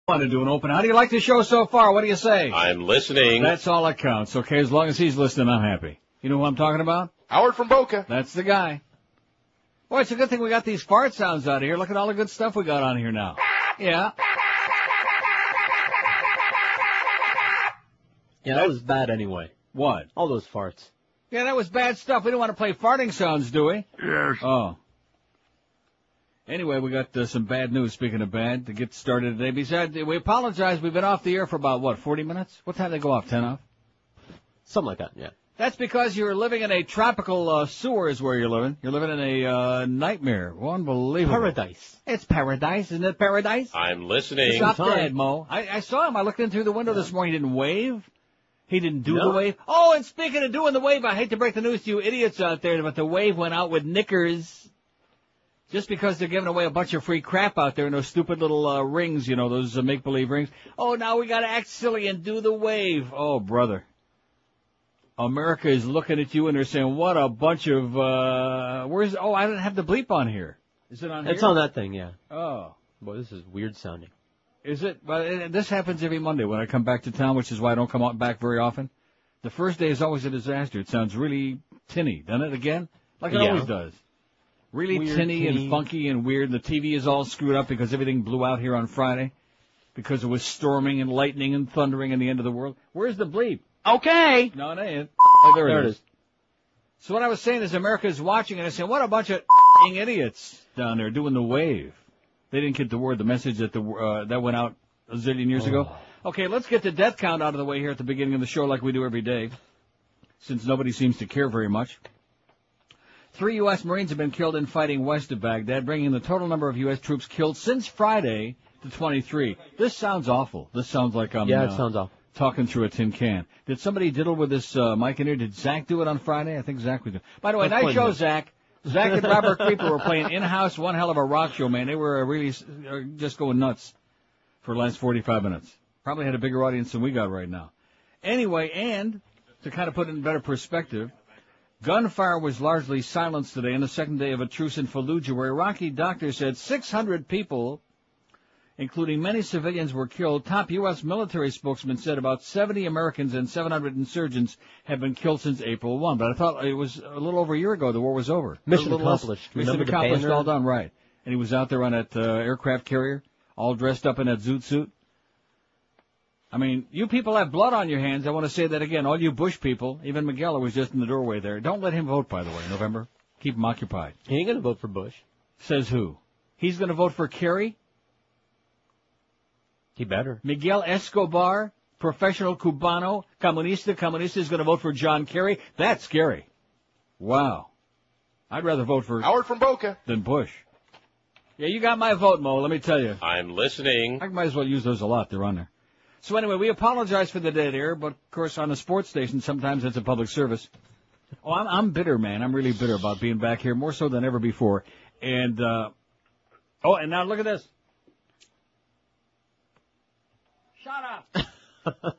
Want to do an open. How do you like the show so far? What do you say? I'm listening. That's all that counts, okay? As long as he's listening, I'm happy. You know who I'm talking about? Howard from Boca. That's the guy. Boy, it's a good thing we got these fart sounds out of here. Look at all the good stuff we got on here now. Yeah. Yeah, that was bad anyway. What? All those farts. Yeah, that was bad stuff. We don't want to play farting sounds, do we? Yes. Oh. Anyway, we got some bad news, speaking of bad, to get started today. Besides, we apologize. We've been off the air for about, 40 minutes? What time did they go off? 10 off? Something like that, yeah. That's because you're living in a tropical sewer is where you're living. You're living in a nightmare. Unbelievable. Paradise. It's paradise. Isn't it paradise? I'm listening. Stop dead, Mo. I saw him. I looked in through the window this morning. He didn't wave. He didn't do the wave. Oh, and speaking of doing the wave, I hate to break the news to you idiots out there, but the wave went out with knickers. Just because they're giving away a bunch of free crap out there in those stupid little rings, you know, those make-believe rings. Oh, now we got to act silly and do the wave. Oh, brother. America is looking at you and they're saying, what a bunch of, where's, oh, I didn't have the bleep on here. Is it on here? It's on that thing, yeah. Oh. Boy, this is weird sounding. Is it? Well, this happens every Monday when I come back to town, which is why I don't come out back very often. The first day is always a disaster. It sounds really tinny, doesn't it, again? Like it always does. Really weird, tinny and funky and weird. The TV is all screwed up because everything blew out here on Friday because it was storming and lightning and thundering and the end of the world. Where's the bleep? Okay. No, it ain't. Oh, there it is. So what I was saying is America is watching and they're saying, what a bunch of idiots down there doing the wave. They didn't get the word, the message that that went out a zillion years ago. Okay, let's get the death count out of the way here at the beginning of the show like we do every day, since nobody seems to care very much. 3 U.S. Marines have been killed in fighting west of Baghdad, bringing the total number of U.S. troops killed since Friday to 23. This sounds awful. This sounds like I'm it sounds awful. Talking through a tin can. Did somebody diddle with this mic in here? Did Zach do it on Friday? I think Zach was doing it. By the way, nice show, Zach. Zach and Robert Creeper were playing in-house, one hell of a rock show, man. They were really just going nuts for the last 45 minutes. Probably had a bigger audience than we got right now. Anyway, and to kind of put it in better perspective, gunfire was largely silenced today on the second day of a truce in Fallujah, where Iraqi doctors said 600 people, including many civilians, were killed. Top U.S. military spokesman said about 70 Americans and 700 insurgents have been killed since April 1. But I thought it was a little over a year ago the war was over. Mission accomplished. Mission accomplished, all done, right. And he was out there on that aircraft carrier, all dressed up in that zoot suit. I mean, you people have blood on your hands. I want to say that again. All you Bush people, even Miguel was just in the doorway there. Don't let him vote, by the way, in November. Keep him occupied. He ain't going to vote for Bush. Says who? He's going to vote for Kerry? He better. Miguel Escobar, professional Cubano, comunista is going to vote for John Kerry. That's scary. Wow. I'd rather vote for Howard from Boca than Bush. Yeah, you got my vote, Mo, let me tell you. I'm listening. I might as well use those a lot. They're on there. So anyway, we apologize for the dead air, but of course on a sports station, sometimes it's a public service. Oh, I'm bitter, man. I'm really bitter about being back here, more so than ever before. And, and now look at this. Shut up.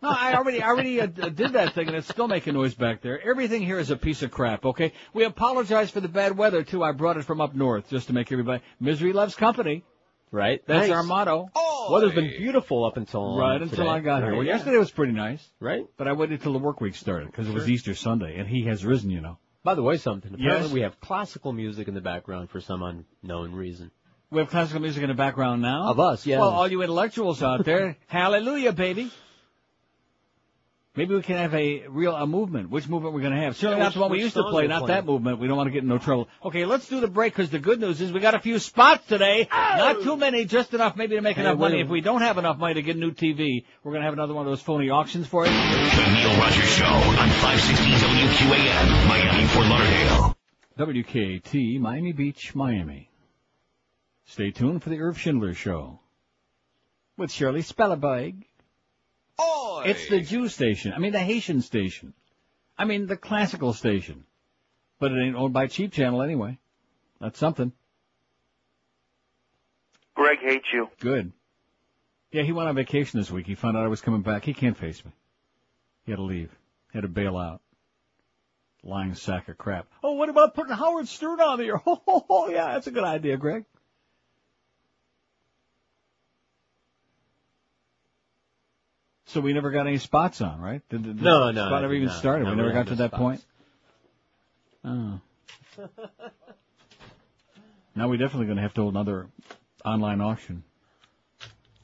No, I already did that thing, and it's still making noise back there. Everything here is a piece of crap, okay? We apologize for the bad weather, too. I brought it from up north just to make everybody... Misery loves company. Right? That's our motto. Weather's been beautiful up until until I got here. Well, yesterday was pretty nice. Right? But I waited till the work week started because it was Easter Sunday, and he has risen, you know. By the way, apparently we have classical music in the background for some unknown reason. We have classical music in the background now? Of us, yeah. Well, all you intellectuals out there, hallelujah, baby. Maybe we can have a movement. Which movement we're going to have? Certainly not the one we used to play, not that movement. We don't want to get in no trouble. Okay, let's do the break because the good news is we got a few spots today. Oh! Not too many, just enough maybe to make enough money. If we don't have enough money to get a new TV, we're going to have another one of those phony auctions for you. The Neil Rogers Show on 560 WQAM, Miami, Fort Lauderdale. WKT, Miami Beach, Miami. Stay tuned for the Irv Schindler Show with Shirley Spellerberg. Oy! It's the Jew station. I mean, the Haitian station. I mean, the classical station. But it ain't owned by Cheap Channel anyway. That's something. Greg hates you. Good. Yeah, he went on vacation this week. He found out I was coming back. He can't face me. He had to leave. He had to bail out. Lying sack of crap. Oh, what about putting Howard Stern on there? Oh, yeah, that's a good idea, Greg. So we never got any spots on, right? Did the No. spot never even started. No, we never got to that spots. point. Oh. Now we're definitely going to have to hold another online auction.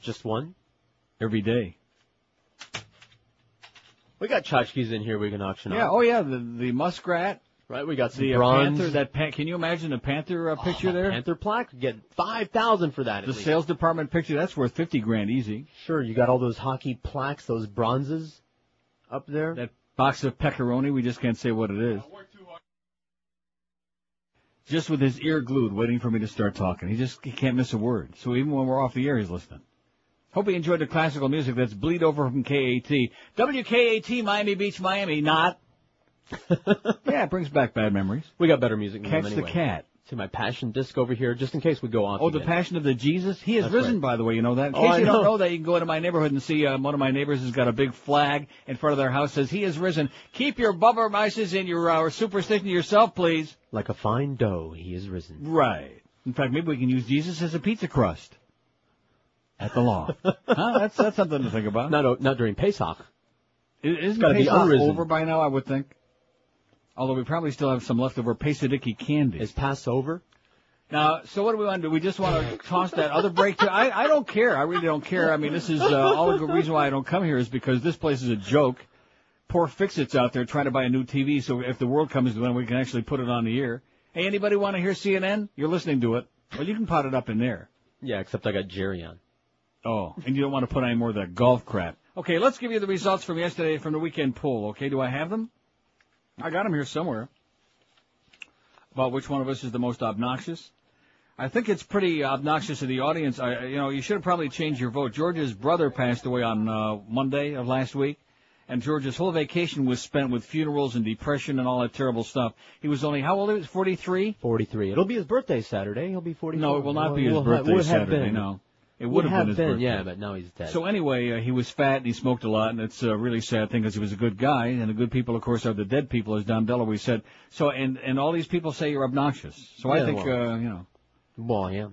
Just one? Every day. We got tchotchkes in here we can auction off. Yeah, oh yeah, the muskrat. Right, we got some The bronze. panther, can you imagine the panther picture there? Panther plaque, get $5,000 for that. The sales department picture, that's worth $50,000 easy. Sure, you got all those hockey plaques, those bronzes up there. That box of pepperoni, we just can't say what it is. Just with his ear glued, waiting for me to start talking. He can't miss a word. So even when we're off the air, he's listening. Hope you enjoyed the classical music. That's Bleed Over from KAT. WKAT, Miami Beach, Miami. Not. Yeah, it brings back bad memories. We got better music than Catch them anyway. the cat. See my Passion disc over here, just in case we go off. Oh, the again. Passion of the Jesus? He has That's risen, right. by the way, you know that? In Oh, case I you don't know. know that, you can go into my neighborhood and see one of my neighbors has got a big flag in front of their house says, he has risen. Keep your bumper mices and your superstition to yourself, please. Like a fine dough, he is risen. Right. In fact, maybe we can use Jesus as a pizza crust. At the law. Huh? That's something to think about. Not during Pesach. Isn't gotta be Pesach unrisen. over by now, I would think? Although we probably still have some leftover Pesadiki candy. Is Passover? Now, so what do we want to do? We just want to toss that other break to... I don't care. I really don't care. I mean, this is all the reason why I don't come here is because this place is a joke. Poor Fix-Its out there trying to buy a new TV, so if the world comes to them, we can actually put it on the air. Hey, anybody want to hear CNN? You're listening to it. Well, you can pot it up in there. Yeah, except I got Jerry on. Oh, and you don't want to put any more of that golf crap. Okay, let's give you the results from yesterday from the weekend poll. Okay, do I have them? I got them here somewhere. About which one of us is the most obnoxious. I think it's pretty obnoxious to the audience. You should have probably changed your vote. George's brother passed away on Monday of last week, and George's whole vacation was spent with funerals and depression and all that terrible stuff. He was only, how old is he? 43? 43. It'll be his birthday Saturday. He'll be 44. No, it will not be his birthday Saturday, no. It would have been his birthday. Yeah, but now he's dead. So anyway, he was fat and he smoked a lot, and it's a really sad thing because he was a good guy, and the good people, of course, are the dead people, as Don Delaware said. So, and all these people say you're obnoxious. So I think, Well, yeah.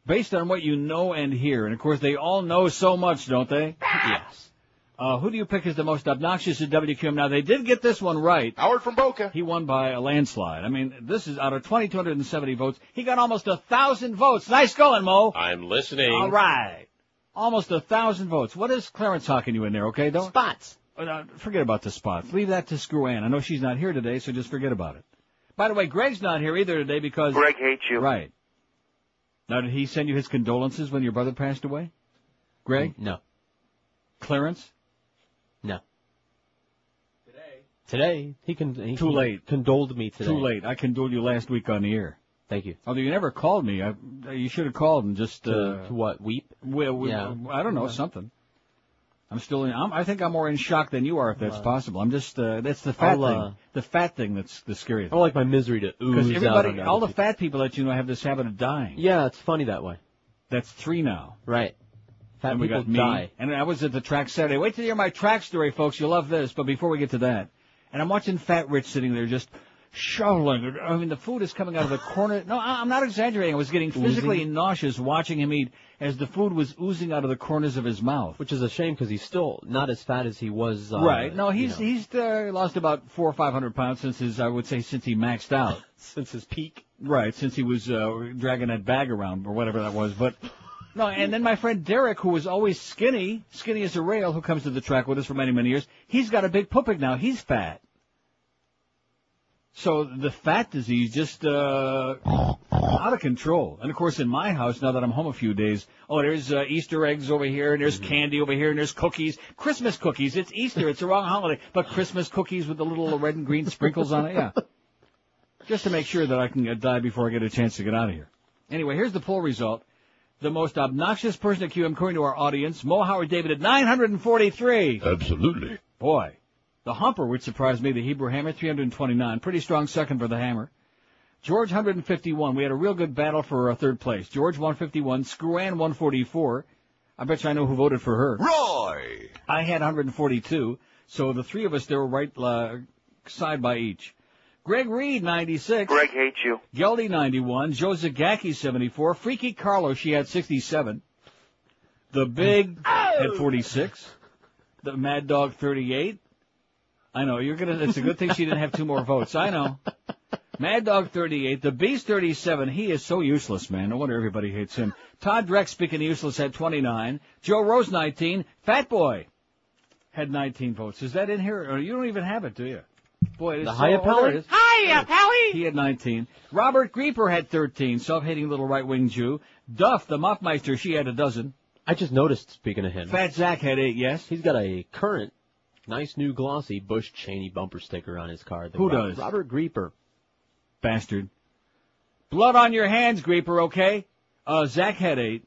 based on what you know and hear, and of course they all know so much, don't they? Yes. Who do you pick as the most obnoxious at WQM? Now, they did get this one right. Howard from Boca. He won by a landslide. I mean, this is out of 2,270 votes. He got almost 1,000 votes. Nice going, Mo. I'm listening. All right. Almost 1,000 votes. What is Clarence talking you in there, okay? Don't Spots. forget about the spots. Leave that to Screw Ann. I know she's not here today, so just forget about it. By the way, Greg's not here either today because... Greg hates you. Right. Now, did he send you his condolences when your brother passed away? Greg? No. Clarence? No. Today. He Too late. Condoled me today. Too late. I condoled you last week on the air. Thank you. Although you never called me. You should have called and just... To what, weep? Yeah. I don't know, something. I'm still in... I think I'm more in shock than you are, if that's possible. I'm just... that's the fat thing. The fat thing that's the scary I thing. don't like my misery to ooze Because out on all the other people. fat people that you know have this habit of dying. Yeah, it's funny that way. That's 3 now. Right. Fat And we people got me. die. And I was at the track Saturday. Wait till you hear my track story, folks. You'll love this. But before we get to that, and I'm watching Fat Rich sitting there just shoveling. I mean, the food is coming out of the corner. No, I'm not exaggerating. I was getting physically nauseous watching him eat as the food was oozing out of the corners of his mouth. Which is a shame because he's still not as fat as he was. Right. No, he's lost about 400 or 500 pounds since he maxed out. Since his peak. Right, since he was dragging that bag around or whatever that was. But no, and then my friend Derek, who was always skinny as a rail, who comes to the track with us for many, many years, he's got a big pupik now. He's fat. So the fat disease just out of control. And of course, in my house, now that I'm home a few days, there's Easter eggs over here, and there's candy over here, and there's cookies, Christmas cookies. It's Easter, it's the wrong holiday, but Christmas cookies with the little red and green sprinkles on it. Yeah. Just to make sure that I can die before I get a chance to get out of here. Anyway, here's the poll result. The most obnoxious person at QM, according to our audience, Mo Howard David at 943. Absolutely. Boy. The Humper, which surprised me, the Hebrew Hammer, 329. Pretty strong second for the Hammer. George, 151. We had a real good battle for third place. George, 151. Screw Ann, 144. I bet you I know who voted for her. Roy! I had 142. So the three of us, they were right side by each. Greg Reed, 96. Greg hates you. Geldy, 91. Joe Zagacki, 74. Freaky Carlo, she had 67. The big had 46. The Mad Dog 38. I know, it's a good thing she didn't have 2 more votes. I know. Mad Dog 38. The Beast 37. He is so useless, man. No wonder everybody hates him. Todd Dreck, speaking of useless, had 29. Joe Rose, 19. Fat Boy had 19 votes. Is that in here? Or you don't even have it, do you? Boy, it's the Hiya Pally? Hiya, Pally! He had 19. Robert Grieper had 13. Self-hating little right-wing Jew. Duff, the Muffmeister, she had a dozen. I just noticed, speaking of him. Fat Zach had 8, yes. He's got a current, nice new glossy Bush Cheney bumper sticker on his car. Who does? Robert Grieper. Bastard. Blood on your hands, Grieper, okay? Zach had 8.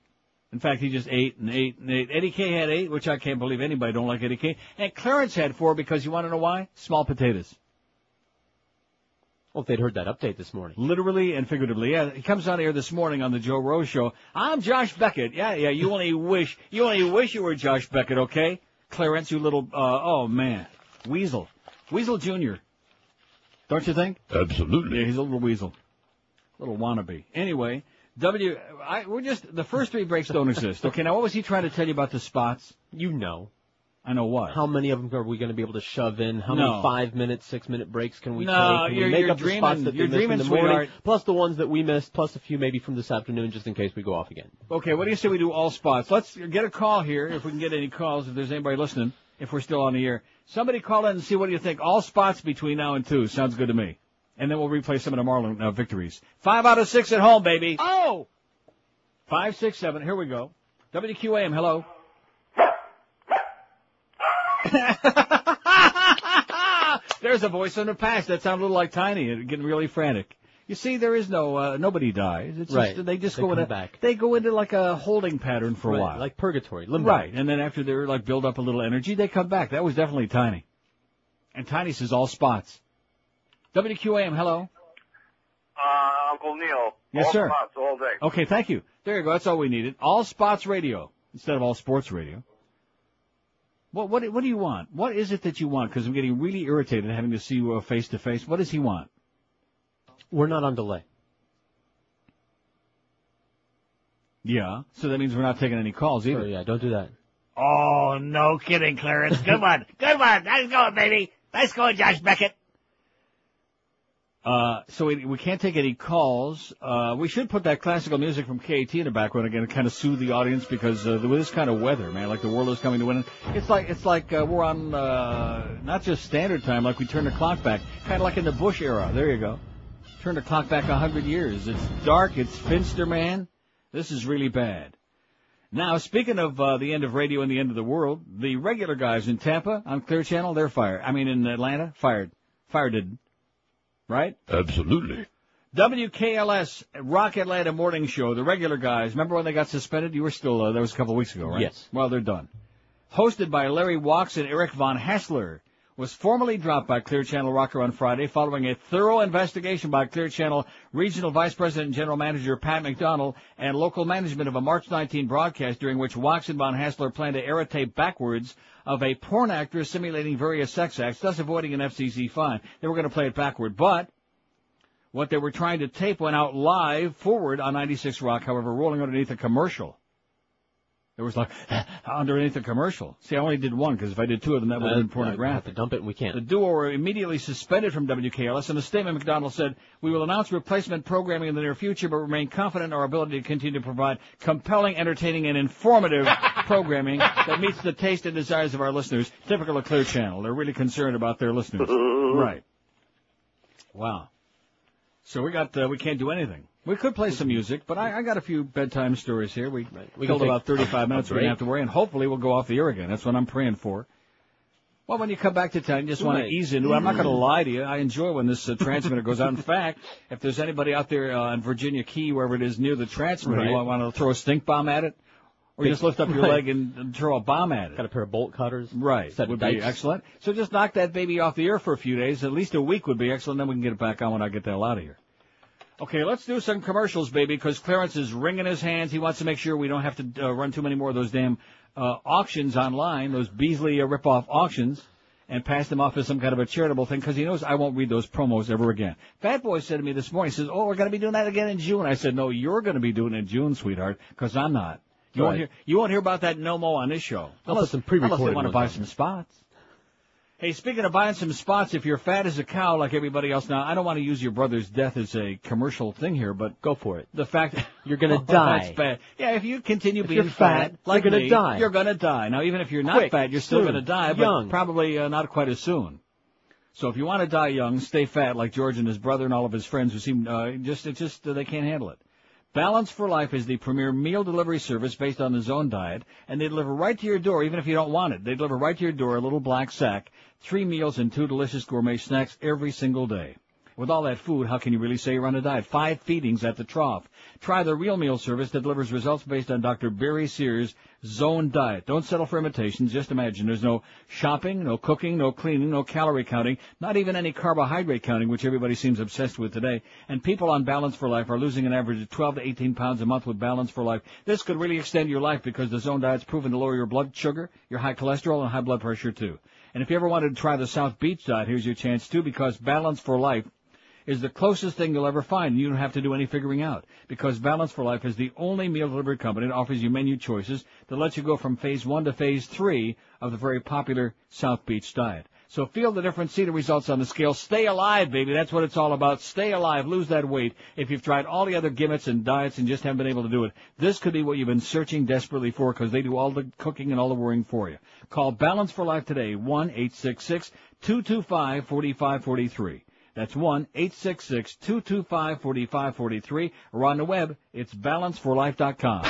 In fact, he just 8 and 8 and 8. Eddie K had 8, which I can't believe anybody don't like Eddie K. And Clarence had 4 because you want to know why? Small potatoes. Well, if they'd heard that update this morning. Literally and figuratively. Yeah, he comes on here this morning on the Joe Rose Show. I'm Josh Beckett. Yeah, you only wish you were Josh Beckett, okay? Clarence, you little, oh man. Weasel. Weasel Jr. Don't you think? Absolutely. Yeah, he's a little weasel. Little wannabe. Anyway, we're just, the first 3 breaks don't exist. Okay, now what was he trying to tell you about the spots? You know. I know what. How many of them are we going to be able to shove in? How many 5-minute, 6-minute breaks can we take? No, Can we make up the spots that you're they missed in the dreaming, morning, plus the ones that we missed, plus a few maybe from this afternoon, just in case we go off again. Okay, what do you say we do all spots? Let's get a call here, if we can get any calls, if there's anybody listening, if we're still on the air. Somebody call in and see what you think. All spots between now and 2. Sounds good to me. And then we'll replay some of the Marlin victories. 5 out of 6 at home, baby. Oh! 5, 6, 7. Here we go. WQAM, hello. There's a voice on the past. That sounded a little like Tiny and getting really frantic. You see, there is no, nobody dies. It's right. Just, they go back. They go into like a holding pattern for a while. Like purgatory, limbo. Right. And then after they're like build up a little energy, they come back. That was definitely Tiny. And Tiny says all spots. WQAM, hello. Uncle Neil. Yes, all sir. Spots all day. Okay, thank you. There you go. That's all we needed. All spots radio instead of all sports radio. What do you want? What is it that you want? Because I'm getting really irritated having to see you face to face. What does he want? We're not on delay. Yeah, so that means we're not taking any calls either. So, yeah, don't do that. Oh, no kidding, Clarence. Good one. Good one. Nice going, baby. Nice going, Josh Beckett. So we can't take any calls. We should put that classical music from KAT in the background again to kind of soothe the audience because with this kind of weather, man, like the world is coming to an end. It's like we're on not just standard time, like we turn the clock back, kind of like in the Bush era. There you go. Turn the clock back 100 years. It's dark. It's finster, man. This is really bad. Now, speaking of the end of radio and the end of the world, the regular guys in Tampa on Clear Channel, they're fired. I mean, in Atlanta, fired. Fired. Right? Absolutely. WKLS Rock Atlanta Morning Show, the regular guys. Remember when they got suspended? You were still, that was a couple of weeks ago, right? Yes. Well, they're done. Hosted by Larry Walks and Eric Von Hassler, was formally dropped by Clear Channel Rocker on Friday following a thorough investigation by Clear Channel Regional Vice President and General Manager Pat McDonald and local management of a March 19 broadcast during which Walks and Von Hassler planned to air a tape backwards of a porn actress simulating various sex acts, thus avoiding an FCC fine. They were going to play it backward, but what they were trying to tape went out live forward on 96 Rock, however, rolling underneath a commercial. There was like, underneath the commercial. See, I only did one, because if I did 2 of them, that would have been pornographic. Have to dump it, and we can't. The duo were immediately suspended from WKLS. In a statement, McDonald said, "We will announce replacement programming in the near future, but remain confident in our ability to continue to provide compelling, entertaining, and informative programming that meets the taste and desires of our listeners." Typical of Clear Channel. They're really concerned about their listeners. Right. Wow. So we can't do anything. We could play some music, but I got a few bedtime stories here. We killed about 35 minutes. We don't have to worry, and hopefully we'll go off the air again. That's what I'm praying for. Well, when you come back to town, you just want to ease into it. I'm not going to lie to you. I enjoy when this transmitter goes out. In fact, if there's anybody out there in Virginia Key, wherever it is near the transmitter, you want to throw a stink bomb at it, or you just lift up your leg and throw a bomb at it. Got a pair of bolt cutters. Right. That would be excellent. So just knock that baby off the air for a few days. At least a week would be excellent. Then we can get it back on when I get the hell out of here. Okay, let's do some commercials, baby, because Clarence is wringing his hands. He wants to make sure we don't have to run too many more of those damn auctions online, those Beasley rip-off auctions, and pass them off as some kind of a charitable thing, because he knows I won't read those promos ever again. Fat Boy said to me this morning, he says, "Oh, we're going to be doing that again in June." I said, "No, you're going to be doing it in June, sweetheart, because I'm not. You won't hear about that no mo on this show. Unless they want to buy some spots. Hey, speaking of buying some spots, if you're fat as a cow like everybody else now, I don't want to use your brother's death as a commercial thing here, but go for it. The fact you're going to die. That's bad. Yeah, if you continue if being you're fat, like you're going to die. You're going to die. Now, even if you're not fat, you're still going to die, but probably not quite as soon. So if you want to die young, stay fat like George and his brother and all of his friends who seem they can't handle it. Balance for Life is the premier meal delivery service based on the Zone diet, and they deliver right to your door even if you don't want it. They deliver right to your door a little black sack, 3 meals and 2 delicious gourmet snacks every single day. With all that food, how can you really say you're on a diet? 5 feedings at the trough. Try the real meal service that delivers results based on Dr. Barry Sears' Zone diet. Don't settle for imitations. Just imagine there's no shopping, no cooking, no cleaning, no calorie counting, not even any carbohydrate counting, which everybody seems obsessed with today. And people on Balance for Life are losing an average of 12 to 18 pounds a month with Balance for Life. This could really extend your life because the Zone diet's proven to lower your blood sugar, your high cholesterol, and high blood pressure too. And if you ever wanted to try the South Beach diet, here's your chance too, because Balance for Life is the closest thing you'll ever find. You don't have to do any figuring out, because Balance for Life is the only meal delivery company that offers you menu choices that lets you go from phase 1 to phase 3 of the very popular South Beach diet. So feel the difference, see the results on the scale. Stay alive, baby. That's what it's all about. Stay alive. Lose that weight. If you've tried all the other gimmicks and diets and just haven't been able to do it, this could be what you've been searching desperately for, because they do all the cooking and all the worrying for you. Call Balance for Life today, 1-866-225-4543. That's 1-866-225-4543. Or on the web, it's balanceforlife.com.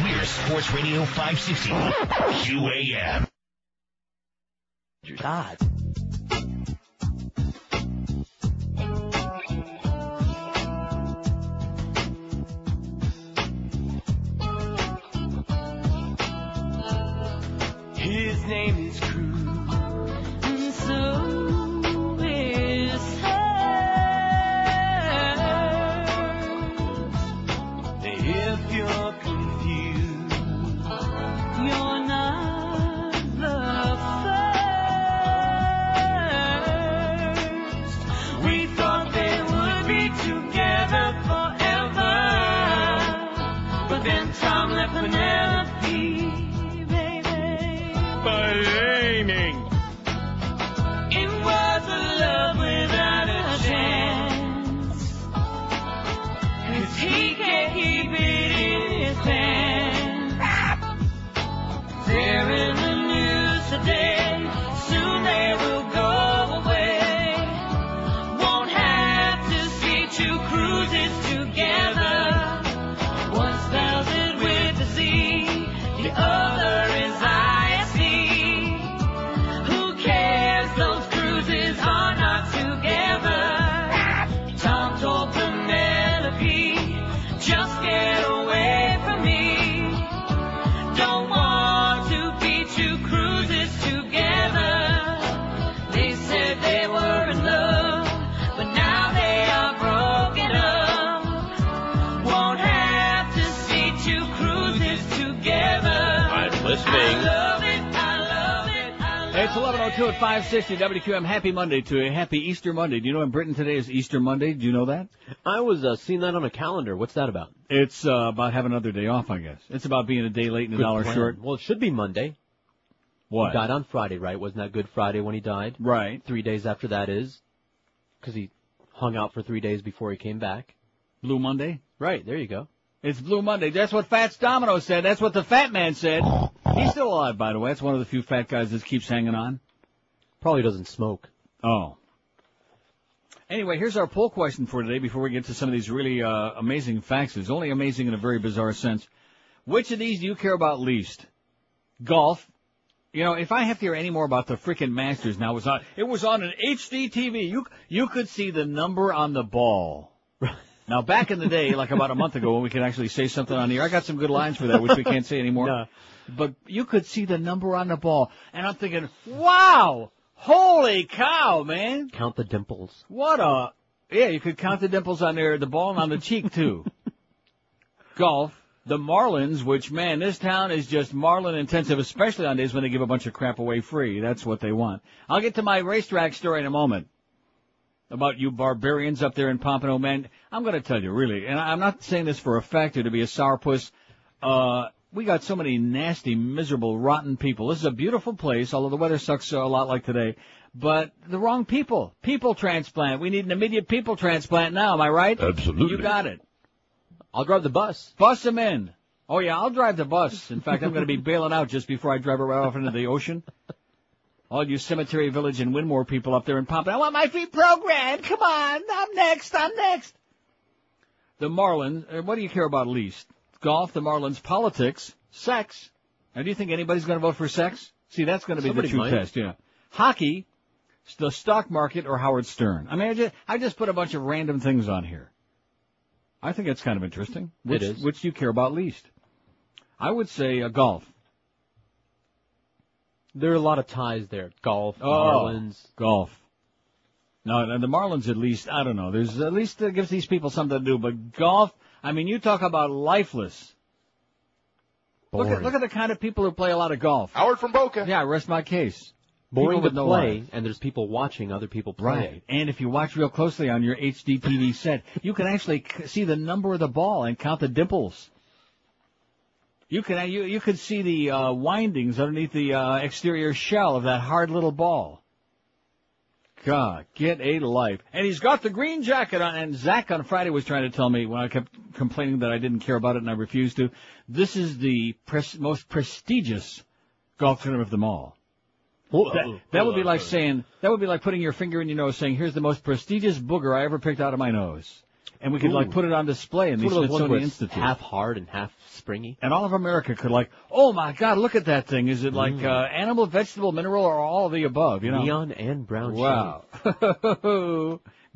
We're Sports Radio 560 QAM. God. His name is Cruz. It's 11:02 at 560 WQM. Happy Monday to you. Happy Easter Monday. Do you know in Britain today is Easter Monday? Do you know that? I was seeing that on a calendar. What's that about? It's about having another day off, I guess. It's about being a day late and a dollar short. Well, it should be Monday. What? He died on Friday, right? Wasn't that Good Friday when he died? Right. 3 days after that is, because he hung out for 3 days before he came back. Blue Monday? Right, there you go. It's Blue Monday. That's what Fats Domino said. That's what the fat man said. He's still alive, by the way. That's one of the few fat guys that keeps hanging on. Probably doesn't smoke. Oh. Anyway, here's our poll question for today before we get to some of these really amazing facts. It's only amazing in a very bizarre sense. Which of these do you care about least? Golf. You know, if I have to hear any more about the freaking Masters now, it was on an HD TV. You could see the number on the ball. Now, back in the day, like about a month ago, when we could actually say something on the air, I got some good lines for that, which we can't say anymore. No. But you could see the number on the ball, and I'm thinking, wow, holy cow, man! Count the dimples. Yeah, you could count the dimples on there, the ball and on the cheek too. Golf, the Marlins, which man, this town is just Marlin intensive, especially on days when they give a bunch of crap away free. That's what they want. I'll get to my racetrack story in a moment. about you barbarians up there in Pompano, man. I'm going to tell you, really, and I'm not saying this for a fact or to be a sourpuss. We got so many nasty, miserable, rotten people. This is a beautiful place, although the weather sucks a lot like today. But the wrong people. People transplant. We need an immediate people transplant now, am I right? Absolutely. You got it. I'll drive the bus. Bus them in. Oh, yeah, I'll drive the bus. In fact, I'm going to be bailing out just before I drive it right off into the ocean. All you Cemetery Village and Winmore people up there in Pompano, I want my free program. Come on. I'm next. The Marlins, what do you care about least? Golf, the Marlins, politics, sex. Now, do you think anybody's going to vote for sex? See, that's going to be the true test, yeah. Hockey, the stock market, or Howard Stern. I mean, I just put a bunch of random things on here. I think it's kind of interesting. It is. Which do you care about least? I would say golf. There are a lot of ties there. Golf, Marlins. Golf. No, the Marlins at least, I don't know. There's at least it gives these people something to do. But golf, I mean, you talk about lifeless. Look at the kind of people who play a lot of golf. Howard from Boca. Yeah, rest my case. Boring to play, and there's people watching other people play. Right. And if you watch real closely on your HD TV set, you can actually see the number of the ball and count the dimples. You could see the windings underneath the exterior shell of that hard little ball. God, get a life. And he's got the green jacket on. And Zach on Friday was trying to tell me when I kept complaining that I didn't care about it and I refused to. This is the most prestigious golf tournament of them all. That would be like saying, that would be like putting your finger in your nose saying, here's the most prestigious booger I ever picked out of my nose. And we could like put it on display in the Smithsonian Institute. Half hard and half springy. And all of America could like, oh my God, look at that thing. Is it like animal, vegetable, mineral, or all of the above? You know, neon and brown. Wow.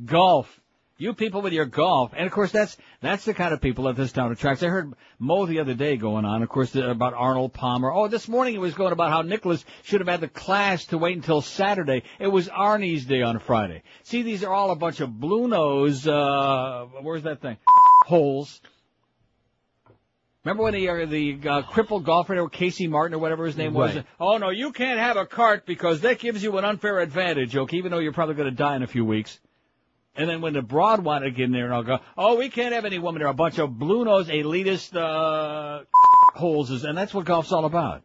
Golf. You people with your golf. And, of course, that's the kind of people that this town attracts. I heard Mo the other day going on, of course, about Arnold Palmer. Oh, this morning it was going about how Nicholas should have had the class to wait until Saturday. It was Arnie's day on Friday. See, these are all a bunch of blue nose, where's that thing? Holes. Remember when the crippled golfer, Casey Martin or whatever his name was? Oh, no, you can't have a cart because that gives you an unfair advantage, okay, even though you're probably going to die in a few weeks. And then when the broad wanted to get in there and I'll go, oh, we can't have any women there. A bunch of blue-nosed elitist holes. And that's what golf's all about.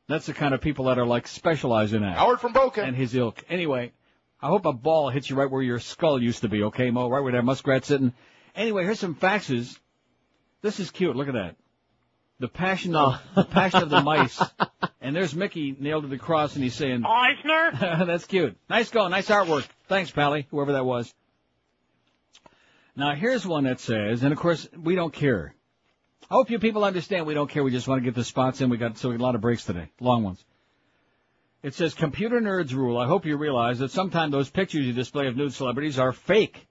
That's the kind of people that are like specialized in that. Howard from Boca. And his ilk. Anyway, I hope a ball hits you right where your skull used to be, okay, Mo? Right where that muskrat sitting. Anyway, here's some faxes. This is cute. Look at that. The passion of the mice. And there's Mickey nailed to the cross, and he's saying, Eisner? That's cute. Nice going. Nice artwork. Thanks, Pally, whoever that was. Now, here's one that says, and of course, we don't care. I hope you people understand we don't care. We just want to get the spots in. We got a lot of breaks today. Long ones. It says, computer nerds rule. I hope you realize that sometimes those pictures you display of nude celebrities are fake.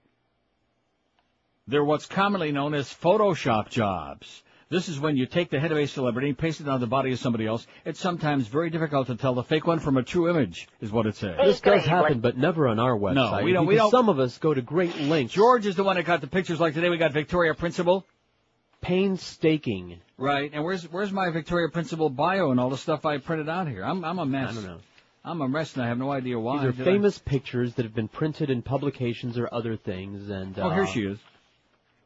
They're what's commonly known as Photoshop jobs. This is when you take the head of a celebrity and paste it on the body of somebody else. It's sometimes very difficult to tell the fake one from a true image, is what it says. This does happen, but never on our website. No, we don't. Some of us go to great lengths. George is the one that got the pictures. Like today, we got Victoria Principal. Painstaking. Right, and where's my Victoria Principal bio and all the stuff I printed out here? I'm a mess. I don't know. I'm a mess, and I have no idea why. These are famous pictures that have been printed in publications or other things, and oh, here she is.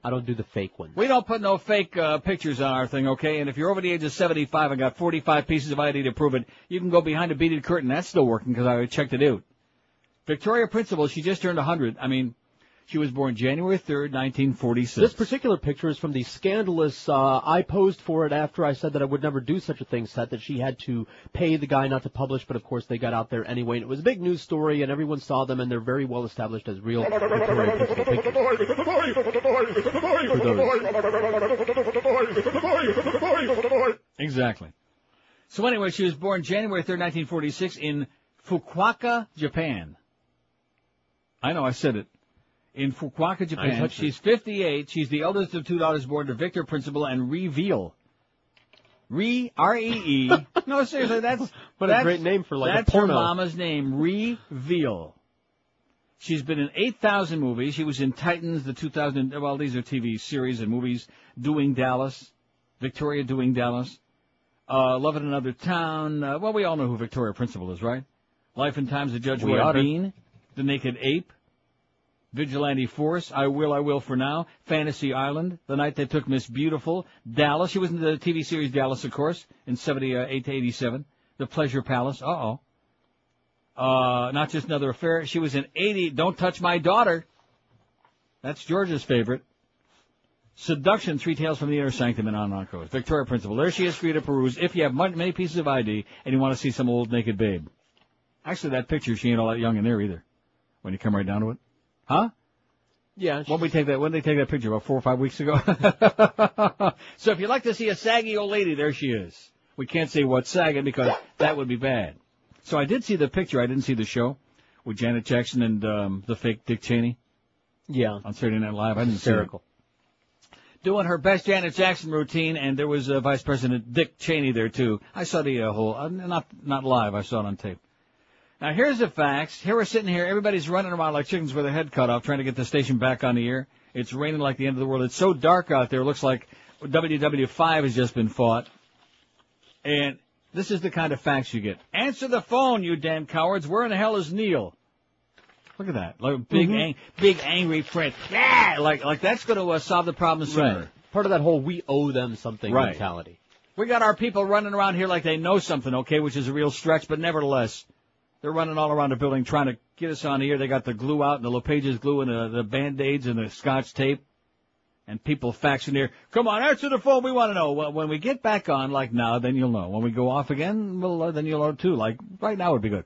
I don't do the fake ones. We don't put no fake pictures on our thing, okay? And if you're over the age of 75 and got 45 pieces of ID to prove it, you can go behind a beaded curtain. That's still working because I checked it out. Victoria Principal, she just turned 100. I mean, she was born January 3rd, 1946. This particular picture is from the scandalous I posed for it after I said that I would never do such a thing set, that she had to pay the guy not to publish, but of course they got out there anyway. And it was a big news story, and everyone saw them, and they're very well established as real Victoria Principal pictures. Exactly. So anyway, she was born January 3rd, 1946 in Fukuoka, Japan. I know, I said it. In Fukuoka, Japan. She's 58. She's the eldest of two daughters born to Victor Principal and Reveal. R-E-E. No, seriously, that's a great name for like a porno. That's her mama's name, Reveal. She's been in 8,000 movies. She was in Titans, the 2000, well, these are TV series and movies, Doing Dallas, Victoria Doing Dallas, Love in Another Town. Well, we all know who Victoria Principal is, right? Life and Times of Judge Webb Bean. The Naked Ape, Vigilante Force, I Will for Now, Fantasy Island, The Night They Took Miss Beautiful, Dallas, she was in the TV series Dallas, of course, in 78 to 87, The Pleasure Palace, Not Just Another Affair, she was in 80, Don't Touch My Daughter, that's George's favorite, Seduction, Three Tales from the Inner Sanctum, and on goes. Victoria Principal, there she is for you to peruse if you have many pieces of ID and you want to see some old naked babe. Actually, that picture, she ain't all that young in there either, when you come right down to it. Huh? Yeah. When did they take that picture? About 4 or 5 weeks ago? So if you'd like to see a saggy old lady, there she is. We can't say what's sagging because that would be bad. So I did see the picture. I didn't see the show with Janet Jackson and the fake Dick Cheney. Yeah. On Saturday Night Live. I didn't see it. Doing her best Janet Jackson routine, and there was Vice President Dick Cheney there, too. I saw the whole, not live, I saw it on tape. Now, here's the facts. Here we're sitting here. Everybody's running around like chickens with their head cut off trying to get the station back on the air. It's raining like the end of the world. It's so dark out there. It looks like WW5 has just been fought. And this is the kind of facts you get. Answer the phone, you damn cowards. Where in the hell is Neil? Look at that. Like big angry print. Yeah! Like that's going to solve the problem sooner. Right. Part of that whole we owe them something mentality. We got our people running around here like they know something, okay, which is a real stretch, but nevertheless. They're running all around the building trying to get us on the air. They got the glue out and the LePage's glue and the Band-Aids and the Scotch tape. And people faxing here. Come on, answer the phone. We want to know. Well, when we get back on, like now, then you'll know. When we go off again, well, then you'll know too. Like right now would be good.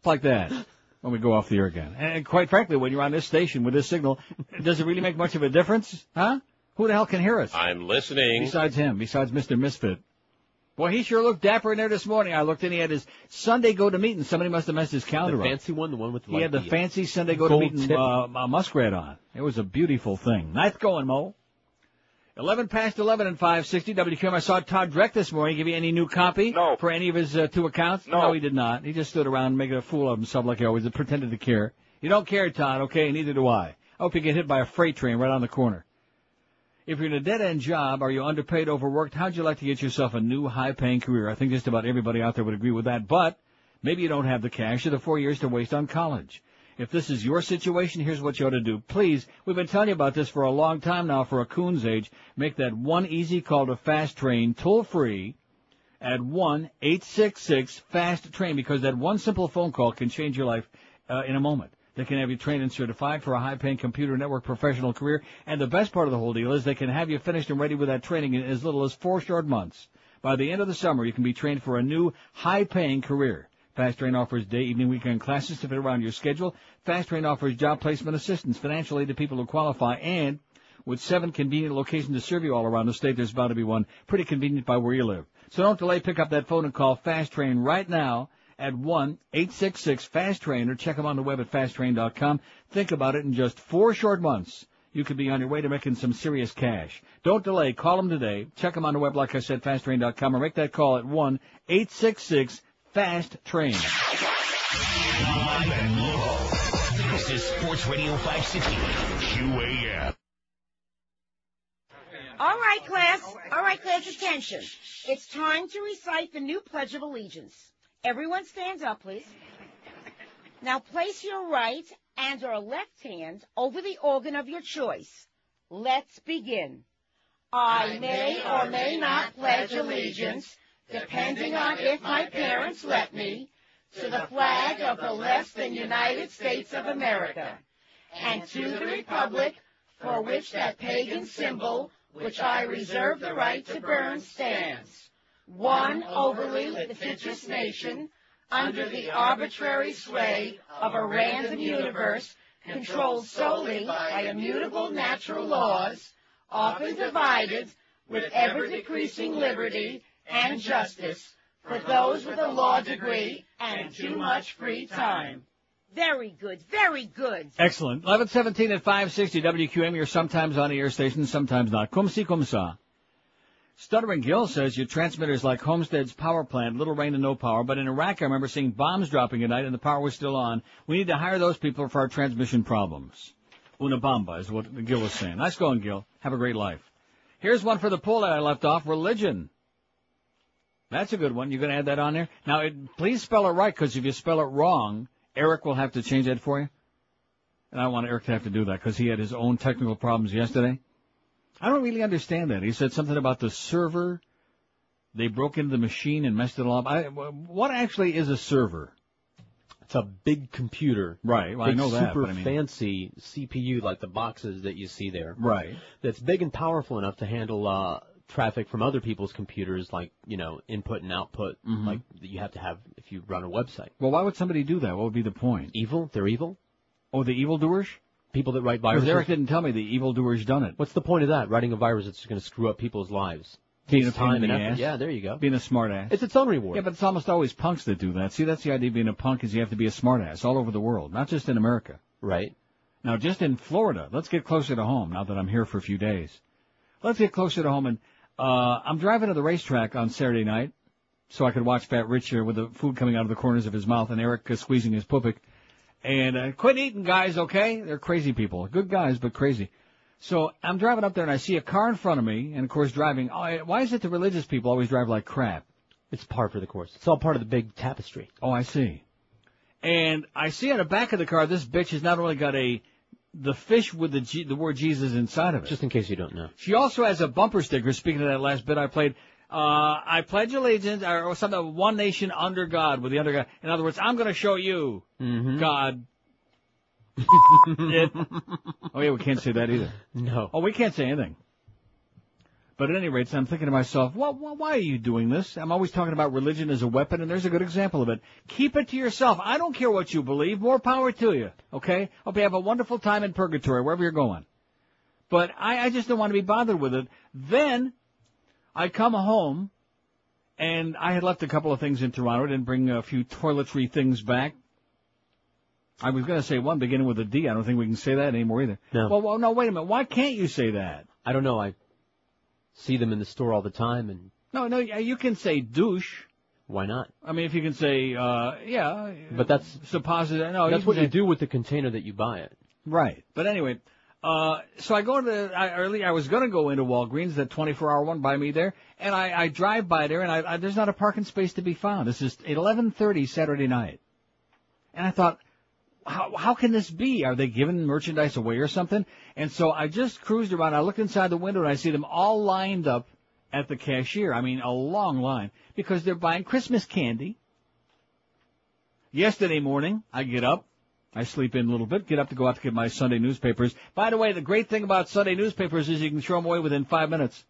Like that. When we go off the air again. And quite frankly, when you're on this station with this signal, does it really make much of a difference? Huh? Who the hell can hear us? I'm listening. Besides him, besides Mr. Misfit. Boy, he sure looked dapper in there this morning. I looked in, he had his Sunday go-to-meeting. Somebody must have messed his calendar up. The fancy one, the one with He had the fancy Sunday go-to-meeting muskrat on. It was a beautiful thing. Nice going, Mo. 11 past 11 and 560 WQM. I saw Todd Dreck this morning. Give you any new copy? No. For any of his two accounts? No, he did not. He just stood around making a fool of himself like he always did, pretended to care. You don't care, Todd, okay? Neither do I. I hope you get hit by a freight train right on the corner. If you're in a dead-end job, are you underpaid, overworked? How'd you like to get yourself a new high-paying career? I think just about everybody out there would agree with that. But maybe you don't have the cash or the 4 years to waste on college. If this is your situation, here's what you ought to do. Please, we've been telling you about this for a long time now, for a coon's age. Make that one easy call to Fast Train, toll-free, at 1-866-FAST TRAIN, because that one simple phone call can change your life in a moment. They can have you trained and certified for a high-paying computer network professional career. And the best part of the whole deal is they can have you finished and ready with that training in as little as 4 short months. By the end of the summer, you can be trained for a new high-paying career. Fast Train offers day, evening, weekend classes to fit around your schedule. Fast Train offers job placement assistance, financial aid to people who qualify, and with 7 convenient locations to serve you all around the state, there's bound to be one pretty convenient by where you live. So don't delay. Pick up that phone and call Fast Train right now at 1-866-FAST-TRAIN, or check them on the web at fasttrain.com. Think about it. In just 4 short months, you could be on your way to making some serious cash. Don't delay. Call them today. Check them on the web, like I said, fasttrain.com, or make that call at 1-866-FAST-TRAIN. Live and local. This is Sports Radio 560 QAM. All right, class, attention. It's time to recite the new Pledge of Allegiance. Everyone stands up, please. Now place your right and or left hand over the organ of your choice. Let's begin. I may or may not pledge allegiance, depending on if my parents let me, to the flag of the less than United States of America, and to the republic for which that pagan symbol, which I reserve the right to burn, stands. One overly litigious nation, under the arbitrary sway of a random universe, controlled solely by immutable natural laws, often divided with ever-decreasing liberty and justice for those with a law degree and too much free time. Very good, very good. Excellent. 11:17 at 560 WQM. You're sometimes on the air station, sometimes not. Cum si, cum sa. Stuttering Gil says your transmitter's like Homestead's power plant, little rain and no power. But in Iraq, I remember seeing bombs dropping at night and the power was still on. We need to hire those people for our transmission problems. Una bomba is what Gil was saying. Nice going, Gil. Have a great life. Here's one for the poll that I left off. Religion. That's a good one. You're going to add that on there? Now, please spell it right, because if you spell it wrong, Eric will have to change that for you. And I don't want Eric to have to do that, because he had his own technical problems yesterday. I don't really understand that. He said something about the server. They broke into the machine and messed it all up. What actually is a server? It's a big computer. Right, well, I know that. Super fancy CPU, like the boxes that you see there. Right. That's big and powerful enough to handle traffic from other people's computers, like, input and output, like that you have to have if you run a website. Well, why would somebody do that? What would be the point? Evil? They're evil? Oh, the evildoers? People that write viruses? Because Eric didn't tell me the evildoers done it. What's the point of that? Writing a virus that's going to screw up people's lives. Being a time pain in and the effort. ass. Yeah, there you go. Being a smart ass. It's its own reward. Yeah, but it's almost always punks that do that. See, that's the idea of being a punk, is you have to be a smart ass all over the world, not just in America. Right. Now, just in Florida, let's get closer to home now that I'm here for a few days. Let's get closer to home, and I'm driving to the racetrack on Saturday night so I could watch Fat Rich here with the food coming out of the corners of his mouth and Eric squeezing his pupik. And quit eating, guys, okay? They're crazy people. Good guys, but crazy. So I'm driving up there, and I see a car in front of me, and, of course, driving. Why is it the religious people always drive like crap? It's par for the course. It's all part of the big tapestry. Oh, I see. And I see on the back of the car, this bitch has not only got the fish with the word Jesus inside of it. Just in case you don't know. She also has a bumper sticker, speaking of that last bit I played. I pledge allegiance, or something, one nation under God, with the under God. In other words, I'm going to show you, God. Oh, yeah, we can't say that either. No. Oh, we can't say anything. But at any rate, so I'm thinking to myself, why are you doing this? I'm always talking about religion as a weapon, and there's a good example of it. Keep it to yourself. I don't care what you believe. More power to you, okay? Hope you have a wonderful time in purgatory, wherever you're going. But I just don't want to be bothered with it. Then I come home, and I had left a couple of things in Toronto. I didn't bring a few toiletry things back. I was going to say one beginning with a D. I don't think we can say that anymore either. No. Well, no, wait a minute. Why can't you say that? I don't know. I see them in the store all the time, and... No, you can say douche. Why not? I mean, if you can say, yeah. But that's... suppository. No, that's what you do with the container that you buy it. Right. But anyway, so I go to I was going to go into Walgreens, that 24-hour one by me there, and I drive by there, and there's not a parking space to be found. This is 11:30 Saturday night. And I thought... How can this be? Are they giving merchandise away or something? And so I just cruised around. I looked inside the window, and I see them all lined up at the cashier. I mean, a long line, because they're buying Christmas candy. Yesterday morning, I get up. I sleep in a little bit, get up to go out to get my Sunday newspapers. By the way, the great thing about Sunday newspapers is you can throw them away within 5 minutes.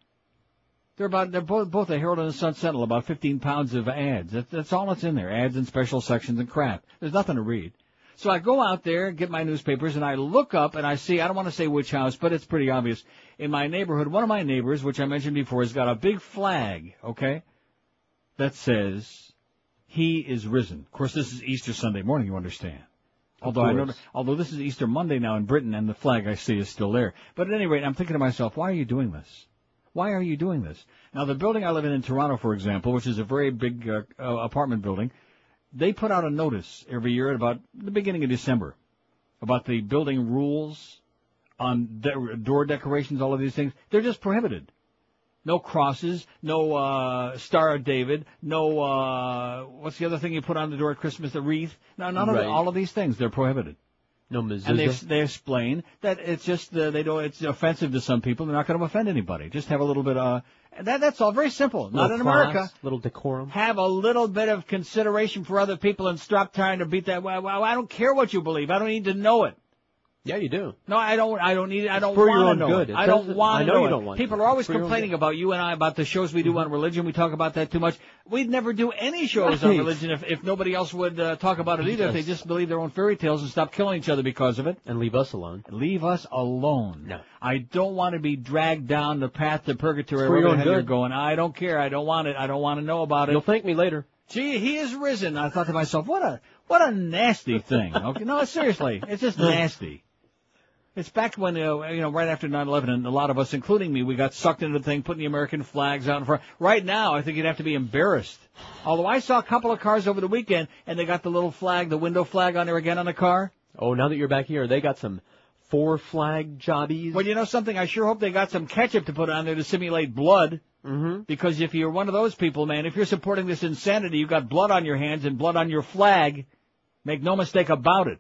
They're both the Herald and the Sun Sentinel, about 15 pounds of ads. That's all that's in there, ads and special sections and crap. There's nothing to read. So I go out there, get my newspapers, and I look up and I see, I don't want to say which house, but it's pretty obvious. In my neighborhood, one of my neighbors, which I mentioned before, has got a big flag, okay, that says, he is risen. Of course, this is Easter Sunday morning, you understand. Although this is Easter Monday now in Britain, and the flag I see is still there. But at any rate, I'm thinking to myself, why are you doing this? Why are you doing this? Now, the building I live in Toronto, for example, which is a very big apartment building, they put out a notice every year at about the beginning of December about the building rules on door decorations, all of these things. They're just prohibited. No crosses, no Star of David, no, what's the other thing you put on the door at Christmas, the wreath? No, none of all of these things, they're prohibited. No mezuzah. And they explain that it's just, it's offensive to some people. They're not going to offend anybody. Just have a little bit, that's all very simple. Not in America. Little decorum. Have a little bit of consideration for other people and stop trying to beat that. Well, I don't care what you believe. I don't need to know it. Yeah, you do. No, I don't need it. I don't want to know good. it. I don't want to know you it. Don't want People are always complaining about you and I, about the shows we do on religion. We talk about that too much. We'd never do any shows on religion if nobody else would talk about it either, if they just believe their own fairy tales and stop killing each other because of it. And leave us alone. Leave us alone. No. I don't want to be dragged down the path to purgatory wherever the hell you're going. I don't care. I don't want it. I don't want to know about it. You'll thank me later. Gee, he is risen. I thought to myself, what a nasty thing. Okay, no, seriously, it's just nasty. It's back when, right after 9/11, and a lot of us, including me, we got sucked into the thing, putting the American flags out in front. Right now, I think you'd have to be embarrassed. Although I saw a couple of cars over the weekend, and they got the little flag, the window flag on there again on the car. Oh, now that you're back here, they got some 4-flag jobbies. Well, you know something? I sure hope they got some ketchup to put on there to simulate blood. Mm-hmm. Because if you're one of those people, man, if you're supporting this insanity, you've got blood on your hands and blood on your flag. Make no mistake about it.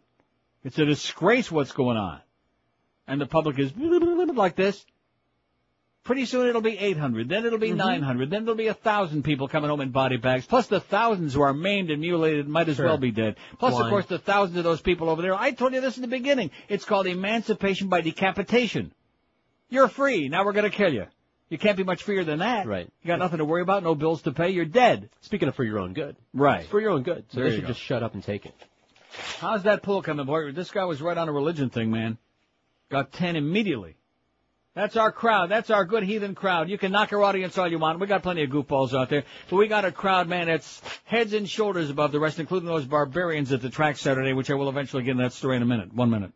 It's a disgrace what's going on. And the public is like this. Pretty soon it'll be 800, then it'll be 900, then there'll be 1,000 people coming home in body bags, plus the thousands who are maimed and mutilated might as well be dead. Plus, of course, the thousands of those people over there. I told you this in the beginning. It's called emancipation by decapitation. You're free. Now we're going to kill you. You can't be much freer than that. Right. You got nothing to worry about, no bills to pay. You're dead. Speaking of for your own good. Right. It's for your own good. So There they you should go. just shut up and take it. How's that poll coming, boy? This guy was right on a religion thing, man. Got 10 immediately. That's our crowd. That's our good heathen crowd. You can knock our audience all you want. We got plenty of goofballs out there. But we got a crowd, man, that's heads and shoulders above the rest, including those barbarians at the track Saturday, which I will eventually get into that story in a minute. 1 minute.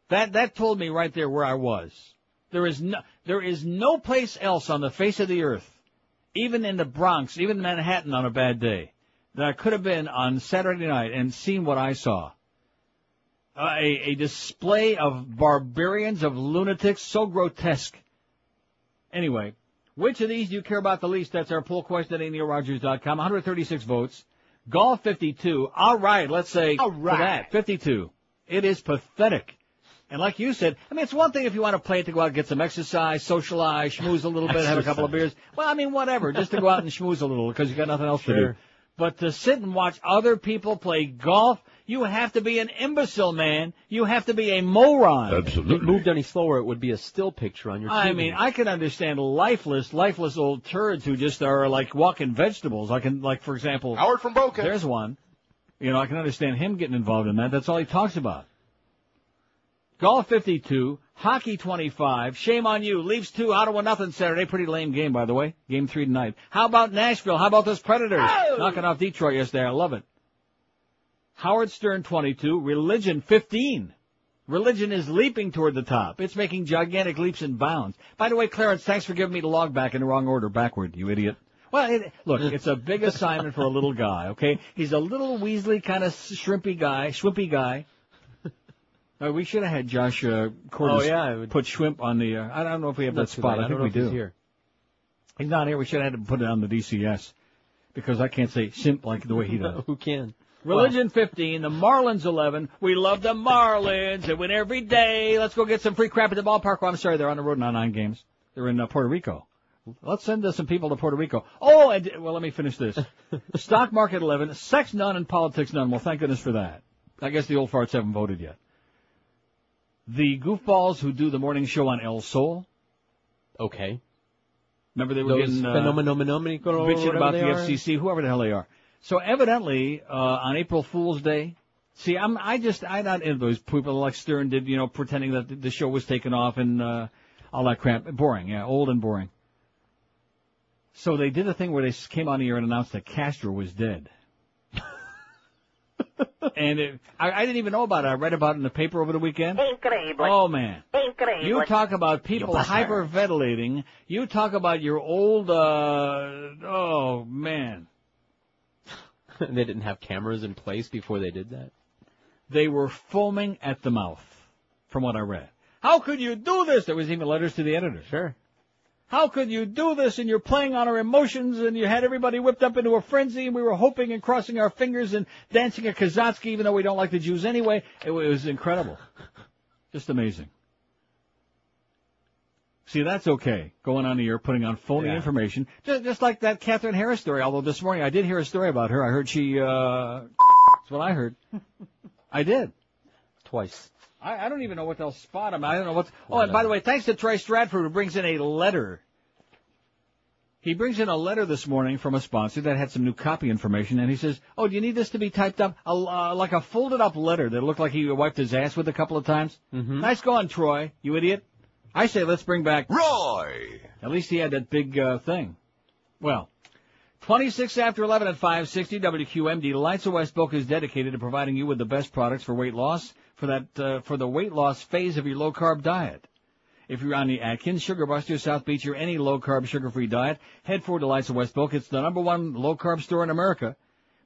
That told me right there where I was. There is no place else on the face of the earth, even in the Bronx, even in Manhattan on a bad day, that I could have been on Saturday night and seen what I saw. A display of barbarians, of lunatics, so grotesque. Anyway, which of these do you care about the least? That's our poll question at neilrogers.com. 136 votes. Golf 52. All right, let's say for that, 52. It is pathetic. And like you said, I mean, it's one thing if you want to play it to go out and get some exercise, socialize, schmooze a little bit, have a couple of beers. Well, I mean, whatever, just to go out and schmooze a little because you got nothing else to do. But to sit and watch other people play golf, you have to be an imbecile, man. You have to be a moron. Absolutely. If it moved any slower, it would be a still picture on your TV. I mean, I can understand lifeless old turds who just are like walking vegetables. I can, like, for example, Howard from Boca. There's one. You know, I can understand him getting involved in that. That's all he talks about. Golf 52, hockey 25, shame on you, Leafs 2, Ottawa nothing Saturday, pretty lame game by the way, game 3 tonight. How about Nashville, how about those Predators, knocking off Detroit yesterday, I love it. Howard Stern 22, religion 15. Religion is leaping toward the top. It's making gigantic leaps and bounds. By the way, Clarence, thanks for giving me the log back in the wrong order, backward, you idiot. Well, look, it's a big assignment for a little guy, okay? He's a little Weasley kind of shrimpy guy. We should have had Josh Cordes put shrimp on the, I don't know if we have that spot. I think we do. He's here. He's not here. We should have had to put it on the DCS because I can't say shrimp like the way he does. Who can? Religion 15, the Marlins 11. We love the Marlins. They win every day. Let's go get some free crap at the ballpark. Oh, I'm sorry, they're on the road now 9 games. They're in Puerto Rico. Let's send some people to Puerto Rico. Oh, and, well, let me finish this. Stock market 11, sex none, and politics none. Well, thank goodness for that. I guess the old farts haven't voted yet. The goofballs who do the morning show on El Sol. Okay. Remember they were getting bitching about the FCC, whoever the hell they are. So evidently, on April Fool's Day, see, I'm not into those people like Stern did, you know, pretending that the show was taken off and all that crap. Boring, yeah, old and boring. So they did a thing where they came on the air and announced that Castro was dead. And I didn't even know about it. I read about it in the paper over the weekend. Incredible. Oh, man. Incredible. You talk about people hyperventilating. You talk about your old, oh, man. They didn't have cameras in place before they did that? They were foaming at the mouth, from what I read. How could you do this? There was even letters to the editor. Sure. How could you do this? And you're playing on our emotions, and you had everybody whipped up into a frenzy, and we were hoping and crossing our fingers and dancing a Kazatsky, even though we don't like the Jews anyway. It was incredible. Just amazing. See, that's okay, going on the air, putting on phony information, just like that Catherine Harris story, although this morning I did hear a story about her. I heard she, that's what I heard. I did. Twice. I don't even know what they'll spot him. I don't know what's... Oh, and by the way, thanks to Troy Stratford, who brings in a letter. He brings in a letter this morning from a sponsor that had some new copy information, and he says, oh, do you need this to be typed up? Like a folded-up letter that looked like he wiped his ass with a couple of times? Mm-hmm. Nice going, Troy, you idiot. I say let's bring back... Roy! At least he had that big thing. Well, 26 after 11 at 560 WQMD. Lights of West Boca is dedicated to providing you with the best products for weight loss, for the weight loss phase of your low-carb diet. If you're on the Atkins, Sugar Buster, South Beach, or any low-carb, sugar-free diet, head for the Lights of West Boca. It's the #1 low-carb store in America.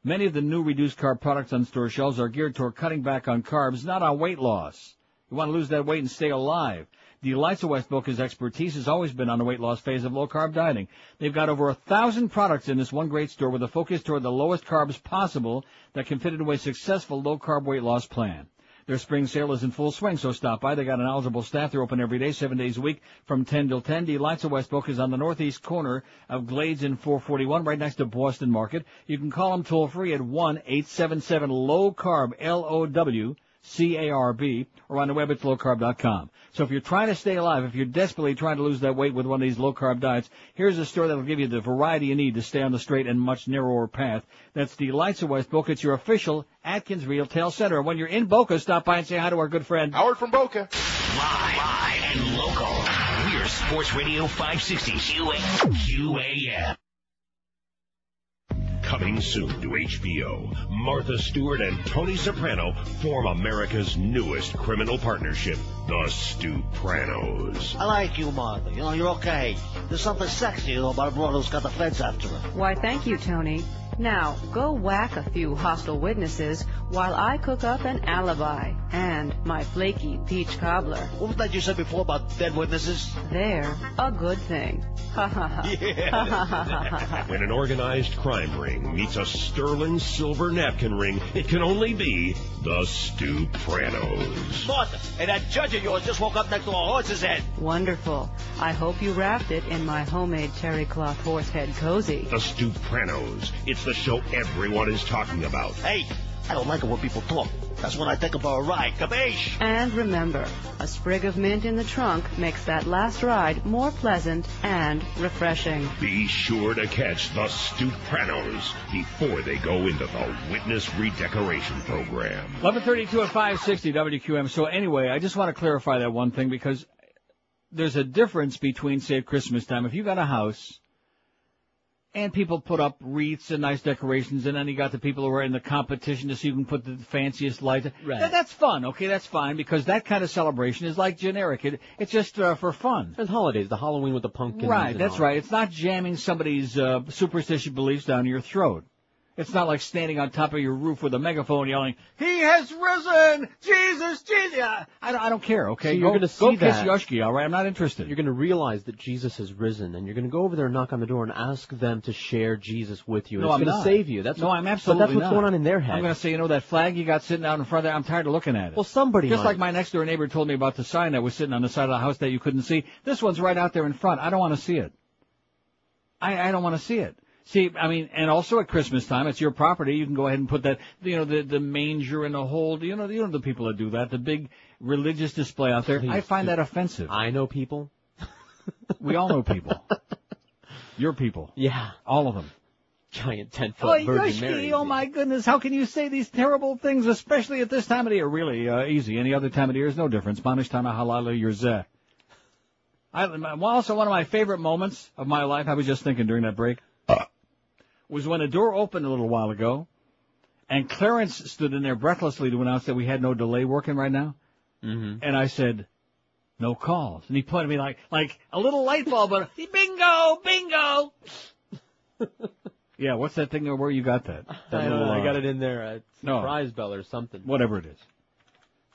Many of the new reduced-carb products on store shelves are geared toward cutting back on carbs, not on weight loss. You want to lose that weight and stay alive. Delights of West Boca's expertise has always been on the weight loss phase of low-carb dieting. They've got over 1,000 products in this one great store with a focus toward the lowest carbs possible that can fit into a successful low-carb weight loss plan. Their spring sale is in full swing, so stop by. They got an eligible staff. They're open every day, 7 days a week, from 10 till 10. Delights of West Boca is on the northeast corner of Glades and 441, right next to Boston Market. You can call them toll-free at 1-877-LOW-CARB, LOW-CARB, or on the web at lowcarb.com. So if you're trying to stay alive, if you're desperately trying to lose that weight with one of these low-carb diets, here's a store that will give you the variety you need to stay on the straight and much narrower path. That's Delights of West Boca. It's your official Atkins Retail Center. When you're in Boca, stop by and say hi to our good friend Howard from Boca. Live and local. We're Sports Radio 560 QAM. Coming soon to HBO, Martha Stewart and Tony Soprano form America's newest criminal partnership, the Stupranos. I like you, Martha. You're okay. There's something sexy, about a broad who's got the feds after her. Why, thank you, Tony. Now, go whack a few hostile witnesses while I cook up an alibi and my flaky peach cobbler. What was that you said before about dead witnesses? They're a good thing. Ha ha ha. Yeah. When an organized crime ring meets a sterling silver napkin ring, it can only be the Stupranos. Martha, and that judge of yours just woke up next to a horse's head. Wonderful. I hope you wrapped it in my homemade terry cloth horse head cozy. The Stupranos. It's the show everyone is talking about. Hey, I don't like it when people talk. That's when I take them for a ride. Capiche? And remember, a sprig of mint in the trunk makes that last ride more pleasant and refreshing. Be sure to catch the Stupranos before they go into the witness redecoration program. 11:32 at 560 WQM. So anyway, I just want to clarify that one thing because there's a difference between, say, at Christmas time. If you got a house and people put up wreaths and nice decorations, and then you got the people who are in the competition to see who can put the fanciest lights. Right. That's fun, okay, that's fine, because that kind of celebration is like generic. It's just for fun. And holidays, the Halloween with the pumpkins. Right, that's right. It's not jamming somebody's superstitious beliefs down your throat. It's not like standing on top of your roof with a megaphone yelling, "He has risen! Jesus, Jesus!" I don't care, okay? So you're going to see go kiss that. Yoshki, all right? I'm not interested. You're going to realize that Jesus has risen, and you're going to go over there and knock on the door and ask them to share Jesus with you. No, it's I'm going to not. save you. I'm absolutely But that's what's not. going on in their head. I'm going to say, that flag you got sitting out in front of there, I'm tired of looking at it. Well, somebody Just might. like my next door neighbor told me about the sign that was sitting on the side of the house that you couldn't see. This one's right out there in front. I don't want to see it. I don't want to see it. See, I mean, and also at Christmas time, it's your property. You can go ahead and put that, the manger in the hole. The people that do that, the big religious display out there. Please, I find that offensive. I know people. We all know people. Your people. Yeah. All of them. Giant 10-foot Virgin Yoshki, Mary. oh my goodness, how can you say these terrible things, especially at this time of the year? Really, easy. Any other time of the year is no difference. Manish Tana Halala Yurzeh. Also, one of my favorite moments of my life, I was just thinking during that break, was when a door opened a little while ago, and Clarence stood in there breathlessly to announce that we had no delay working right now. Mm-hmm. And I said, "No calls." And he pointed at me like a little light bulb, but bingo, bingo. Yeah, what's that thing where you got that? I got it in there at Surprise Bell or something. Whatever it is.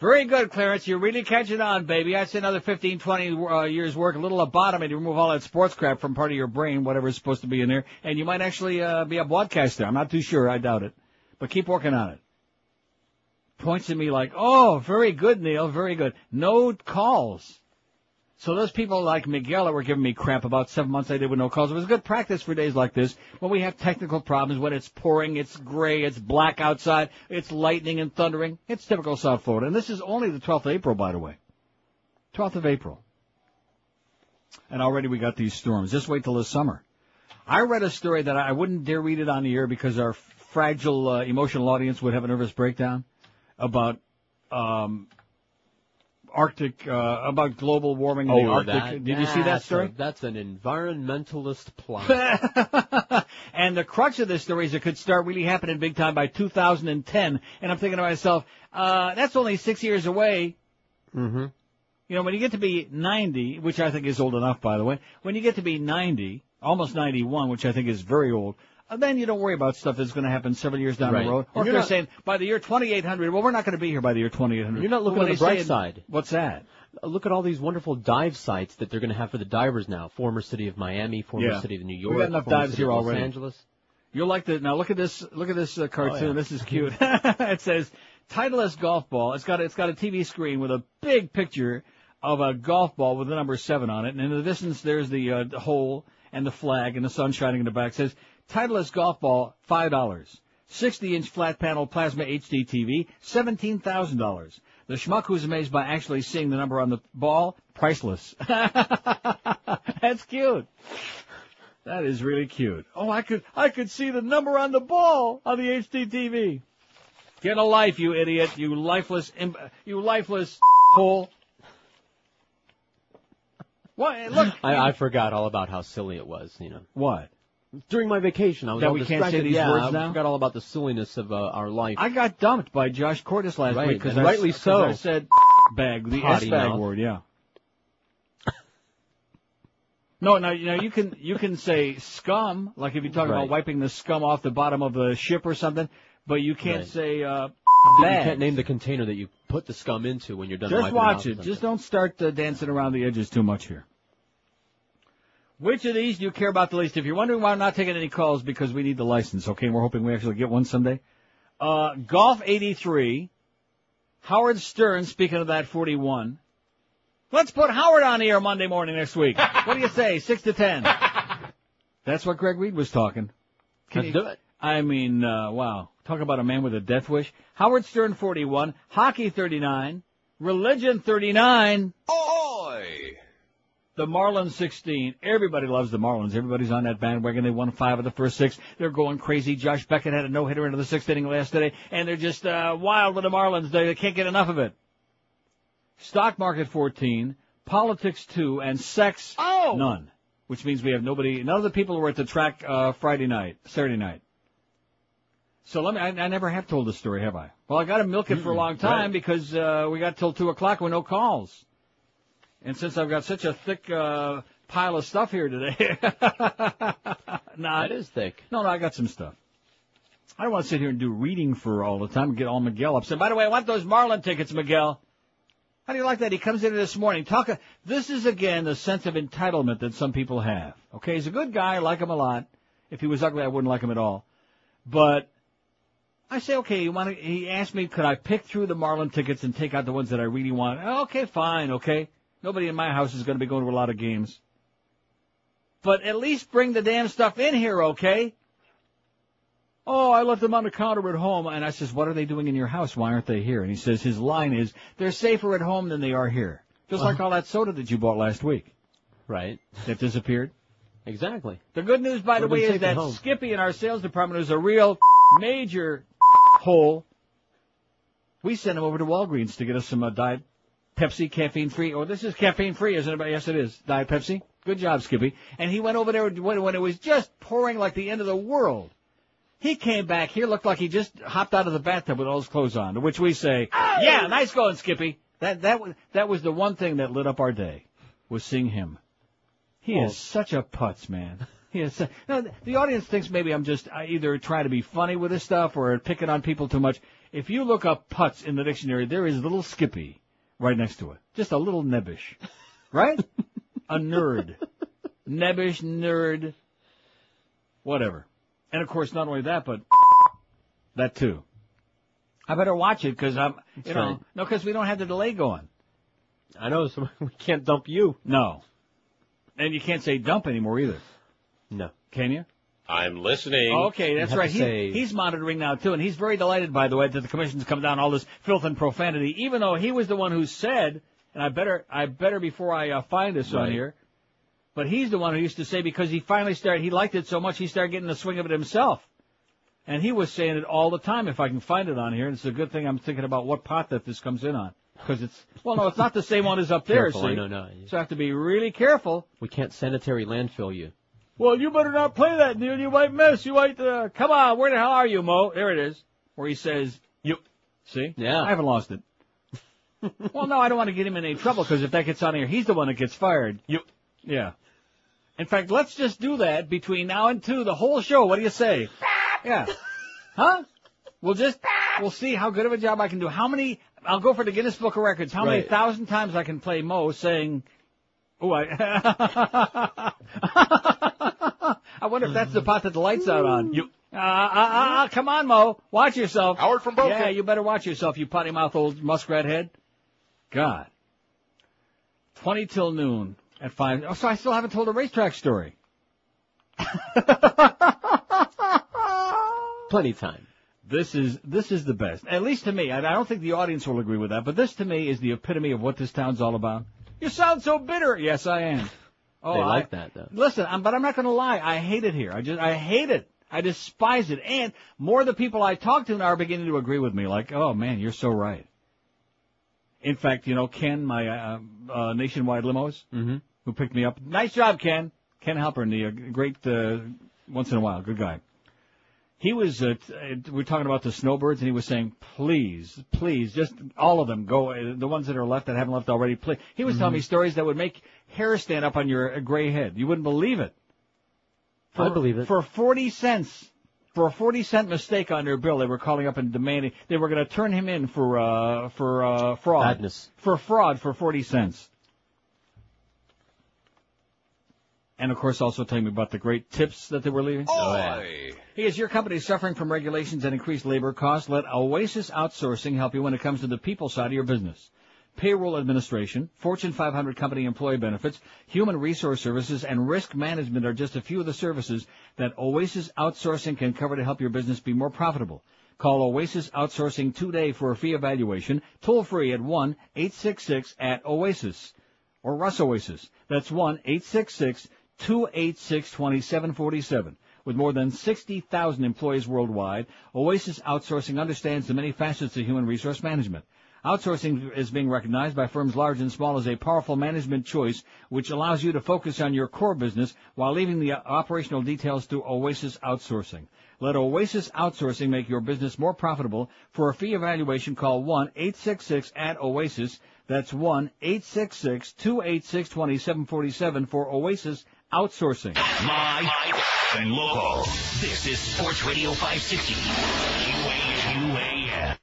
Very good, Clarence. You're really catching on, baby. I'd say another 15, 20 years' work, a little lobotomy to remove all that sports crap from part of your brain, whatever's supposed to be in there, and you might actually be a broadcaster. I'm not too sure. I doubt it. But keep working on it. Points at me like, "Oh, very good, Neil, very good." No calls. So those people like Miguel that were giving me crap about 7 months I did with no calls, it was good practice for days like this when we have technical problems, when it's pouring, it's gray, it's black outside, it's lightning and thundering. It's typical South Florida. And this is only the 12th of April, by the way. 12th of April. And already we got these storms. Just wait till the summer. I read a story that I wouldn't dare read it on the air because our fragile emotional audience would have a nervous breakdown about Arctic, about global warming in the Arctic. Did you see that story? That's an environmentalist plot. And the crux of this story is it could start really happening big time by 2010. And I'm thinking to myself, that's only 6 years away. Mm-hmm. When you get to be 90, which I think is old enough, by the way, when you get to be 90, almost 91, which I think is very old, then you don't worry about stuff that's going to happen several years down the road. Or if they're saying, by the year 2800, well, we're not going to be here by the year 2800. You're not looking at the bright side. What's that? Look at all these wonderful dive sites that they're going to have for the divers now. Former city of Miami, former city of New York. We got enough dives here already. Los Angeles. You'll like the, now look at this cartoon. Oh, yeah. This is cute. It says, Titleist golf ball. It's got a TV screen with a big picture of a golf ball with the number 7 on it. And in the distance, there's the hole and the flag and the sun shining in the back. It says, Titleist golf ball, $5. 60-inch flat panel plasma HD TV, $17,000. The schmuck who's amazed by actually seeing the number on the ball, priceless. That's cute. That is really cute. Oh, I could see the number on the ball on the HD TV. Get a life, you idiot. You lifeless hole. What? Look. I forgot all about how silly it was, you know. What? During my vacation, I was that all we distracted. Can't say these words now? I forgot all about the silliness of our life. I got dumped by Josh Cordes last week because rightly so. I said bag, the S bag word, yeah. No, you can say scum, like if you're talking about wiping the scum off the bottom of the ship or something, but you can't say bag. You can't name the container that you put the scum into when you're done wiping it off. Just watch it. Just don't start dancing around the edges too much here. Which of these do you care about the least? If you're wondering why I'm not taking any calls, because we need the license, okay? And we're hoping we actually get one someday. Golf 83. Howard Stern, speaking of that, 41. Let's put Howard on the air Monday morning next week. What do you say, 6 to 10? That's what Greg Reed was talking. Let's do it. I mean, wow. Talk about a man with a death wish. Howard Stern, 41. Hockey, 39. Religion, 39. Ahoy! The Marlins, 16. Everybody loves the Marlins. Everybody's on that bandwagon. They won 5 of the first 6. They're going crazy. Josh Beckett had a no-hitter into the 6th inning last day, and they're just wild with the Marlins. They can't get enough of it. Stock market, 14. Politics, 2. And sex, none. Which means we have none of the people who were at the track Saturday night. So I never have told this story, have I? Well, I got to milk it for a long time because we got till 2 o'clock with no calls. And since I've got such a thick pile of stuff here today. It is thick. No, I got some stuff. I don't want to sit here and do reading for all the time and get all Miguel upset. By the way, I want those Marlin tickets, Miguel. How do you like that? He comes in here this morning. This is, again, the sense of entitlement that some people have. Okay, he's a good guy. I like him a lot. If he was ugly, I wouldn't like him at all. But I say, okay, he asked me, could I pick through the Marlin tickets and take out the ones that I really want? Okay, fine, okay. Nobody in my house is going to be going to a lot of games. But at least bring the damn stuff in here, okay? Oh, I left them on the counter at home. And I says, what are they doing in your house? Why aren't they here? And he says his line is, they're safer at home than they are here. Just like all that soda that you bought last week. Right. That disappeared. Exactly. The good news, by the way, is that Skippy in our sales department is a real major hole. We sent him over to Walgreens to get us some Diet Pepsi, caffeine-free. Oh, this is caffeine-free, isn't it? Yes, it is. Diet Pepsi. Good job, Skippy. And he went over there when it was just pouring like the end of the world. He came back here, looked like he just hopped out of the bathtub with all his clothes on, to which we say, yeah, nice going, Skippy. That was the one thing that lit up our day, was seeing him. He is such a putz, man. He is. Now, the audience thinks maybe I'm just either trying to be funny with this stuff or picking on people too much. If you look up putz in the dictionary, there is little Skippy right next to it. Just a little nebbish. Right? A nerd. Nebbish, nerd, whatever. And, of course, not only that, but that, too. I better watch it because because we don't have the delay going. I know, so we can't dump you. No. And you can't say dump anymore either. No. Can you? I'm listening. Okay, that's right. He's monitoring now, too, and he's very delighted, by the way, that the commission's come down all this filth and profanity, even though he was the one who said, and I better before I find this on here, but he's the one who used to say because he liked it so much, he started getting the swing of it himself. And he was saying it all the time, if I can find it on here, and it's a good thing I'm thinking about what pot that this comes in on. Because it's not the same one as up there, careful, see? No. So I have to be really careful. We can't sanitary landfill you. Well, you better not play that, Neil. You might miss. You might, come on, where the hell are you, Mo? There it is. Where he says, you. See? Yeah. I haven't lost it. Well, no, I don't want to get him in any trouble, because if that gets on here, he's the one that gets fired. You. Yeah. In fact, let's just do that between now and 2, the whole show. What do you say? Yeah. Huh? We'll see how good of a job I can do. I'll go for the Guinness Book of Records. How many 1,000 times I can play Mo saying, I wonder if that's the pot that the light's out on. Come on, Mo. Watch yourself. Howard from Boca. Yeah, you better watch yourself, you potty mouth old muskrat head. God. 20 till noon at 5. Oh, so I still haven't told a racetrack story. Plenty of time. This is the best. At least to me. I don't think the audience will agree with that, but this to me is the epitome of what this town's all about. You sound so bitter. Yes, I am. Oh, they like that, though. Listen, but I'm not going to lie. I hate it here. I hate it. I despise it. And more of the people I talk to now are beginning to agree with me. Like, oh, man, you're so right. In fact, Ken, my Nationwide Limos, who picked me up. Nice job, Ken. Ken Halpern, the great once in a while, good guy. He was, we're talking about the snowbirds, and he was saying, please, just all of them go, the ones that are left that haven't left already, please. He was telling me stories that would make hair stand up on your gray head. You wouldn't believe it. I believe it. For 40 cents, for a 40-cent mistake on their bill, they were calling up and demanding, they were going to turn him in for fraud. Badness. For fraud for 40 cents. And, of course, also telling me about the great tips that they were leaving. Oh, yeah. Hey, is your company suffering from regulations and increased labor costs? Let Oasis Outsourcing help you when it comes to the people side of your business. Payroll administration, Fortune 500 company employee benefits, human resource services, and risk management are just a few of the services that Oasis Outsourcing can cover to help your business be more profitable. Call Oasis Outsourcing today for a fee evaluation, toll free at 1-866-OASIS or Russ Oasis. That's 1-866-286-2747. With more than 60,000 employees worldwide, Oasis Outsourcing understands the many facets of human resource management. Outsourcing is being recognized by firms large and small as a powerful management choice, which allows you to focus on your core business while leaving the operational details to Oasis Outsourcing. Let Oasis Outsourcing make your business more profitable. For a fee evaluation, call 1-866-OASIS. That's 1-866-286-2747 for Oasis Outsourcing. Live and local. This is Sports Radio 560. QAM.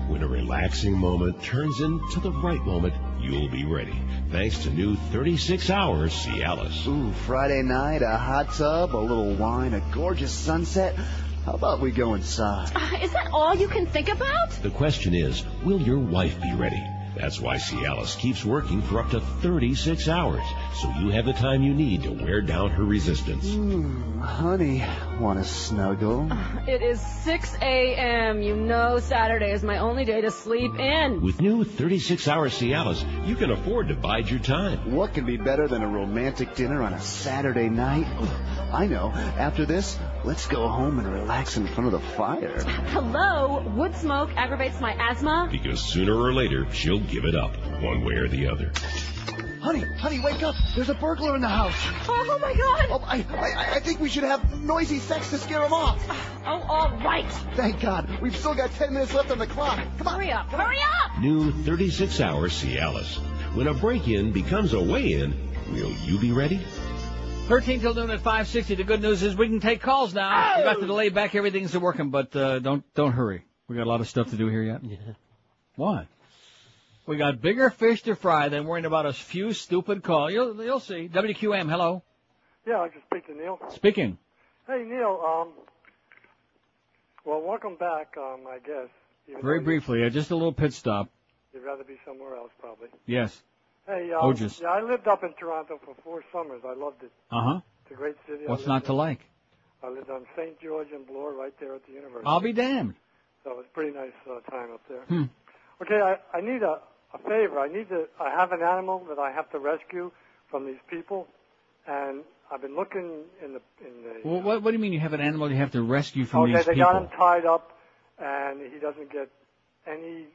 When a relaxing moment turns into the right moment, you'll be ready. Thanks to new 36-hour Cialis. Ooh, Friday night, a hot tub, a little wine, a gorgeous sunset. How about we go inside? Is that all you can think about? The question is, will your wife be ready? That's why Cialis keeps working for up to 36 hours, so you have the time you need to wear down her resistance. Honey, want to snuggle? It is 6 a.m. You know Saturday is my only day to sleep in. With new 36-hour Cialis, you can afford to bide your time. What can be better than a romantic dinner on a Saturday night? I know. After this, let's go home and relax in front of the fire. Hello? Wood smoke aggravates my asthma? Because sooner or later, she'll give it up, one way or the other. Honey, wake up. There's a burglar in the house. Oh, my God. Oh, I think we should have noisy sex to scare him off. Oh, all right. Thank God. We've still got 10 minutes left on the clock. Come on. Hurry up. New 36-hour Cialis. When a break-in becomes a way-in, will you be ready? 13 till noon at 560. The good news is we can take calls now. We got the delay back. Everything's working, but don't hurry. We got a lot of stuff to do here yet. Yeah. What? We got bigger fish to fry than worrying about a few stupid calls. You'll see. WQM, hello. Yeah, I can speak to Neil. Speaking. Hey, Neil. Well, welcome back, I guess. Very briefly, just a little pit stop. You'd rather be somewhere else, probably. Yes. Hey, yeah, I lived up in Toronto for 4 summers. I loved it. Uh-huh. It's a great city. What's not to like? I lived on St. George and Bloor right there at the university. I'll be damned. So it was a pretty nice time up there. Hmm. Okay, I need a favor. I have an animal that I have to rescue from these people, and I've been looking in the. Well, what do you mean you have an animal you have to rescue from these people? Okay, they got him tied up, and he doesn't get any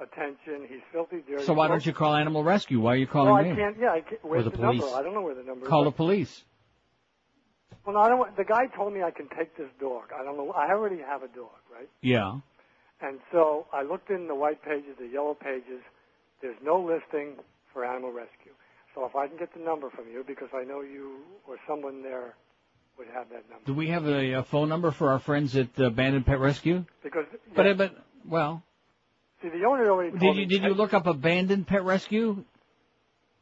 attention. He's filthy dirty. So why don't you call Animal Rescue? Why are you calling me? I can't. Yeah, I can't. Where's the police? Number? I don't know where the number is. Call the police. Well, no, I don't. The guy told me I can take this dog. I don't know. I already have a dog, right? Yeah. And so I looked in the white pages, the yellow pages. There's no listing for animal rescue. So if I can get the number from you, because I know you or someone there would have that number. Do we have a phone number for our friends at Abandoned Pet Rescue? Because well, see, the owner already told me. Did you look up Abandoned Pet Rescue?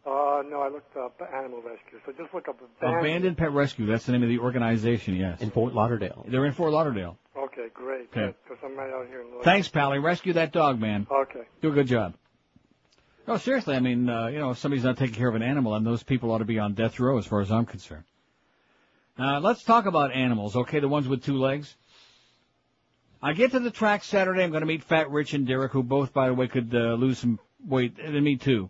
No, I looked up Animal Rescue. So just look up Abandoned Pet Rescue. That's the name of the organization. Yes. In Fort Lauderdale. They're in Fort Lauderdale. Okay, great. Okay. Because I'm right out here in North. Thanks, Pally. Rescue that dog, man. Okay. Do a good job. No, seriously. I mean, if somebody's not taking care of an animal, and those people ought to be on death row, as far as I'm concerned. Let's talk about animals. Okay, the ones with two legs. I get to the track Saturday. I'm going to meet Fat Rich and Derek, who both, by the way, could lose some weight, and me too.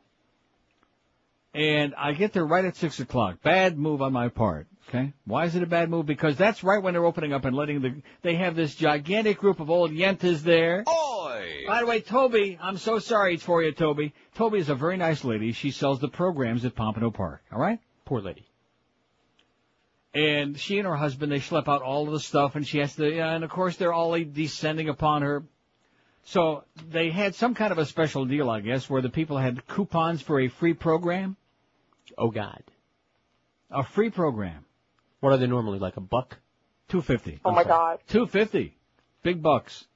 And I get there right at 6 o'clock. Bad move on my part, okay? Why is it a bad move? Because that's right when they're opening up and they have this gigantic group of old yentas there. Oi! By the way, Toby, I'm so sorry for you, Toby. Toby is a very nice lady. She sells the programs at Pompano Park, all right? Poor lady. And she and her husband, they schlep out all of the stuff, and she has to, and of course they're all descending upon her. So they had some kind of a special deal, I guess, where the people had coupons for a free program. Oh, God. A free program. What are they normally, like $1? $2.50. Oh, my God. $2.50. Big bucks.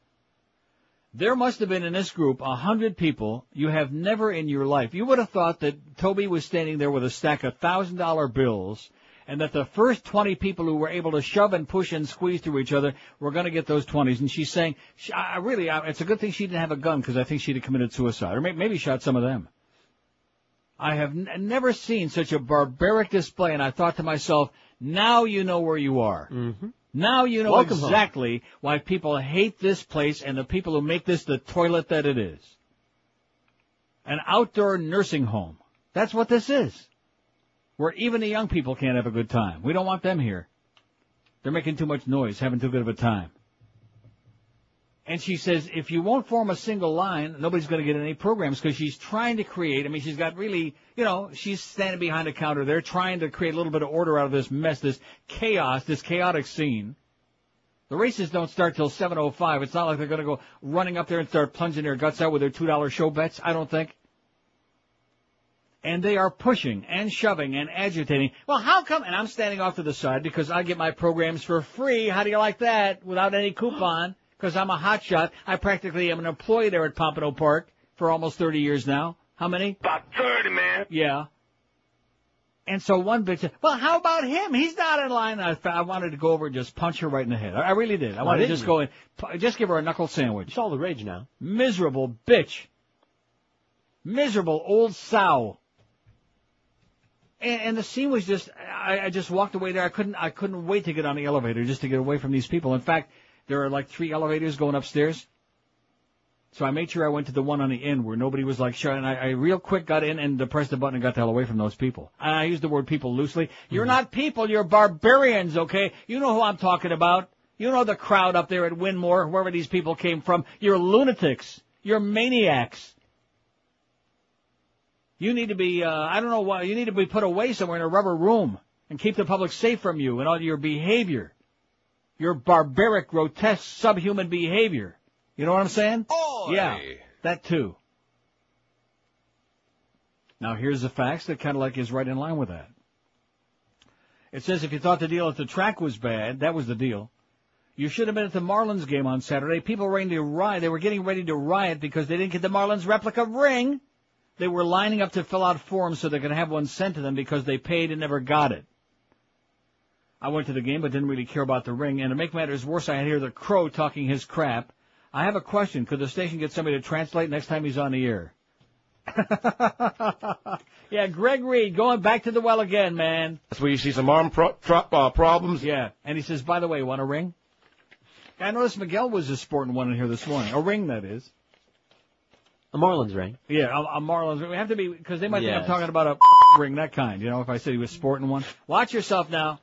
There must have been in this group 100 people you have never in your life. You would have thought that Toby was standing there with a stack of $1,000 bills, and that the first 20 people who were able to shove and push and squeeze through each other were going to get those 20s. And she's saying, it's a good thing she didn't have a gun, because I think she'd have committed suicide, or maybe shot some of them. I have never seen such a barbaric display, and I thought to myself, now you know where you are. Mm-hmm. Now you know Welcome exactly home. why people hate this place and the people who make this the toilet that it is. An outdoor nursing home. That's what this is. Where even the young people can't have a good time. We don't want them here. They're making too much noise, having too good of a time. And she says, if you won't form a single line, nobody's going to get any programs, because she's trying to create, she's got really, she's standing behind a counter there trying to create a little bit of order out of this mess, this chaos, this chaotic scene. The races don't start till 7:05. It's not like they're going to go running up there and start plunging their guts out with their $2 show bets, I don't think. And they are pushing and shoving and agitating. Well, how come? And I'm standing off to the side because I get my programs for free. How do you like that? Without any coupon. Because I'm a hotshot. I practically am an employee there at Pompano Park for almost 30 years now. How many? About 30, man. Yeah. And so one bitch said, well, how about him? He's not in line. I wanted to go over and just punch her right in the head. I really did. I wanted to just go and just give her a knuckle sandwich. It's all the rage now. Miserable bitch. Miserable old sow. And the scene was just, I just walked away there. I couldn't wait to get on the elevator just to get away from these people. In fact, there are like 3 elevators going upstairs. So I made sure I went to the one on the end where nobody was like shut. And I real quick got in and pressed the button and got the hell away from those people. And I use the word people loosely. You're not people, you're barbarians, okay? You know who I'm talking about. You know the crowd up there at Winmore, wherever these people came from. You're lunatics. You're maniacs. You need to be, I don't know why, you need to be put away somewhere in a rubber room and keep the public safe from you and all your behavior. Your barbaric, grotesque, subhuman behavior. You know what I'm saying? Oy. Yeah, that too. Now here's the facts that kind of like is right in line with that. It says if you thought the deal at the track was bad, that was the deal. You should have been at the Marlins game on Saturday. People were ready to riot. They were getting ready to riot because they didn't get the Marlins replica ring. They were lining up to fill out forms so they could have one sent to them because they paid and never got it. I went to the game but didn't really care about the ring. And to make matters worse, I hear the Crow talking his crap. I have a question. Could the station get somebody to translate next time he's on the air? Yeah, Greg Reed going back to the well again, man. That's where you see some arm problems. Yeah, and he says, by the way, want a ring? I noticed Miguel was just sporting one in here this morning. A ring, that is. A Marlins ring. Yeah, a Marlins ring. We have to be, because they might think I'm talking about a ring, that kind, if I said he was sporting one. Watch yourself now.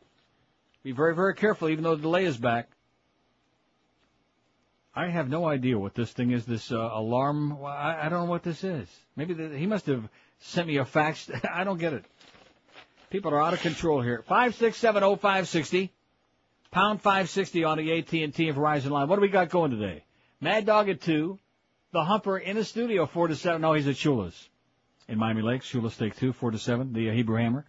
Be very, very careful, even though the delay is back. I have no idea what this thing is, this alarm. I don't know what this is. Maybe he must have sent me a fax. I don't get it. People are out of control here. 5670560, pound 560 on the AT&T and Verizon line. What do we got going today? Mad Dog at 2. The Humper in the studio 4 to 7. No, he's at Shula's. in Miami Lakes. Shula Steak 2, 4 to 7, the Hebrew Hammer.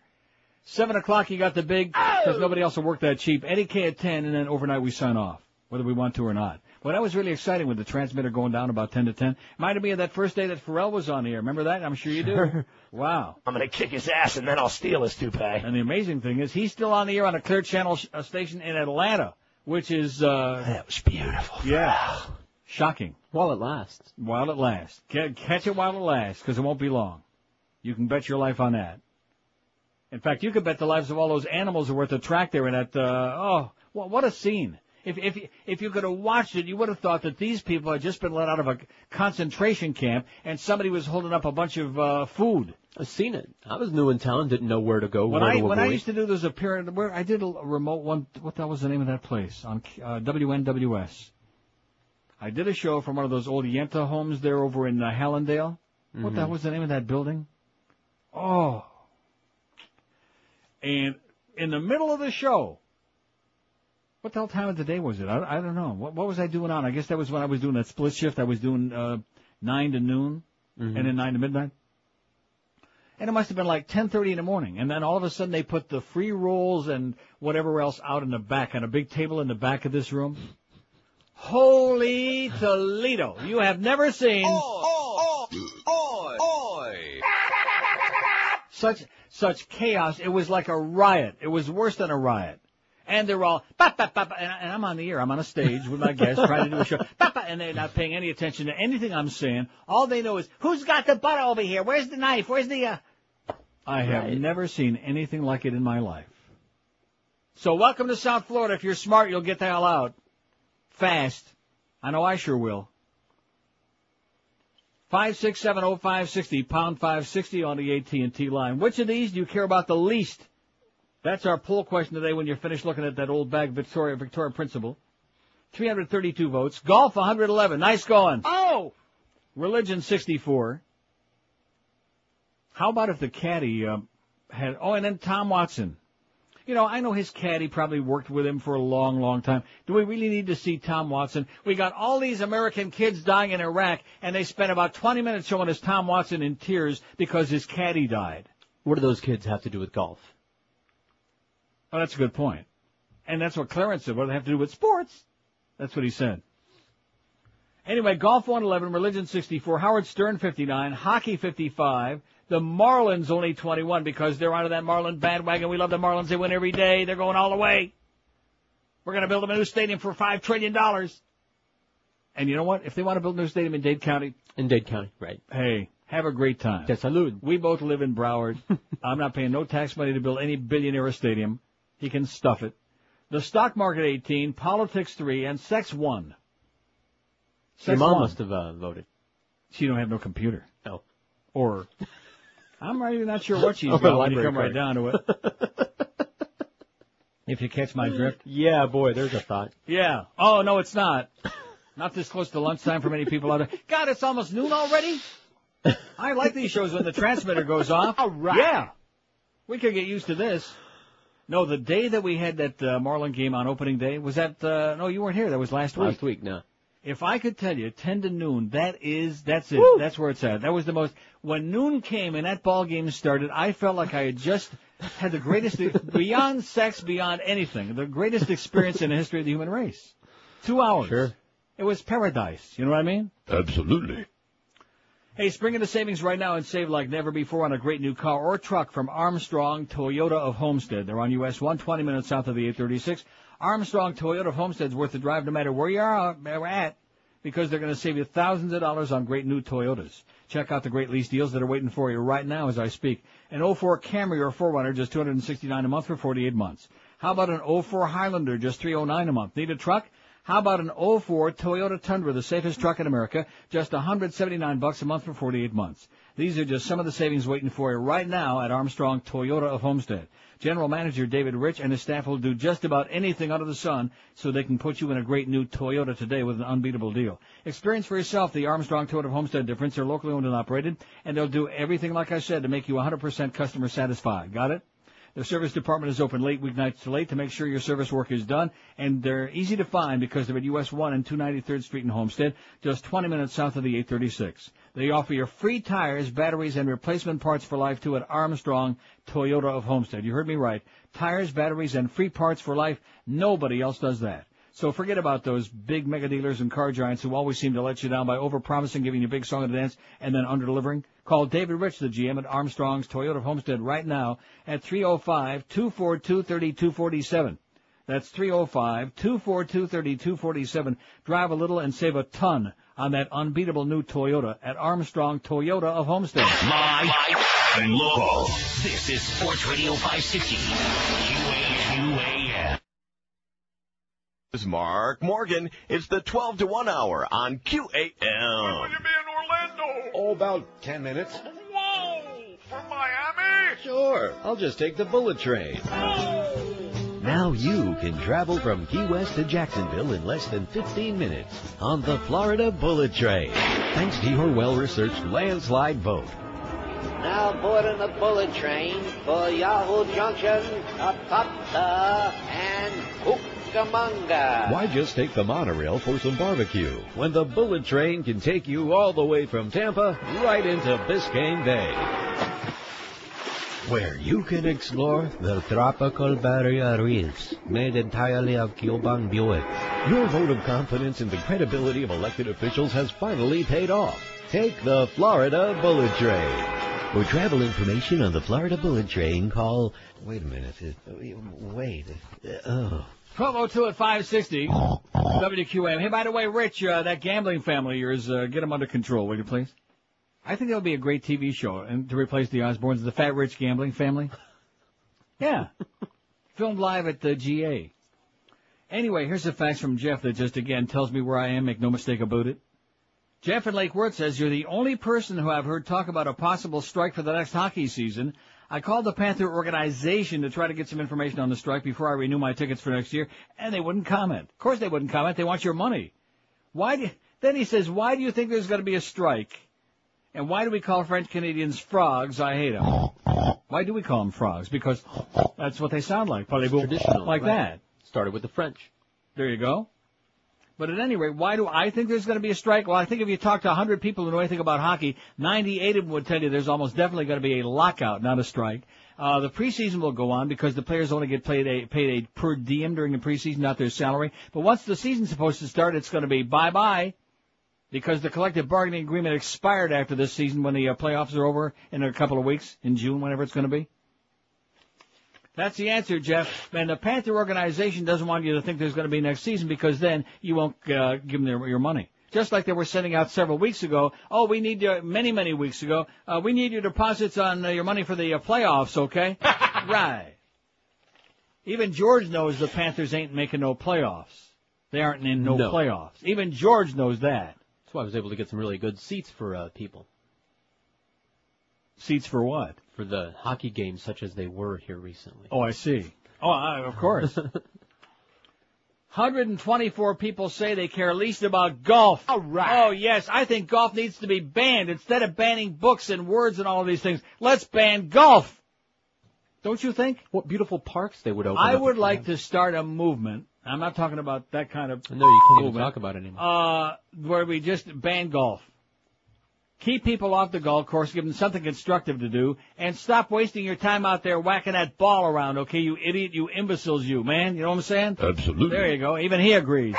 7 o'clock, you got the big, because nobody else will work that cheap. Eddie K at 10, and then overnight we sign off, whether we want to or not. Well, that was really exciting with the transmitter going down about 10 to 10. Reminded me of that first day that Pharrell was on the air. Remember that? I'm sure you do. Wow. I'm going to kick his ass, and then I'll steal his toupee. And the amazing thing is he's still on the air on a Clear Channel station in Atlanta, which is... that was beautiful. Yeah. Shocking. While it lasts. While it lasts. Catch it while it lasts, because it won't be long. You can bet your life on that. In fact, you could bet the lives of all those animals who were at the track there and at, what a scene. If you could have watched it, you would have thought that these people had just been let out of a concentration camp and somebody was holding up a bunch of food. I've seen it. I was new in town, didn't know where to go, When I used to do those appearances, where I did a remote one, what was the name of that place? On WNWS. I did a show from one of those old Yenta homes there over in Hallandale. Mm-hmm. What the hell was the name of that building? Oh. And in the middle of the show, what the hell time of the day was it? I don't know. What was I doing on? I guess that was when I was doing that split shift. I was doing 9 to noon and then 9 to midnight. And it must have been like 10:30 in the morning. And then all of a sudden they put the free rolls and whatever else out in the back on a big table in the back of this room. Holy Toledo. You have never seen such chaos. It was like a riot. It was worse than a riot. And they're all, and I'm on the air. I'm on a stage with my guests trying to do a show. And they're not paying any attention to anything I'm saying. All they know is, who's got the butter over here? Where's the knife? Where's the, I have never seen anything like it in my life. So welcome to South Florida. If you're smart, you'll get the hell out. Fast. I know I sure will. 5670560, pound 560 on the AT&T line. Which of these do you care about the least? That's our poll question today when you're finished looking at that old bag Victoria Principal. 332 votes. Golf, 111. Nice going. Oh! Religion, 64. How about if the caddy had... Oh, and then Tom Watson. You know, I know his caddy probably worked with him for a long, long time. Do we really need to see Tom Watson? We got all these American kids dying in Iraq, and they spent about 20 minutes showing us Tom Watson in tears because his caddy died. What do those kids have to do with golf? Oh, that's a good point. And that's what Clarence said. What do they have to do with sports? That's what he said. Anyway, golf 111, religion 64, Howard Stern 59, hockey 55, the Marlins only 21 because they're out of that Marlin bandwagon. We love the Marlins. They win every day. They're going all the way. We're going to build them a new stadium for $5 trillion. And you know what? If they want to build a new stadium in Dade County. In Dade County, right. Hey, have a great time. Salud. We both live in Broward. I'm not paying no tax money to build any billionaire a stadium. He can stuff it. The stock market 18, politics 3, and sex 1. Your mom must have voted. She don't have no computer. No. Or, I'm really not sure what she's got when you come right down to it. If you catch my drift. Yeah, boy, there's a thought. Yeah. Oh, no, it's not. Not this close to lunchtime for many people out there. God, it's almost noon already? I like these shows when the transmitter goes off. All right. Yeah. We could get used to this. No, the day that we had that Marlin game on opening day, was that, no, you weren't here. That was last week. Last week, no. If I could tell you, 10 to noon, that's it. Woo! That's where it's at. That was the most, when noon came and that ball game started, I felt like I had just had the greatest, beyond sex, beyond anything, the greatest experience in the history of the human race. 2 hours. Sure. It was paradise. You know what I mean? Absolutely. Hey, spring into savings right now and save like never before on a great new car or truck from Armstrong Toyota of Homestead. They're on US 1, 20 minutes south of the 836. Armstrong Toyota of Homestead's worth the drive no matter where you are at because they're going to save you thousands of dollars on great new Toyotas. Check out the great lease deals that are waiting for you right now as I speak. An 04 Camry or 4Runner, just $269 a month for 48 months. How about an 04 Highlander, just $309 a month? Need a truck? How about an 04 Toyota Tundra, the safest truck in America, just $179 a month for 48 months. These are just some of the savings waiting for you right now at Armstrong Toyota of Homestead. General Manager David Rich and his staff will do just about anything under the sun so they can put you in a great new Toyota today with an unbeatable deal. Experience for yourself the Armstrong Toyota of Homestead difference. They're locally owned and operated, and they'll do everything, like I said, to make you 100% customer satisfied. Got it? The service department is open late weeknights to late to make sure your service work is done, and they're easy to find because they're at US 1 and 293rd Street in Homestead, just 20 minutes south of the 836. They offer you free tires, batteries, and replacement parts for life, too, at Armstrong Toyota of Homestead. You heard me right. Tires, batteries, and free parts for life. Nobody else does that. So forget about those big mega dealers and car giants who always seem to let you down by overpromising, giving you a big song and dance, and then underdelivering. Call David Rich, the GM at Armstrong's Toyota of Homestead right now at 305-242-3247. That's 305-242-3247. Drive a little and save a ton on that unbeatable new Toyota at Armstrong Toyota of Homestead. Live and local. This is Sports Radio 560. QAM. This is Mark Morgan. It's the 12 to 1 hour on QAM. When will you be in Orlando? Oh, about 10 minutes. Whoa! From Miami? Sure. I'll just take the bullet train. Now you can travel from Key West to Jacksonville in less than 15 minutes on the Florida Bullet Train, thanks to your well-researched landslide vote. Now boarding the bullet train for Yahoo Junction, Apopka, and Cucamonga. Why just take the monorail for some barbecue when the Bullet Train can take you all the way from Tampa right into Biscayne Bay, where you can explore the tropical barrier reefs made entirely of Cuban Buick. Your vote of confidence in the credibility of elected officials has finally paid off. Take the Florida Bullet Train. For travel information on the Florida Bullet Train, call... Wait a minute. Wait. 1202 at 560. WQAM. Hey, by the way, Rich, that gambling family of yours, get them under control, will you please? I think that would be a great TV show, and to replace the Osbournes, the Fat Rich Gambling Family. Yeah. Filmed live at the GA. Anyway, here's a fax from Jeff that just, again, tells me where I am. Make no mistake about it. Jeff in Lake Worth says, you're the only person who I've heard talk about a possible strike for the next hockey season. I called the Panther organization to try to get some information on the strike before I renew my tickets for next year, and they wouldn't comment. Of course they wouldn't comment. They want your money. Then he says, why do you think there's going to be a strike? And why do we call French Canadians frogs? I hate them. Why do we call them frogs? Because that's what they sound like. Traditional. Like right. that. Started with the French. There you go. But at any rate, why do I think there's going to be a strike? Well, I think if you talk to 100 people who know anything about hockey, 98 of them would tell you there's almost definitely going to be a lockout, not a strike. The preseason will go on because the players only get paid a per diem during the preseason, not their salary. But once the season's supposed to start, it's going to be bye-bye because the collective bargaining agreement expired after this season when the playoffs are over in a couple of weeks, in June, whenever it's going to be. That's the answer, Jeff. And the Panther organization doesn't want you to think there's going to be next season because then you won't give them your money. Just like they were sending out several weeks ago. Oh, we need many weeks ago. We need your deposits on your money for the playoffs, okay? Right. Even George knows the Panthers ain't making no playoffs. They aren't in no playoffs. Even George knows that. That's why I was able to get some really good seats for people. Seats for what? For the hockey games such as they were here recently. Oh, I see. Oh, of course. 124 people say they care least about golf. All right. Oh, yes. I think golf needs to be banned. Instead of banning books and words and all of these things, let's ban golf. Don't you think? What beautiful parks they would open I up would like to start a movement. I'm not talking about that kind of No, you can't movement, even talk about it anymore. Where we just ban golf. Keep people off the golf course, give them something constructive to do, and stop wasting your time out there whacking that ball around, okay, you idiot, you imbeciles, you, man. You know what I'm saying? Absolutely. There you go. Even he agrees.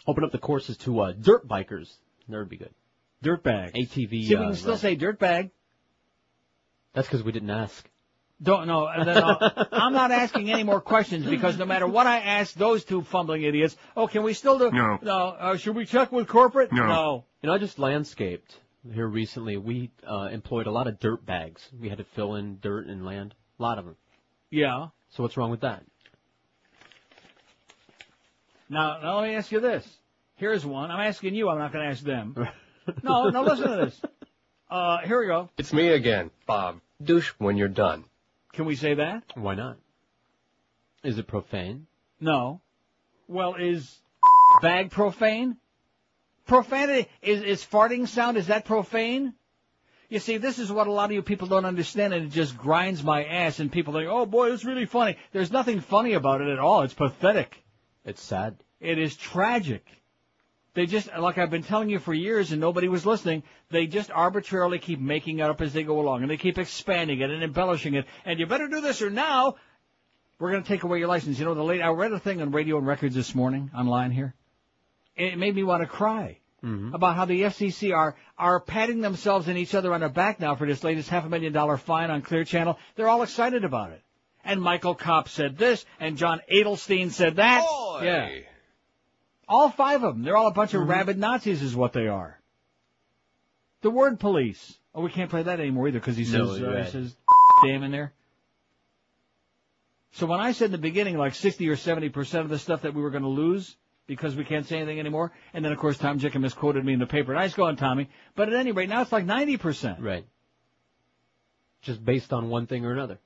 Open up the courses to dirt bikers. That would be good. Dirtbag. ATV. See, we can still say dirtbag. That's because we didn't ask. Don't know. I'm not asking any more questions because no matter what I ask those two fumbling idiots, can we still do? No. No. Should we check with corporate? No. You know, I just landscaped here recently. We employed a lot of dirt bags. We had to fill in dirt and land. A lot of them. Yeah. So what's wrong with that? Now let me ask you this. Here's one. I'm asking you. I'm not going to ask them. No, listen to this. Here we go. It's me again, Bob. Douche when you're done. Can we say that? Why not? Is it profane? No. Well, is bag profane? Profanity is farting sound. Is that profane? You see, this is what a lot of you people don't understand, and it just grinds my ass, and people think, oh, boy, it's really funny. There's nothing funny about it at all. It's pathetic. It's sad. It is tragic. They just, like I've been telling you for years and nobody was listening, they just arbitrarily keep making it up as they go along, and they keep expanding it and embellishing it, and you better do this or now we're going to take away your license. You know, I read a thing on Radio and Records this morning, online here. It made me want to cry about how the FCC are patting themselves and each other on the back now for this latest $500,000 fine on Clear Channel. They're all excited about it. And Michael Kopp said this, and John Adelstein said that. Boy. Yeah. All 5 of them. They're all a bunch of rabid Nazis is what they are. The word police. Oh, we can't play that anymore either because he says damn in there. So when I said in the beginning like 60 or 70% of the stuff that we were going to lose because we can't say anything anymore, and then, of course, Tom Jicken misquoted me in the paper. Nice going, Tommy. But at any rate, now it's like 90%. Right. Just based on one thing or another.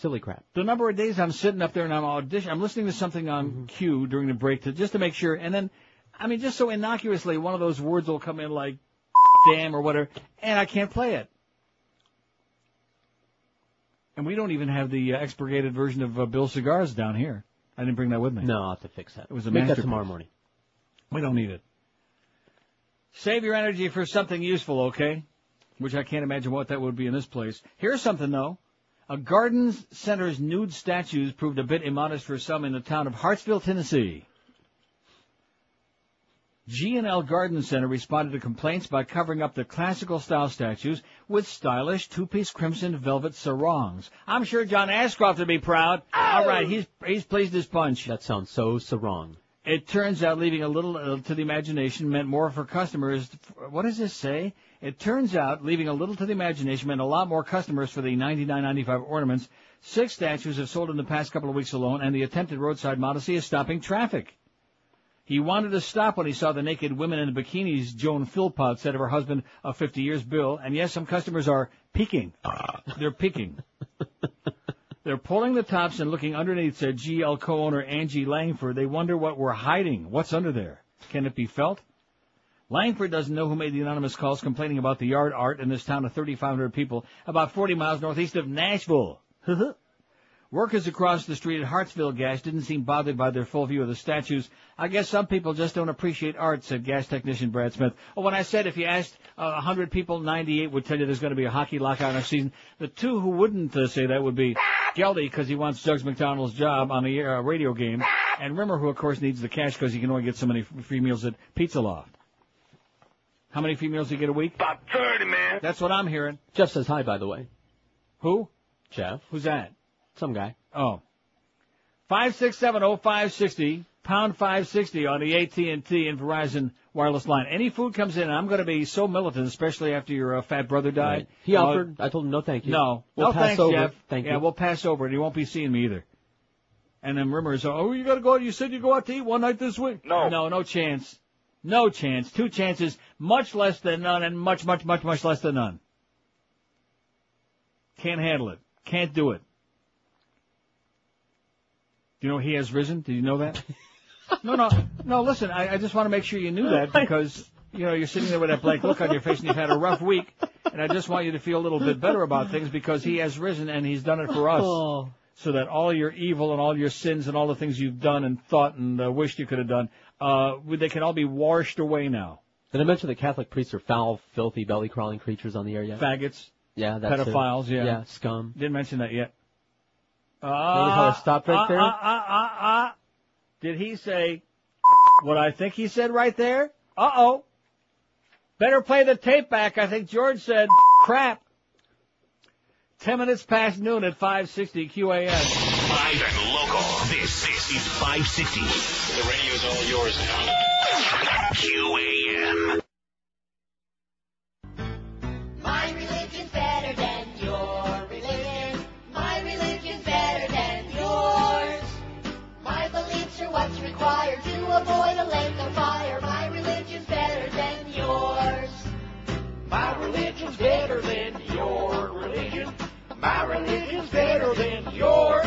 Silly crap. The number of days I'm sitting up there and I'm listening to something on Q during the break just to make sure, and then, I mean, just so innocuously, one of those words will come in like damn or whatever, and I can't play it. And we don't even have the expurgated version of Bill Cigars down here. I didn't bring that with me. No, I'll have to fix that. It was a Make that masterpiece. tomorrow morning. We don't need it. Save your energy for something useful, okay? Which I can't imagine what that would be in this place. Here's something, though. A garden center's nude statues proved a bit immodest for some in the town of Hartsville, Tennessee. G&L Garden Center responded to complaints by covering up the classical-style statues with stylish two-piece crimson velvet sarongs. I'm sure John Ashcroft would be proud. Oh! All right, he's pleased as punch. That sounds so sarong. It turns out leaving a little to the imagination meant more for customers. What does this say? It turns out leaving a little to the imagination meant a lot more customers for the $99.95 ornaments. 6 statues have sold in the past couple of weeks alone, and the attempted roadside modesty is stopping traffic. He wanted to stop when he saw the naked women in the bikinis, Joan Philpott said of her husband of 50 years, Bill. And yes, some customers are peeking. They're peeking. They're pulling the tops and looking underneath, said GL co-owner Angie Langford. They wonder what we're hiding. What's under there? Can it be felt? Langford doesn't know who made the anonymous calls complaining about the yard art in this town of 3,500 people, about 40 miles northeast of Nashville. Workers across the street at Hartsville Gas didn't seem bothered by their full view of the statues. I guess some people just don't appreciate art, said gas technician Brad Smith. Oh, when I said if you asked 100 people, 98 would tell you there's going to be a hockey lockout next season. The 2 who wouldn't say that would be Geldy, because he wants Jugs McDonald's job on the radio game, and Rimmer, who, of course, needs the cash because he can only get so many free meals at Pizza Loft. How many free meals do you get a week? About 30, man. That's what I'm hearing. Jeff says hi, by the way. Who? Jeff. Who's that? Some guy. Oh. 5670560, pound 560 on the AT&T and Verizon wireless line. Any food comes in, and I'm going to be so militant, especially after your fat brother died. Right. He offered. I told him no thank you. No. We'll pass thanks, over. Jeff. Thank you. Yeah, we'll pass over, and he won't be seeing me either. And then rumors are, oh, you got to go out. You said you go out to eat one night this week. No. No chance. No chance. 2 chances, much less than none, and much less than none. Can't handle it. Can't do it. Do you know he has risen? Did you know that? No, listen, I just want to make sure you knew that because, you know, you're sitting there with that blank look on your face and you've had a rough week, and I just want you to feel a little bit better about things because he has risen and he's done it for us. Oh. So that all your evil and all your sins and all the things you've done and thought and wished you could have done, they can all be washed away now. Did I mention the Catholic priests are foul, filthy, belly-crawling creatures on the air yet? Faggots. Yeah, that's pedophiles, it. yeah. Yeah, scum. Didn't mention that yet. Stop right there. Did he say what I think he said right there? Uh-oh. Better play the tape back. I think George said crap. 10 minutes past noon at 560 QAM. Live and local. This is 560. The radio's all yours now. QAM. My religion's better than your religion. My religion's better than yours. My beliefs are what's required to avoid a lake of fire. My religion's better than yours. My religion's better than your religion. My religion's better than yours.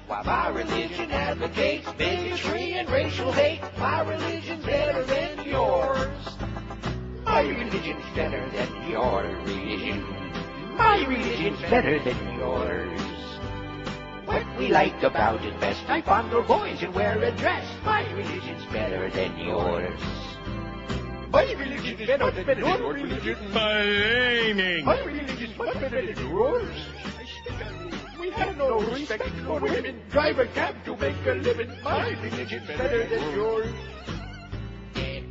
Why, my religion advocates bigotry and racial hate. My religion's better than yours. My religion's better than your religion. My religion's better than yours. What we like about it best, I fondle boys and wear a dress. My religion's better than yours. My religion's better than your religion. My religion's much better than yours. We have no respect for women. Drive a cab to make a living. My religion's better than yours.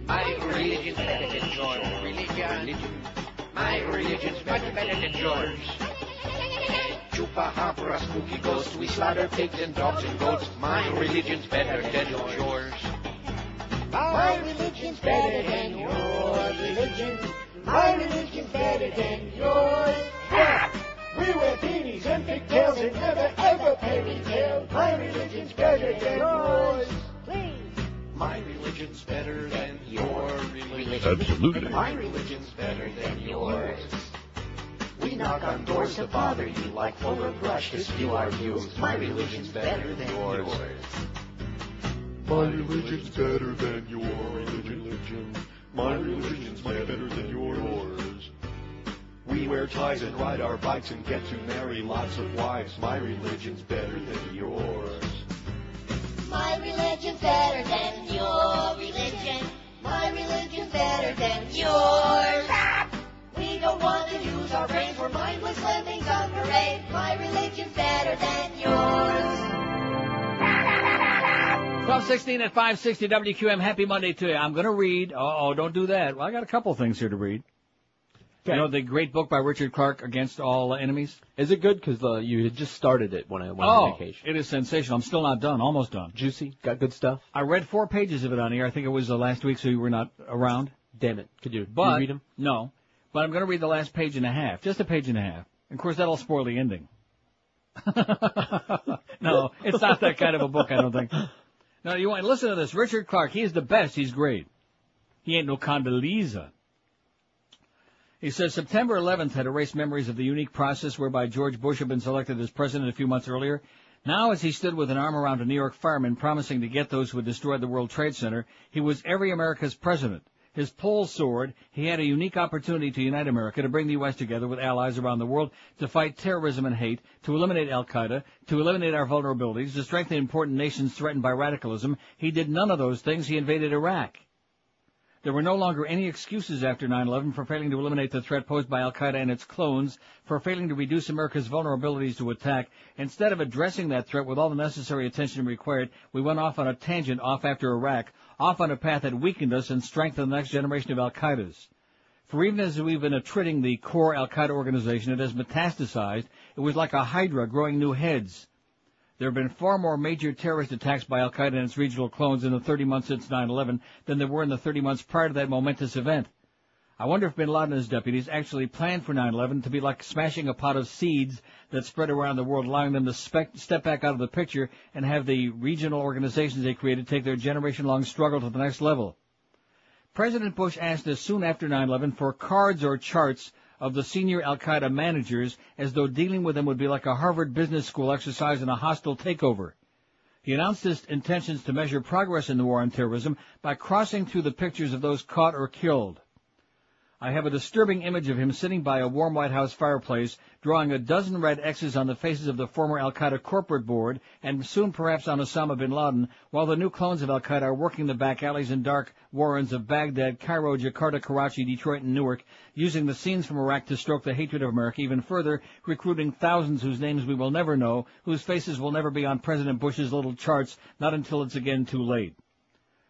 My religion's better than your religion. My religion's much better than yours. Chupacabra, spooky ghosts, we slaughter pigs and dogs and goats. My religion's better than yours. My religion's better than your religion. My religion's better than yours. Ha! We wear beanies and pigtails and never ever pay retail. My religion's better than yours. My religion's better than your religion. Absolutely. My religion's better than yours. We knock on doors to bother you like Fuller Brush to spew our views. My religion's better than yours. My religion's better than your religion. My religion's much better than yours. We wear ties and ride our bikes and get to marry lots of wives. My religion's better than yours. My religion's better than your religion. My religion's better than yours. We don't want to use our brains. We're mindless lemmings on parade. My religion's better than yours. 12:16 at 560 WQM. Happy Monday to you. I'm going to read. Oh, don't do that. Well, I got a couple things here to read. Okay. You know the great book by Richard Clarke, Against All Enemies? Is it good? Because you had just started it when I went on vacation. It is sensational. I'm still not done. Almost done. Juicy? Got good stuff? I read 4 pages of it on here. I think it was last week, so you were not around. Damn it. Could you read them? No. But I'm going to read the last page and a half. Just a page and a half. Of course, that'll spoil the ending. No, it's not that kind of a book, I don't think. No, you want to listen to this. Richard Clarke, he is the best. He's great. He ain't no Condoleezza. He says September 11th had erased memories of the unique process whereby George Bush had been selected as president a few months earlier. Now, as he stood with an arm around a New York fireman promising to get those who had destroyed the World Trade Center, he was every America's president. His pole soared. He had a unique opportunity to unite America, to bring the U.S. together with allies around the world, to fight terrorism and hate, to eliminate Al-Qaeda, to eliminate our vulnerabilities, to strengthen important nations threatened by radicalism. He did none of those things. He invaded Iraq. There were no longer any excuses after 9/11 for failing to eliminate the threat posed by Al-Qaeda and its clones, for failing to reduce America's vulnerabilities to attack. Instead of addressing that threat with all the necessary attention required, we went off on a tangent off after Iraq, off on a path that weakened us and strengthened the next generation of Al-Qaedas. For even as we've been attriting the core Al-Qaeda organization, it has metastasized. It was like a hydra growing new heads. There have been far more major terrorist attacks by Al-Qaeda and its regional clones in the 30 months since 9/11 than there were in the 30 months prior to that momentous event. I wonder if bin Laden and his deputies actually planned for 9/11 to be like smashing a pot of seeds that spread around the world, allowing them to step back out of the picture and have the regional organizations they created take their generation-long struggle to the next level. President Bush asked us soon after 9/11 for cards or charts of the senior Al-Qaeda managers, as though dealing with them would be like a Harvard Business School exercise in a hostile takeover. He announced his intentions to measure progress in the war on terrorism by crossing through the pictures of those caught or killed. I have a disturbing image of him sitting by a warm White House fireplace, drawing a dozen red X's on the faces of the former Al-Qaeda corporate board, and soon perhaps on Osama bin Laden, while the new clones of Al-Qaeda are working the back alleys and dark warrens of Baghdad, Cairo, Jakarta, Karachi, Detroit, and Newark, using the scenes from Iraq to stroke the hatred of America even further, recruiting thousands whose names we will never know, whose faces will never be on President Bush's little charts, not until it's again too late.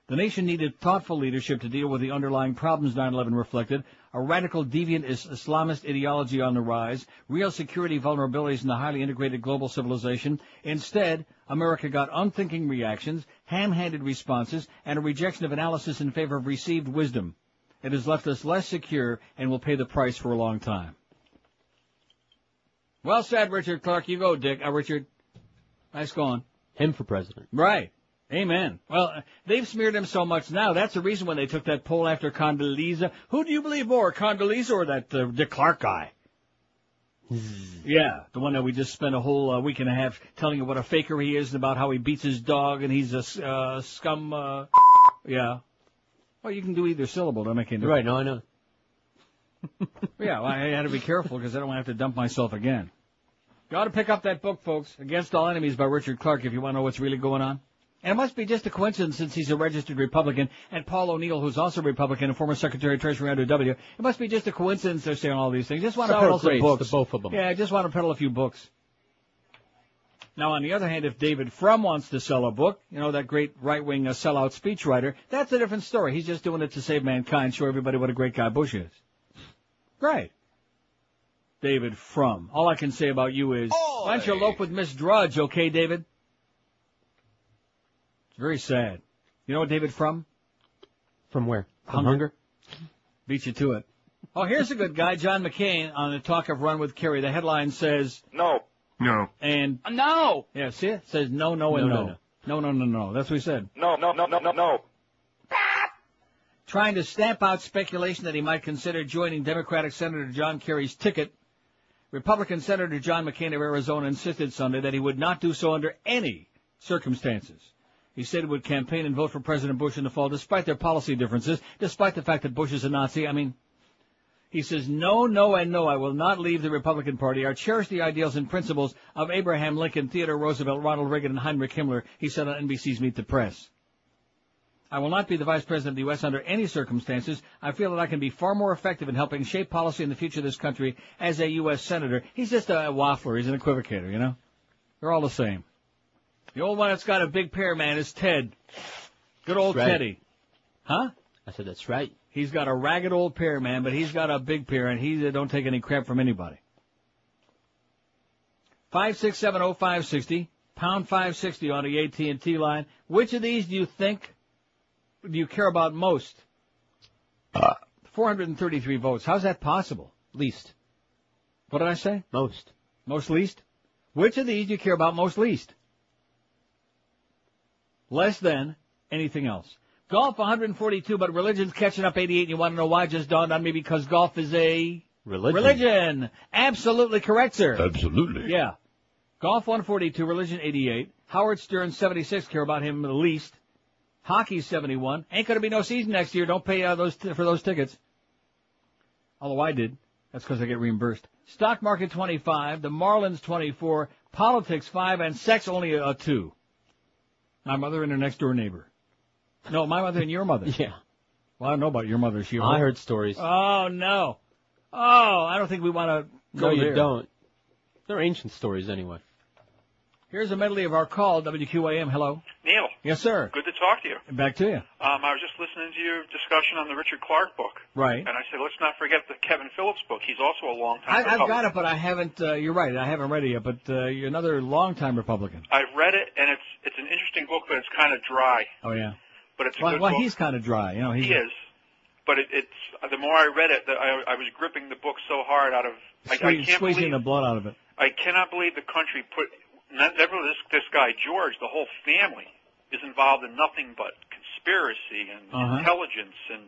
The nation needed thoughtful leadership to deal with the underlying problems 9/11 reflected, a radical deviant Islamist ideology on the rise, real security vulnerabilities in the highly integrated global civilization. Instead, America got unthinking reactions, ham-handed responses, and a rejection of analysis in favor of received wisdom. It has left us less secure and will pay the price for a long time. Well said, Richard Clarke. You go, Dick. Richard. Nice going. Him for president. Right. Amen. Well, they've smeared him so much now. That's the reason when they took that poll after Condoleezza. Who do you believe more, Condoleezza or that Dick Clarke guy? Yeah, the one that we just spent a whole week and a half telling you what a faker he is and about how he beats his dog and he's a scum. Yeah. Well, you can do either syllable. Don't make any difference. Right. No, I know. Yeah, well, I had to be careful because I don't want to have to dump myself again. You ought to pick up that book, folks, Against All Enemies by Richard Clark, if you want to know what's really going on. And it must be just a coincidence since he's a registered Republican, and Paul O'Neill, who's also a Republican and former Secretary of Treasury under W. It must be just a coincidence they're saying all these things. Just want to peddle some books. The both of them. Yeah, I just want to peddle a few books. Now, on the other hand, if David Frum wants to sell a book, you know, that great right-wing sellout speechwriter, that's a different story. He's just doing it to save mankind, show everybody what a great guy Bush is. Right. David Frum. All I can say about you is, why don't you elope with Miss Drudge, okay, David? It's very sad. You know what, David Frum? From where? From Hunger? Beat you to it. Oh, here's a good guy, John McCain, on the talk of Run with Kerry. The headline says... No. No. And... No! Yeah, see it? It says no, no, and no. No. That's what he said. No. Trying to stamp out speculation that he might consider joining Democratic Senator John Kerry's ticket, Republican Senator John McCain of Arizona insisted Sunday that he would not do so under any circumstances. He said he would campaign and vote for President Bush in the fall despite their policy differences, despite the fact that Bush is a Nazi. I mean, he says, no, and no, I will not leave the Republican Party. I cherish the ideals and principles of Abraham Lincoln, Theodore Roosevelt, Ronald Reagan, and Heinrich Himmler, he said on NBC's Meet the Press. I will not be the Vice President of the U.S. under any circumstances. I feel that I can be far more effective in helping shape policy in the future of this country as a U.S. Senator. He's just a waffler. He's an equivocator, you know? They're all the same. The old one that's got a big pair, man, is Ted. Good old Teddy. Huh? I said, that's right. He's got a ragged old pair, man, but he's got a big pair, and he don't take any crap from anybody. 5670560, pound 560 on the AT&T line. Which of these do you care about most? 433 votes. How's that possible? Least. What did I say? Most. Most least? Which of these do you care about most least? Less than anything else. Golf 142, but religion's catching up 88. You want to know why? Just dawned on me because golf is a religion. Absolutely correct, sir. Absolutely. Yeah. Golf 142, religion 88. Howard Stern 76, care about him the least. Hockey 71. Ain't going to be no season next year. Don't pay for those tickets. Although I did. That's because I get reimbursed. Stock market 25. The Marlins 24. Politics 5. And sex only a 2. My mother and her next door neighbor. No, my mother and your mother. Yeah. Well, I don't know about your mother. I heard stories. Oh, no. Oh, I don't think we want to go there. No, you don't. They're ancient stories anyway. Here's a medley of our call, WQAM. Hello. Neil. Yes, sir. Good to talk to you. Back to you. I was just listening to your discussion on the Richard Clark book. Right. And I said, let's not forget the Kevin Phillips book. He's also a long-time Republican. I've got it, but I haven't, you're right, I haven't read it yet, but you're another long-time Republican. I've read it, and it's an interesting book, but it's kind of dry. Oh, yeah. But it's a good book. Well, he's kind of dry, you know. He is. But it's the more I read it, I was gripping the book so hard out of... I can't squeezing the blood out of it. I cannot believe the country put... Never this guy, George, the whole family is involved in nothing but conspiracy and intelligence and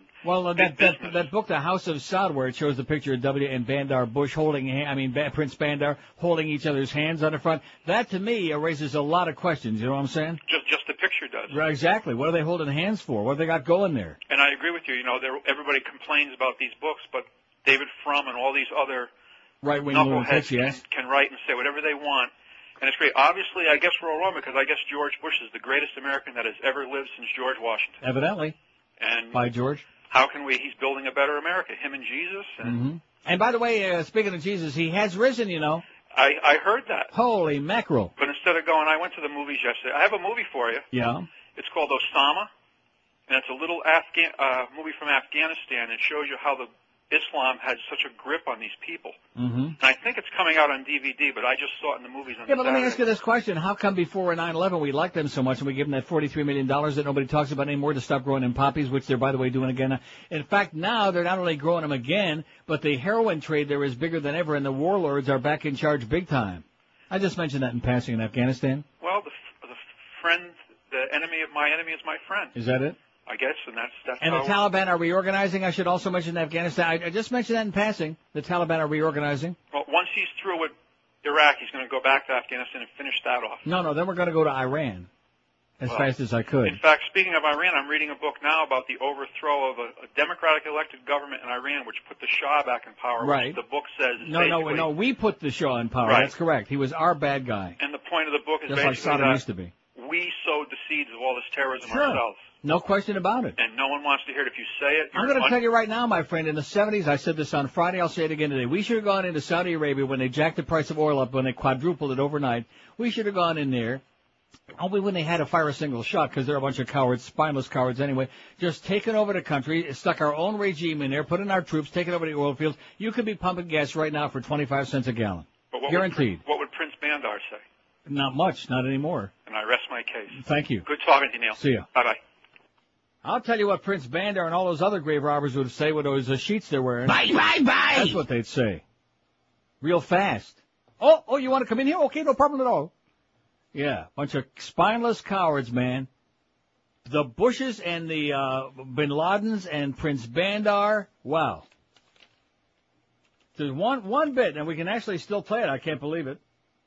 that book, The House of Saud, where it shows the picture of W. and Bandar Bush Prince Bandar holding each other's hands on the front, that to me raises a lot of questions, you know what I'm saying? Just the picture does. Right, exactly. What are they holding hands for? What have they got going there? And I agree with you. You know, everybody complains about these books, but David Frum and all these other right-wing knuckleheads yes. can write and say whatever they want. And it's great. Obviously, I guess we're all wrong because I guess George Bush is the greatest American that has ever lived since George Washington. Evidently. And by George. How can he's building a better America, him and Jesus. And, and by the way, speaking of Jesus, he has risen, you know. I heard that. Holy mackerel. But instead of I went to the movies yesterday. I have a movie for you. Yeah. It's called Osama. And it's a little movie from Afghanistan. It shows you how Islam had such a grip on these people. And I think it's coming out on DVD, but I just saw it in the movies on but let me ask you this question. How come before 9/11 we liked them so much and we give them that $43 million that nobody talks about anymore to stop growing in poppies, which they're, by the way, doing again? In fact, now they're not only growing them again, but the heroin trade there is bigger than ever, and the warlords are back in charge big time. I just mentioned that in passing in Afghanistan. Well, the enemy of my enemy is my friend. Is that it? I guess, and that's and the Taliban are reorganizing. I should also mention Afghanistan. I just mentioned that in passing. The Taliban are reorganizing. Well, once he's through with Iraq, he's going to go back to Afghanistan and finish that off. No, then we're going to go to Iran. as fast as I could. In fact, speaking of Iran, I'm reading a book now about the overthrow of a democratic elected government in Iran, which put the Shah back in power. Right. Which the book says is No, we put the Shah in power. Right. That's correct. He was our bad guy. And the point of the book is just like basically Saddam that used to be. we sowed the seeds of all this terrorism Sure. ourselves. No question about it. And no one wants to hear it. If you say it, I'm going to tell you right now, my friend, in the 70s, I said this on Friday, I'll say it again today. We should have gone into Saudi Arabia when they jacked the price of oil up, when they quadrupled it overnight. We should have gone in there. Only when they had to fire a single shot, because they're a bunch of cowards, spineless cowards anyway. Just taken over the country, stuck our own regime in there, put in our troops, taken over the oil fields. You could be pumping gas right now for 25 cents a gallon. But Guaranteed. What would Prince Bandar say? Not much, not anymore. And I rest my case. Thank you. Good talking to you, Neil. See ya. Bye-bye. I'll tell you what Prince Bandar and all those other grave robbers would say with those sheets they're wearing. Bye, bye, bye. That's what they'd say. Real fast. Oh, you want to come in here? Okay, no problem at all. Yeah, bunch of spineless cowards, man. The Bushes and the Bin Ladens and Prince Bandar. Wow. There's one bit, and we can actually still play it. I can't believe it.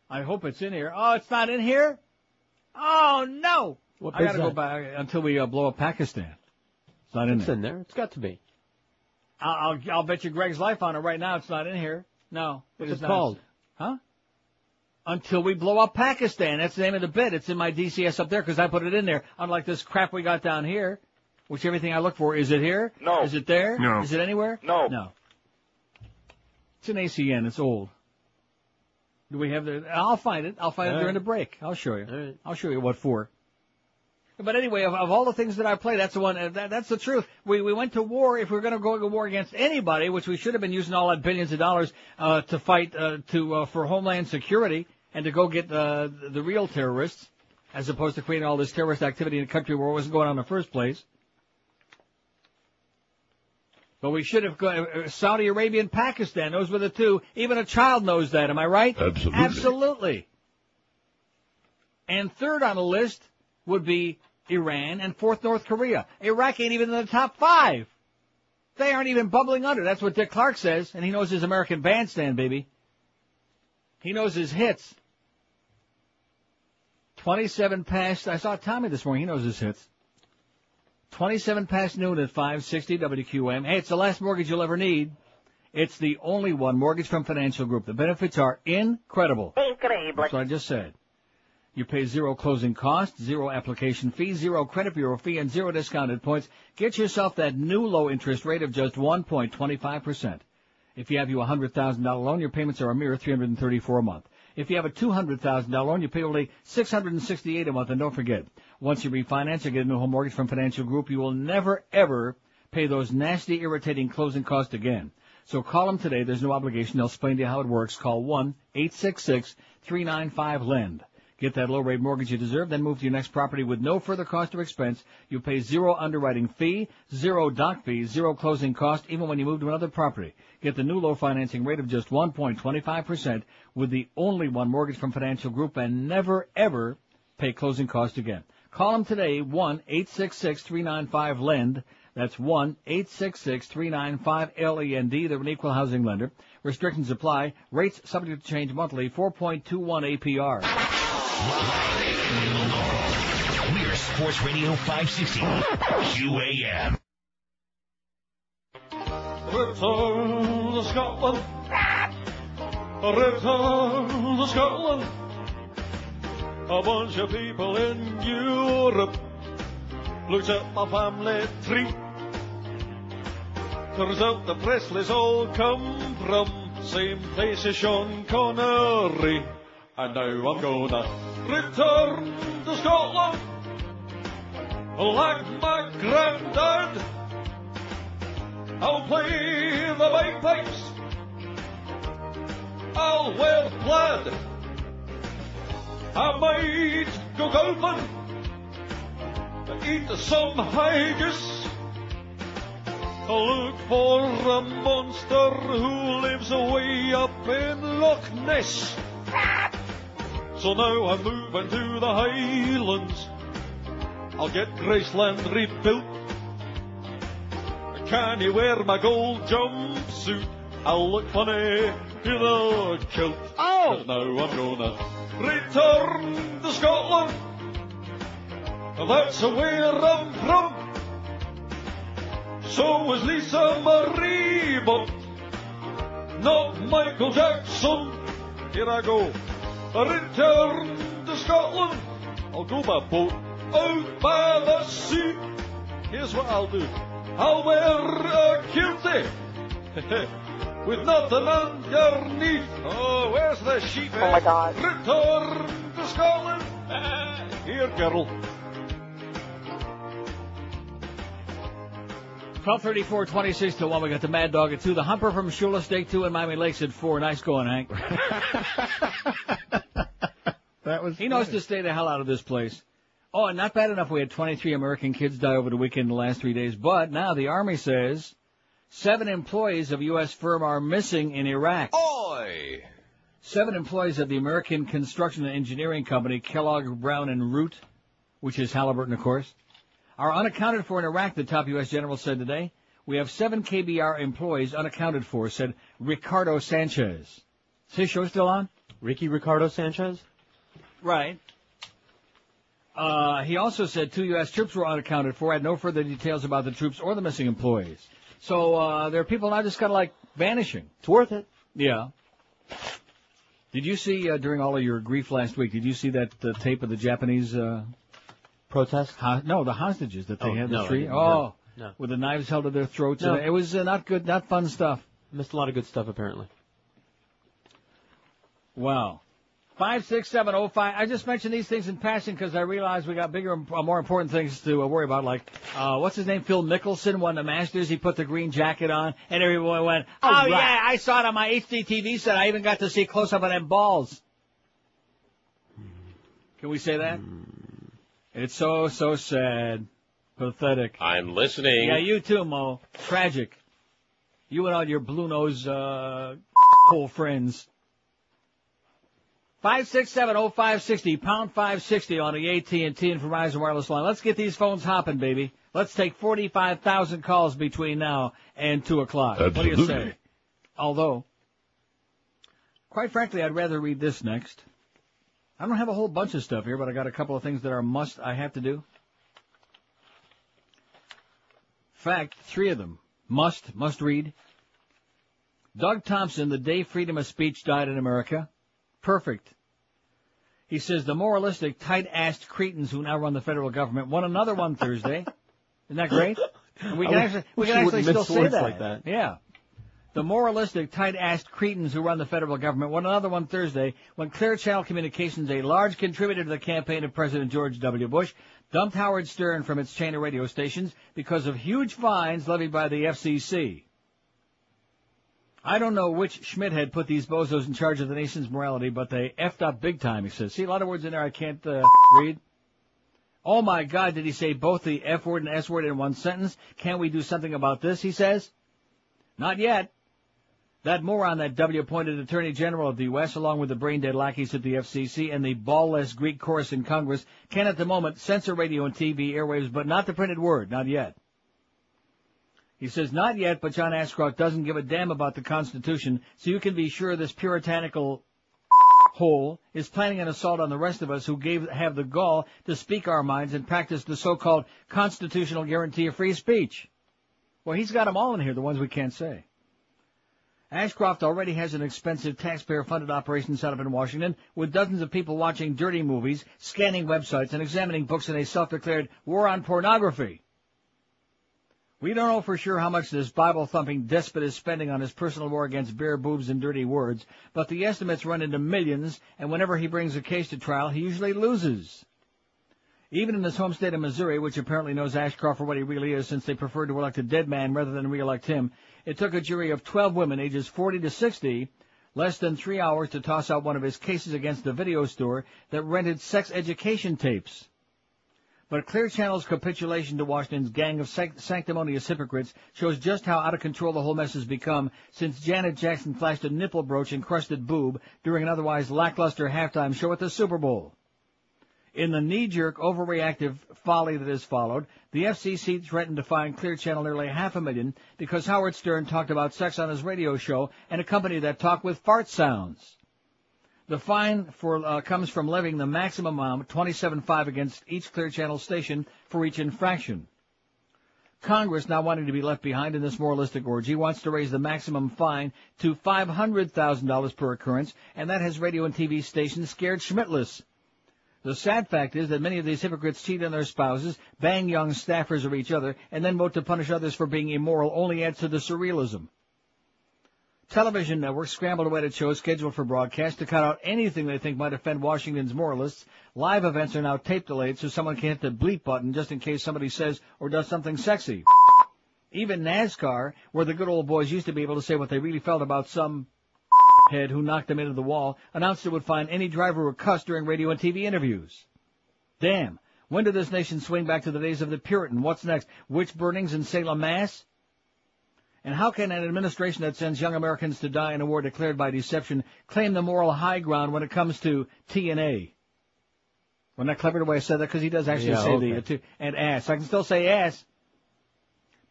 I hope it's in here. Oh, it's not in here? Oh, no. I got to go back until we blow up Pakistan. It's not in there. It's in there. It's got to be. I'll bet you Greg's life on it right now. It's not in here. No. What's it called? Huh? Until we blow up Pakistan. That's the name of the bit. It's in my DCS up there because I put it in there. Unlike this crap we got down here, which everything I look for, is it here? No. Is it there? No. Is it anywhere? No. No. It's an ACN. It's old. Do we have the... I'll find it. I'll find it during the break. I'll show you. Right. I'll show you what for. But anyway, of all the things that I play, that's the one. That's the truth. We went to war. If we were going to go to war against anybody, which we should have been using all that billions of dollars to fight for homeland security and to go get the real terrorists, as opposed to creating all this terrorist activity in a country where it wasn't going on in the first place. But we should have gone Saudi Arabia and Pakistan. Those were the two. Even a child knows that. Am I right? Absolutely. Absolutely. And third on the list would be Iran, and fourth, North Korea. Iraq ain't even in the top 5. They aren't even bubbling under. That's what Dick Clark says, and he knows his American Bandstand, baby. He knows his hits. 27 past, I saw Tommy this morning, he knows his hits. 27 past noon at 560 WQM. Hey, it's the last mortgage you'll ever need. It's the only one, Mortgage from Financial Group. The benefits are incredible. Incredible. That's what I just said. You pay 0 closing costs, 0 application fee, 0 credit bureau fee, and 0 discounted points. Get yourself that new low interest rate of just 1.25%. If you have a $100,000 loan, your payments are a mere $334 a month. If you have a $200,000 loan, you pay only $668 a month. And don't forget, once you refinance or get a new home mortgage from Financial Group, you will never, ever pay those nasty, irritating closing costs again. So call them today. There's no obligation. They'll explain to you how it works. Call 1-866-395-LEND. Get that low-rate mortgage you deserve, then move to your next property with no further cost or expense. You pay 0 underwriting fee, 0 doc fee, 0 closing cost, even when you move to another property. Get the new low financing rate of just 1.25% with the only one, Mortgage from Financial Group, and never, ever pay closing cost again. Call them today, 1-866-395-LEND. That's 1-866-395-LEND. They're an equal housing lender. Restrictions apply. Rates subject to change monthly. 4.21 APR. We're Sports Radio 560 QAM. Return to Scotland. Return to Scotland. A bunch of people in Europe looked at my family tree. Turns out the Presleys all come from same place as Sean Connery. And now I'm gonna return to Scotland like my granddad. I'll play the bagpipes, I'll wear plaid, I might go golfing, eat some haggis. I'll look for a monster who lives away up in Loch Ness. So now I'm moving to the Highlands. I'll get Graceland rebuilt. Can you wear my gold jumpsuit? I'll look funny in a kilt. Oh! Now I'm gonna return to Scotland That's where I'm from. So was Lisa Marie, but not Michael Jackson. Here I go. A return to Scotland. I'll go by boat out by the sea. Here's what I'll do. I'll wear a kiltie with nothing underneath. Oh, where's the sheep? Oh my God. Return to Scotland. Here, girl. 12:34, 26 to 1. We got the Mad Dog at 2. The Humper from Shula Steak 2 and Miami Lakes at 4. Nice going, Hank. That was. He knows to stay the hell out of this place. Oh, and not bad enough. We had 23 American kids die over the weekend in the last 3 days. But now the Army says 7 employees of U.S. firm are missing in Iraq. Oi! 7 employees of the American construction and engineering company Kellogg, Brown & Root, which is Halliburton, of course, are unaccounted for in Iraq, the top U.S. general said today. We have 7 KBR employees unaccounted for, said Ricardo Sanchez. Is his show still on? Ricardo Sanchez? Right. He also said 2 U.S. troops were unaccounted for, had no further details about the troops or the missing employees. So there are people now just kind of like vanishing. It's worth it. Yeah. Did you see, during all of your grief last week, did you see that tape of the Japanese... protest? No, the hostages that they had in the no, street. No. With the knives held to their throats. No. It was not good, not fun stuff. Missed a lot of good stuff, apparently. Wow. 56705. I just mentioned these things in passing because I realized we got bigger, more important things to worry about. Like, what's his name? Phil Mickelson won the Masters. He put the green jacket on, and everyone went, "Oh right. Yeah, I saw it on my HDTV set. I even got to see close up on them balls." Can we say that? It's so sad, pathetic. I'm listening. Yeah, you too, Mo. Tragic. You and all your blue nose hole friends. 5670560, pound 560 on the AT&T and Verizon wireless line. Let's get these phones hopping, baby. Let's take 45,000 calls between now and 2 o'clock. Absolutely. What do you say? Although, quite frankly, I'd rather read this next. I don't have a whole bunch of stuff here, but I got a couple of things that are I have to do. In fact, 3 of them. Must read. Doug Thompson, the day freedom of speech died in America. Perfect. He says the moralistic, tight-assed cretins who now run the federal government won another one Thursday. Isn't that great? And we can actually still say that. Like that. Yeah. The moralistic, tight-assed cretins who run the federal government won another one Thursday when Clear Channel Communications, a large contributor to the campaign of President George W. Bush, dumped Howard Stern from its chain of radio stations because of huge fines levied by the FCC. I don't know which Schmidt put these bozos in charge of the nation's morality, but they effed up big time, he says. See, a lot of words in there I can't read. Oh, my God, did he say both the F word and S word in one sentence? Can't we do something about this, he says? Not yet. That moron, that W-appointed Attorney General of the U.S., along with the brain-dead lackeys at the FCC and the ball-less Greek chorus in Congress, can at the moment censor radio and TV airwaves, but not the printed word, not yet. He says, not yet, but John Ashcroft doesn't give a damn about the Constitution, so you can be sure this puritanical hole is planning an assault on the rest of us who have the gall to speak our minds and practice the so-called constitutional guarantee of free speech. Well, he's got them all in here, the ones we can't say. Ashcroft already has an expensive taxpayer-funded operation set up in Washington with dozens of people watching dirty movies, scanning websites, and examining books in a self-declared war on pornography. We don't know for sure how much this Bible-thumping despot is spending on his personal war against bare boobs and dirty words, but the estimates run into millions, and whenever he brings a case to trial, he usually loses. Even in his home state of Missouri, which apparently knows Ashcroft for what he really is since they preferred to elect a dead man rather than re-elect him, it took a jury of 12 women ages 40 to 60 less than 3 hours to toss out one of his cases against the video store that rented sex education tapes. But Clear Channel's capitulation to Washington's gang of sanctimonious hypocrites shows just how out of control the whole mess has become since Janet Jackson flashed a nipple brooch-encrusted boob during an otherwise lackluster halftime show at the Super Bowl. In the knee-jerk, overreactive folly that has followed, the FCC threatened to fine Clear Channel nearly $500,000 because Howard Stern talked about sex on his radio show and a company that talked with fart sounds. The fine comes from levying the maximum amount, $27.5 against each Clear Channel station for each infraction. Congress, now wanting to be left behind in this moralistic orgy, wants to raise the maximum fine to $500,000 per occurrence, and that has radio and TV stations scared schmittless. The sad fact is that many of these hypocrites cheat on their spouses, bang young staffers of each other, and then vote to punish others for being immoral only adds to the surrealism. Television networks scramble to edit shows scheduled for broadcast to cut out anything they think might offend Washington's moralists. Live events are now tape delayed so someone can hit the bleep button just in case somebody says or does something sexy. Even NASCAR, where the good old boys used to be able to say what they really felt about some head who knocked them into the wall, announced it would find any driver who cussed during radio and TV interviews. Damn, when did this nation swing back to the days of the Puritan? What's next? Witch burnings in Salem, Mass? And how can an administration that sends young Americans to die in a war declared by deception claim the moral high ground when it comes to TNA? Wasn't that clever the way I said that? Because he does actually say the and ass. I can still say ass.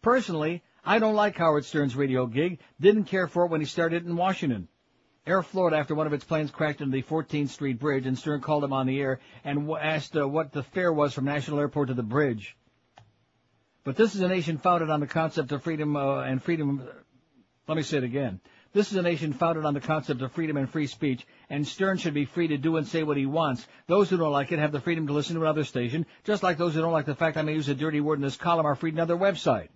Personally, I don't like Howard Stern's radio gig. Didn't care for it when he started in Washington. Air Florida, after one of its planes crashed into the 14th Street Bridge, and Stern called him on the air and asked what the fare was from National Airport to the bridge. But this is a nation founded on the concept of freedom and freedom. Let me say it again. This is a nation founded on the concept of freedom and free speech, and Stern should be free to do and say what he wants. Those who don't like it have the freedom to listen to another station, just like those who don't like the fact I may use a dirty word in this column are free to another website.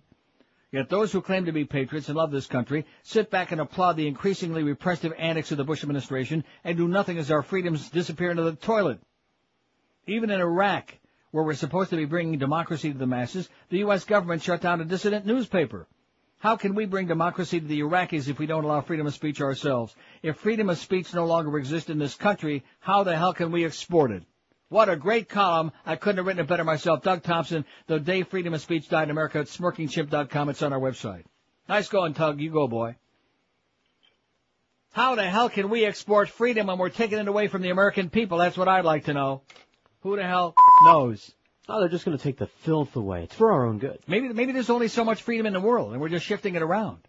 Yet those who claim to be patriots and love this country sit back and applaud the increasingly repressive antics of the Bush administration and do nothing as our freedoms disappear into the toilet. Even in Iraq, where we're supposed to be bringing democracy to the masses, the U.S. government shut down a dissident newspaper. How can we bring democracy to the Iraqis if we don't allow freedom of speech ourselves? If freedom of speech no longer exists in this country, how the hell can we export it? What a great column. I couldn't have written it better myself. Doug Thompson, The Day Freedom of Speech Died in America at smirkingchimp.com. It's on our website. Nice going, Tug. You go, boy. How the hell can we export freedom when we're taking it away from the American people? That's what I'd like to know. Who the hell knows? Oh, they're just going to take the filth away. It's for our own good. Maybe there's only so much freedom in the world, and we're just shifting it around.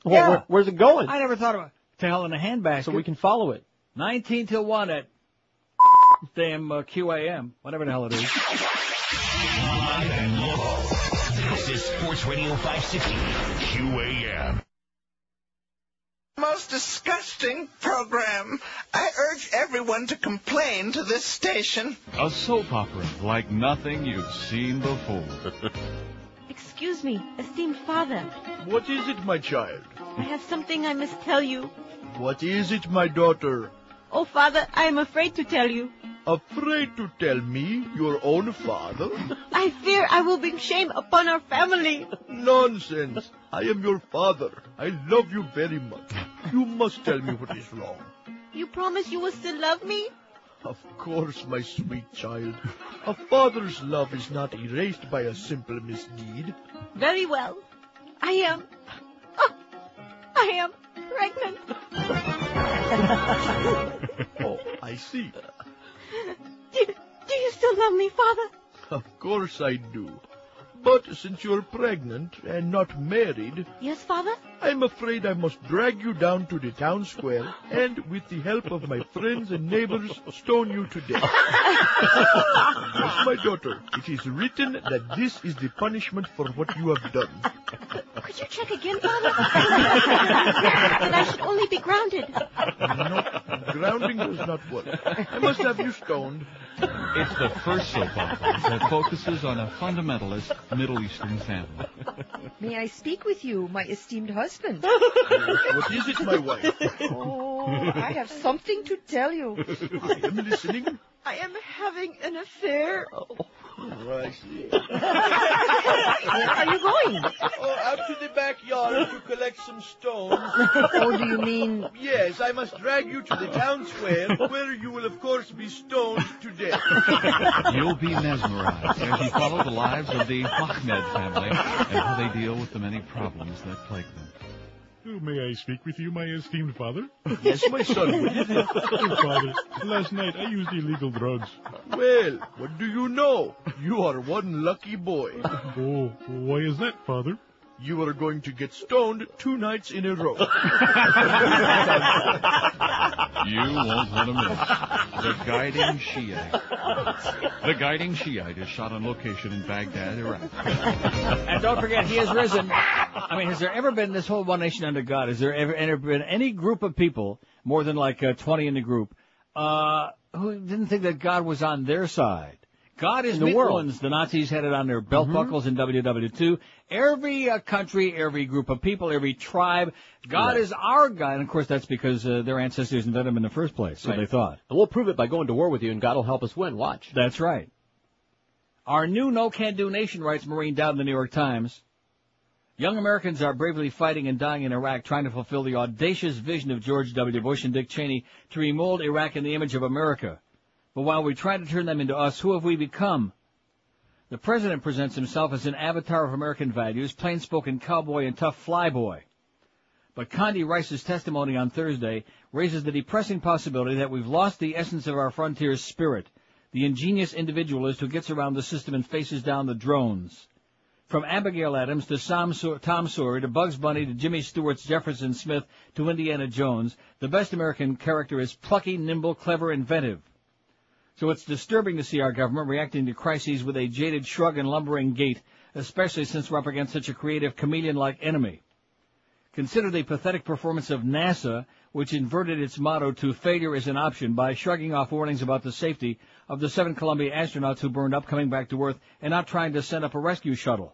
Well, where's it going? I never thought about it. To hell in a handbasket. So we can follow it. 19 till 1 at damn QAM, whatever the hell it is. Live and local. This is Sports Radio 560 QAM. Most disgusting program. I urge everyone to complain to this station. A soap opera like nothing you've seen before. Excuse me, esteemed father. What is it, my child? I have something I must tell you. What is it, my daughter? Oh, father, I am afraid to tell you. Afraid to tell me, your own father? I fear I will bring shame upon our family. Nonsense. I am your father. I love you very much. You must tell me what is wrong. You promise you will still love me? Of course, my sweet child. A father's love is not erased by a simple misdeed. Very well. I am pregnant. Oh, I see. Do you still love me, father? Of course I do. But since you're pregnant and not married... Yes, father? I'm afraid I must drag you down to the town square and, with the help of my friends and neighbors, stone you to death. Yes, my daughter, it is written that this is the punishment for what you have done. Could you check again, father? That I should only be grounded. No, grounding does not work. I must have you stoned. It's the first soap opera that focuses on a fundamentalist Middle Eastern family. May I speak with you, my esteemed husband? What is it, my wife? Oh, I have something to tell you. I am listening. I am having an affair. I see. Where are you going? Oh, out to the backyard to collect some stones. Oh, do you mean... Yes, I must drag you to the town square, where you will, of course, be stoned to death. You'll be mesmerized as you follow the lives of the Ahmed family and how they deal with the many problems that plague them. May I speak with you, my esteemed father? Yes, my son. What is it? Oh, father, last night I used illegal drugs. Well, what do you know? You are one lucky boy. Oh, why is that, father? you are going to get stoned 2 nights in a row. You won't want to miss The Guiding Shiite. The Guiding Shiite is shot on location in Baghdad, Iraq. And don't forget, he has risen. I mean, has there ever been, this whole One Nation Under God, has there ever been any group of people, more than like 20 in the group, who didn't think that God was on their side? God is the ones the Nazis had it on their belt buckles in WW2. Every country, every group of people, every tribe, God is our God. And, of course, that's because their ancestors invented him in the first place, so they thought. And we'll prove it by going to war with you, and God will help us win. Watch. That's right. Our new no-can-do nation, writes Maureen Dowd in the New York Times. Young Americans are bravely fighting and dying in Iraq, trying to fulfill the audacious vision of George W. Bush and Dick Cheney to remold Iraq in the image of America. But while we try to turn them into us, who have we become? The president presents himself as an avatar of American values, plain-spoken cowboy and tough flyboy. But Condi Rice's testimony on Thursday raises the depressing possibility that we've lost the essence of our frontier's spirit, the ingenious individualist who gets around the system and faces down the drones. From Abigail Adams to Tom Sawyer to Bugs Bunny to Jimmy Stewart's Jefferson Smith to Indiana Jones, the best American character is plucky, nimble, clever, inventive. So it's disturbing to see our government reacting to crises with a jaded shrug and lumbering gait, especially since we're up against such a creative, chameleon-like enemy. Consider the pathetic performance of NASA, which inverted its motto to failure is an option by shrugging off warnings about the safety of the 7 Columbia astronauts who burned up coming back to Earth and not trying to send up a rescue shuttle.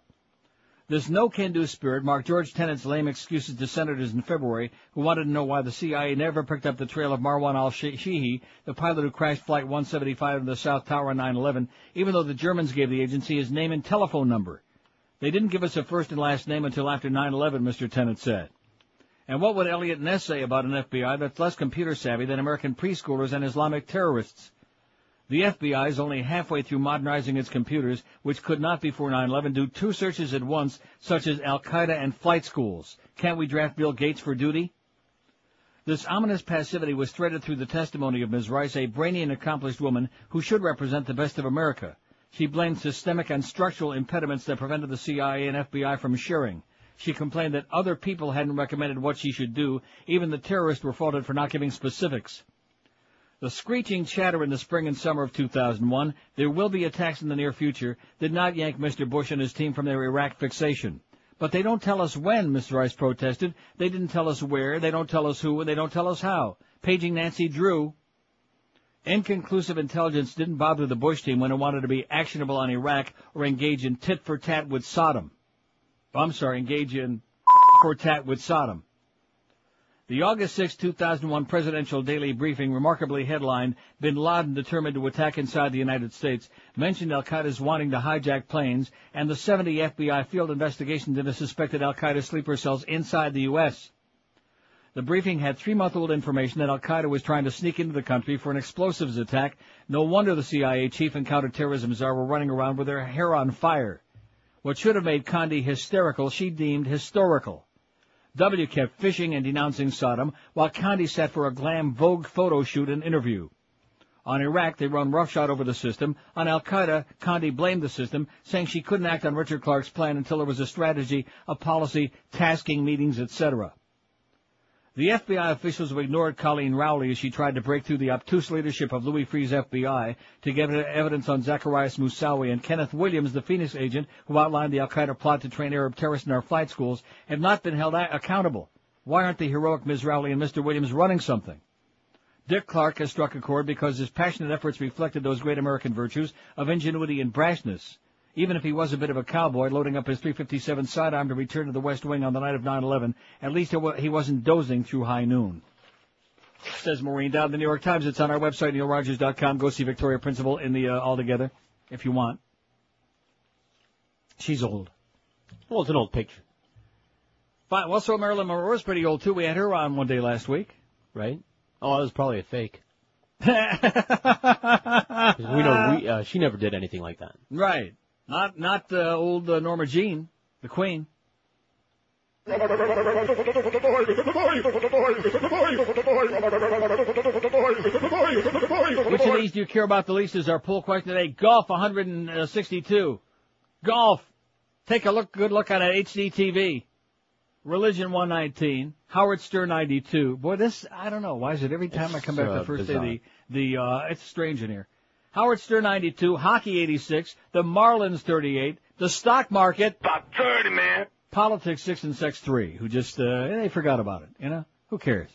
This no-can-do spirit marked George Tenet's lame excuses to senators in February who wanted to know why the CIA never picked up the trail of Marwan al-Shehi, the pilot who crashed Flight 175 in the South Tower on 9/11, even though the Germans gave the agency his name and telephone number. They didn't give us a first and last name until after 9/11, Mr. Tenet said. And what would Elliot Ness say about an FBI that's less computer savvy than American preschoolers and Islamic terrorists? The FBI is only halfway through modernizing its computers, which could not before 9/11 do 2 searches at once, such as Al-Qaeda and flight schools. Can't we draft Bill Gates for duty? This ominous passivity was threaded through the testimony of Ms. Rice, a brainy and accomplished woman who should represent the best of America. She blamed systemic and structural impediments that prevented the CIA and FBI from sharing. She complained that other people hadn't recommended what she should do. Even the terrorists were faulted for not giving specifics. The screeching chatter in the spring and summer of 2001, there will be attacks in the near future, did not yank Mr. Bush and his team from their Iraq fixation. But they don't tell us when, Mr. Rice protested. They didn't tell us where, they don't tell us who, and they don't tell us how. Paging Nancy Drew. Inconclusive intelligence didn't bother the Bush team when it wanted to be actionable on Iraq or engage in tit-for-tat with Saddam. Engage in for-tat with Saddam. The August 6, 2001 presidential daily briefing, remarkably headlined, Bin Laden determined to attack inside the United States, mentioned al-Qaeda's wanting to hijack planes, and the 70 FBI field investigations into suspected al-Qaeda sleeper cells inside the U.S. The briefing had 3-month-old information that al-Qaeda was trying to sneak into the country for an explosives attack. No wonder the CIA chief and counterterrorism czar were running around with their hair on fire. What should have made Condi hysterical, she deemed historical. W kept fishing and denouncing Saddam, while Condi sat for a glam Vogue photo shoot and interview. On Iraq, they run roughshod over the system. On Al-Qaeda, Condi blamed the system, saying she couldn't act on Richard Clark's plan until there was a strategy, a policy, tasking meetings, etc. The FBI officials have ignored Colleen Rowley as she tried to break through the obtuse leadership of Louis Freeh's FBI to get evidence on Zacharias Moussaoui, and Kenneth Williams, the Phoenix agent who outlined the al-Qaeda plot to train Arab terrorists in our flight schools, have not been held accountable. Why aren't the heroic Ms. Rowley and Mr. Williams running something? Dick Clark has struck a chord because his passionate efforts reflected those great American virtues of ingenuity and brashness. Even if he was a bit of a cowboy loading up his .357 sidearm to return to the West Wing on the night of 9/11, at least he wasn't dozing through high noon. Says Maureen Dowd in the New York Times. It's on our website, neilrogers.com. Go see Victoria Principal in the All Together, if you want. She's old. Well, it's an old picture. Fine. Well, so Marilyn Monroe is pretty old, too. We had her on one day last week. Right? Oh, it was probably a fake. We know she never did anything like that. Right. Not old Norma Jean, the Queen. Which of these do you care about the least is our poll question today. Golf 162. Golf. Take a good look at HDTV. Religion 119, Howard Stern 92. Boy, this, I don't know. Why is it every time I come back the first bizarre. day, it's strange in here. Howard Stern 92, Hockey 86, the Marlins 38, the stock market. About 30, man. Politics 6 and Sex 3, who just, they forgot about it, you know? Who cares?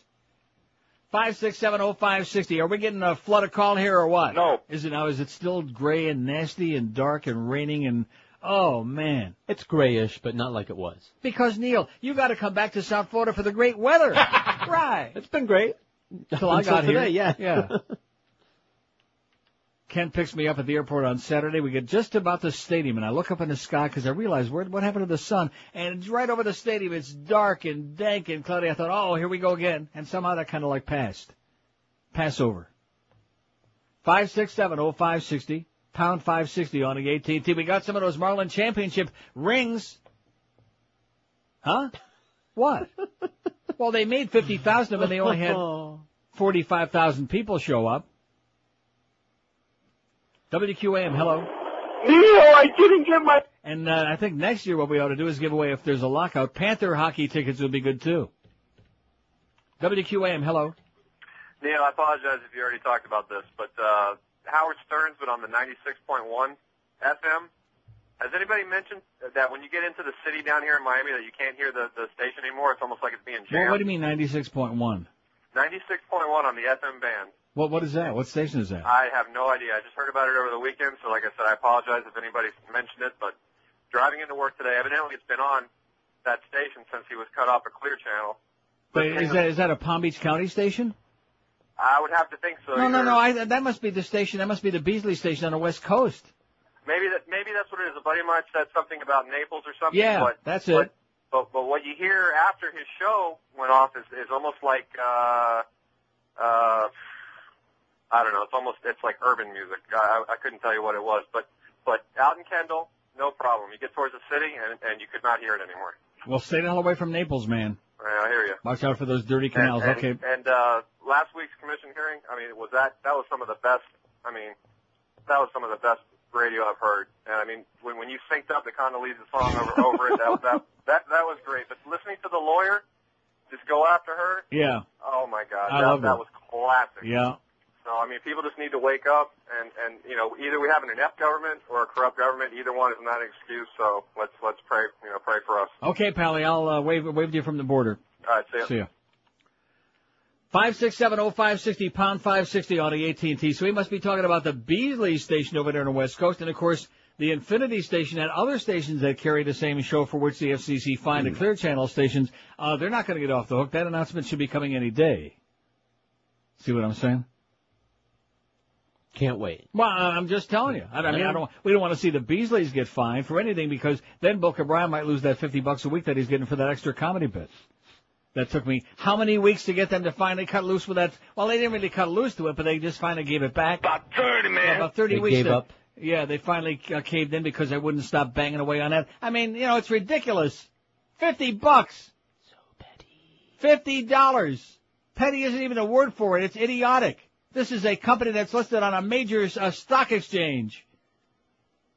5670560. Are we getting a flood of call here or what? No. Is it still gray and nasty and dark and raining and, oh man. It's grayish, but not like it was. Because, Neil, you got to come back to South Florida for the great weather. Right. It's been great. Until I got today, here. yeah. Ken picks me up at the airport on Saturday. We get just about the stadium, and I look up in the sky because I realize what happened to the sun. And it's right over the stadium. It's dark and dank and cloudy. I thought, oh, here we go again. And somehow that kind of like passed. Pass over. 5670560, pound 560 on the AT&T. We got some of those Marlin Championship rings. Huh? What? Well, they made 50,000 of them, and they only had 45,000 people show up. WQAM, hello. Neil, I didn't get my... And I think next year what we ought to do is give away, if there's a lockout, Panther hockey tickets would be good, too. WQAM, hello. Neil, I apologize if you already talked about this, but Howard Stern's been on the 96.1 FM. Has anybody mentioned that when you get into the city down here in Miami that you can't hear the station anymore? It's almost like it's being jammed. Well, what do you mean 96.1? 96.1 on the FM band. What is that? What station is that? I have no idea. I just heard about it over the weekend, so like I said, I apologize if anybody mentioned it, but driving into work today, evidently it's been on that station since he was cut off a Clear Channel. Wait, is that a Palm Beach County station? I would have to think so. No. That must be the station. That must be the Beasley station on the West Coast. Maybe that's what it is. A buddy of mine said something about Naples or something. Yeah, that's it. But what you hear after his show went off is almost like I don't know. It's like urban music. I couldn't tell you what it was, but out in Kendall, no problem. You get towards the city and you could not hear it anymore. Well, stay the hell away from Naples, man. I hear you. Watch out for those dirty canals. Okay. And last week's commission hearing, I mean, that was some of the best. I mean, that was some of the best radio I've heard. And I mean, when you synced up the Condoleezza song over it, that was great. But listening to the lawyer just go after her. Yeah. Oh my God, that was classic. Yeah. So I mean, people just need to wake up, and you know, either we have an inept government or a corrupt government. Either one is not an excuse. So let's pray, pray for us. Okay, Pally, I'll wave to you from the border. All right, see ya. See ya. 5670560, pound 560 on the AT&T. So we must be talking about the Beasley station over there on the West Coast, and of course the Infinity station and other stations that carry the same show for which the FCC fined the Clear Channel stations. They're not going to get off the hook. That announcement should be coming any day. See what I'm saying? Can't wait. Well, I'm just telling you. I mean, we don't want to see the Beasleys get fined for anything because then Bill Cabrera might lose that $50 a week that he's getting for that extra comedy bit. That took me how many weeks to get them to finally cut loose with that? Well, they didn't really cut loose to it, but they just finally gave it back. About 30, man. Yeah, about 30 they weeks. Gave up. Yeah, they finally caved in because they wouldn't stop banging away on that. I mean, it's ridiculous. $50. So petty. $50. Petty isn't even a word for it. It's idiotic. This is a company that's listed on a major stock exchange.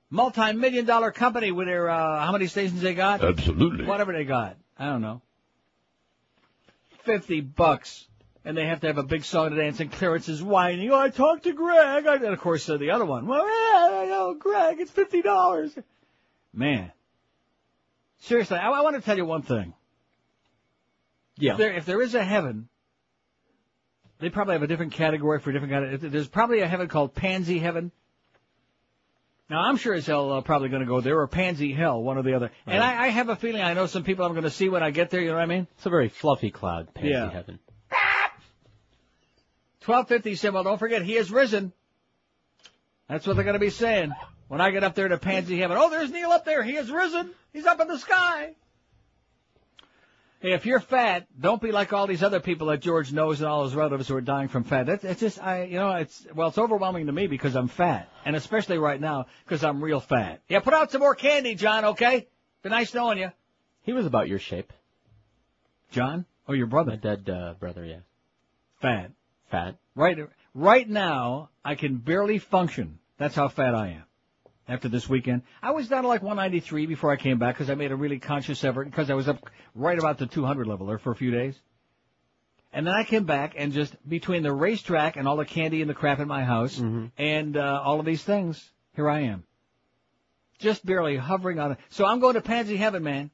Multi-million-dollar company with their, how many stations they got? Absolutely. Whatever they got. I don't know. $50. And they have to have a big song to dance, and Clarence is whining. I talked to Greg. And of course, the other one. Well, I know, Greg, it's $50. Man. Seriously, I want to tell you one thing. Yeah. If there is a heaven, they probably have a different category for different kind of. There's probably a heaven called Pansy Heaven. Now, I'm sure as hell probably going to go there, or Pansy Hell, one or the other. Right. And I have a feeling I know some people I'm going to see when I get there, you know what I mean? It's a very fluffy cloud, Pansy Heaven. 1250 said, well, don't forget, he is risen. That's what they're going to be saying when I get up there to Pansy Heaven. Oh, there's Neil up there. He is risen. He's up in the sky. Hey, if you're fat, don't be like all these other people that George knows and all his relatives who are dying from fat. It's just, it's overwhelming to me because I'm fat. And especially right now because I'm real fat. Yeah, put out some more candy, John, okay? Been nice knowing you. He was about your shape. John? Oh, your brother? My dead brother, yeah. Fat. Fat. Right now, I can barely function. That's how fat I am. after this weekend. I was down to like 193 before I came back because I made a really conscious effort because I was up right about the 200 level there for a few days. And then I came back and just between the racetrack and all the candy and the crap in my house and all of these things, here I am. Just barely hovering on it. So I'm going to pansy heaven, man.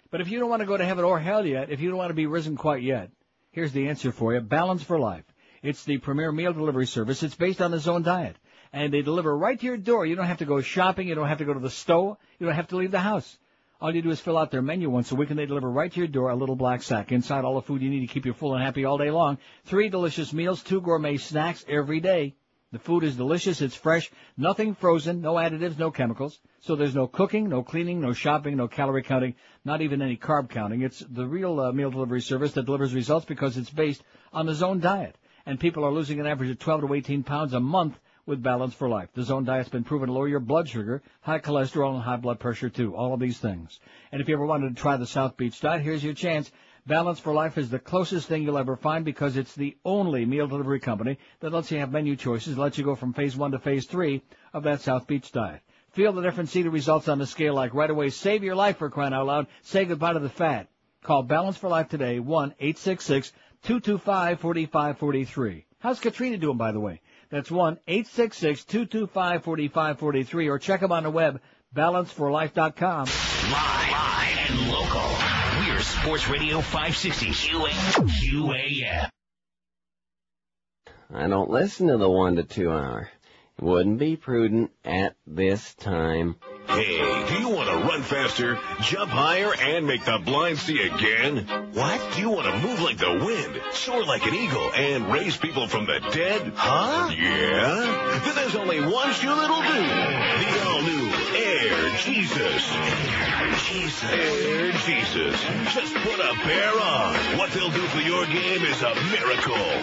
But if you don't want to go to heaven or hell yet, if you don't want to be risen quite yet, here's the answer for you. Balance for Life. It's the premier meal delivery service. It's based on the Zone Diet. And they deliver right to your door. You don't have to go shopping. You don't have to go to the store. You don't have to leave the house. All you do is fill out their menu once a week, and they deliver right to your door a little black sack. Inside all the food you need to keep you full and happy all day long. 3 delicious meals, 2 gourmet snacks every day. The food is delicious. It's fresh. Nothing frozen. No additives. No chemicals. So there's no cooking, no cleaning, no shopping, no calorie counting, not even any carb counting. It's the real meal delivery service that delivers results because it's based on the Zone Diet. And people are losing an average of 12 to 18 pounds a month with Balance for Life. The Zone Diet's been proven to lower your blood sugar, high cholesterol, and high blood pressure, too. All of these things. And if you ever wanted to try the South Beach diet, here's your chance. Balance for Life is the closest thing you'll ever find because it's the only meal delivery company that lets you have menu choices, lets you go from phase 1 to phase 3 of that South Beach diet. Feel the difference, see the results on the scale like right away. Save your life for crying out loud. Say goodbye to the fat. Call Balance for Life today, 1-866-225-4543. How's Katrina doing, by the way? That's 1-866-225-4543, or check them on the web, balanceforlife.com. Live and local. We're Sports Radio 560 QAM. I don't listen to the 1 to 2 hour. It wouldn't be prudent at this time. Hey, do you want to run faster, jump higher, and make the blind see again? What? Do you want to move like the wind, soar like an eagle, and raise people from the dead? Huh? Yeah? Then there's only one shoe that'll do. The all-new Air Jesus. Air Jesus. Just put a pair on. What they'll do for your game is a miracle.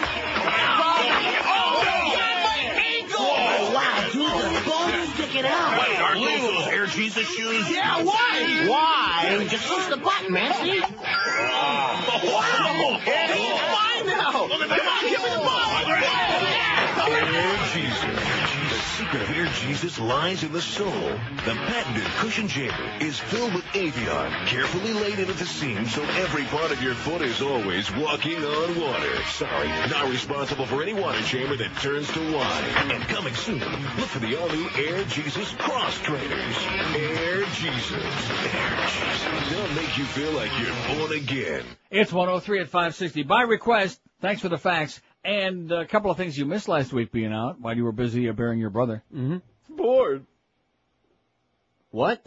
Oh, wow, dude, the bone is sticking out. Wait, aren't those Air Jesus shoes? Yeah, why? Why? Just push the button, man, see? Wow! Eddie, fine now. Look at that. Come on, give me the ball. Air Jesus. The secret of Air Jesus lies in the sole. The patented cushion chamber is filled with Avion, carefully laid into the seam so every part of your foot is always walking on water. Sorry, not responsible for any water chamber that turns to wine. And coming soon, look for the all-new Air Jesus Cross Trainers. Air Jesus. Air Jesus. They'll make you feel like you're born again. It's 103 at 560. By request, thanks for the facts. And a couple of things you missed last week being out while you were busy burying your brother. Bored. What?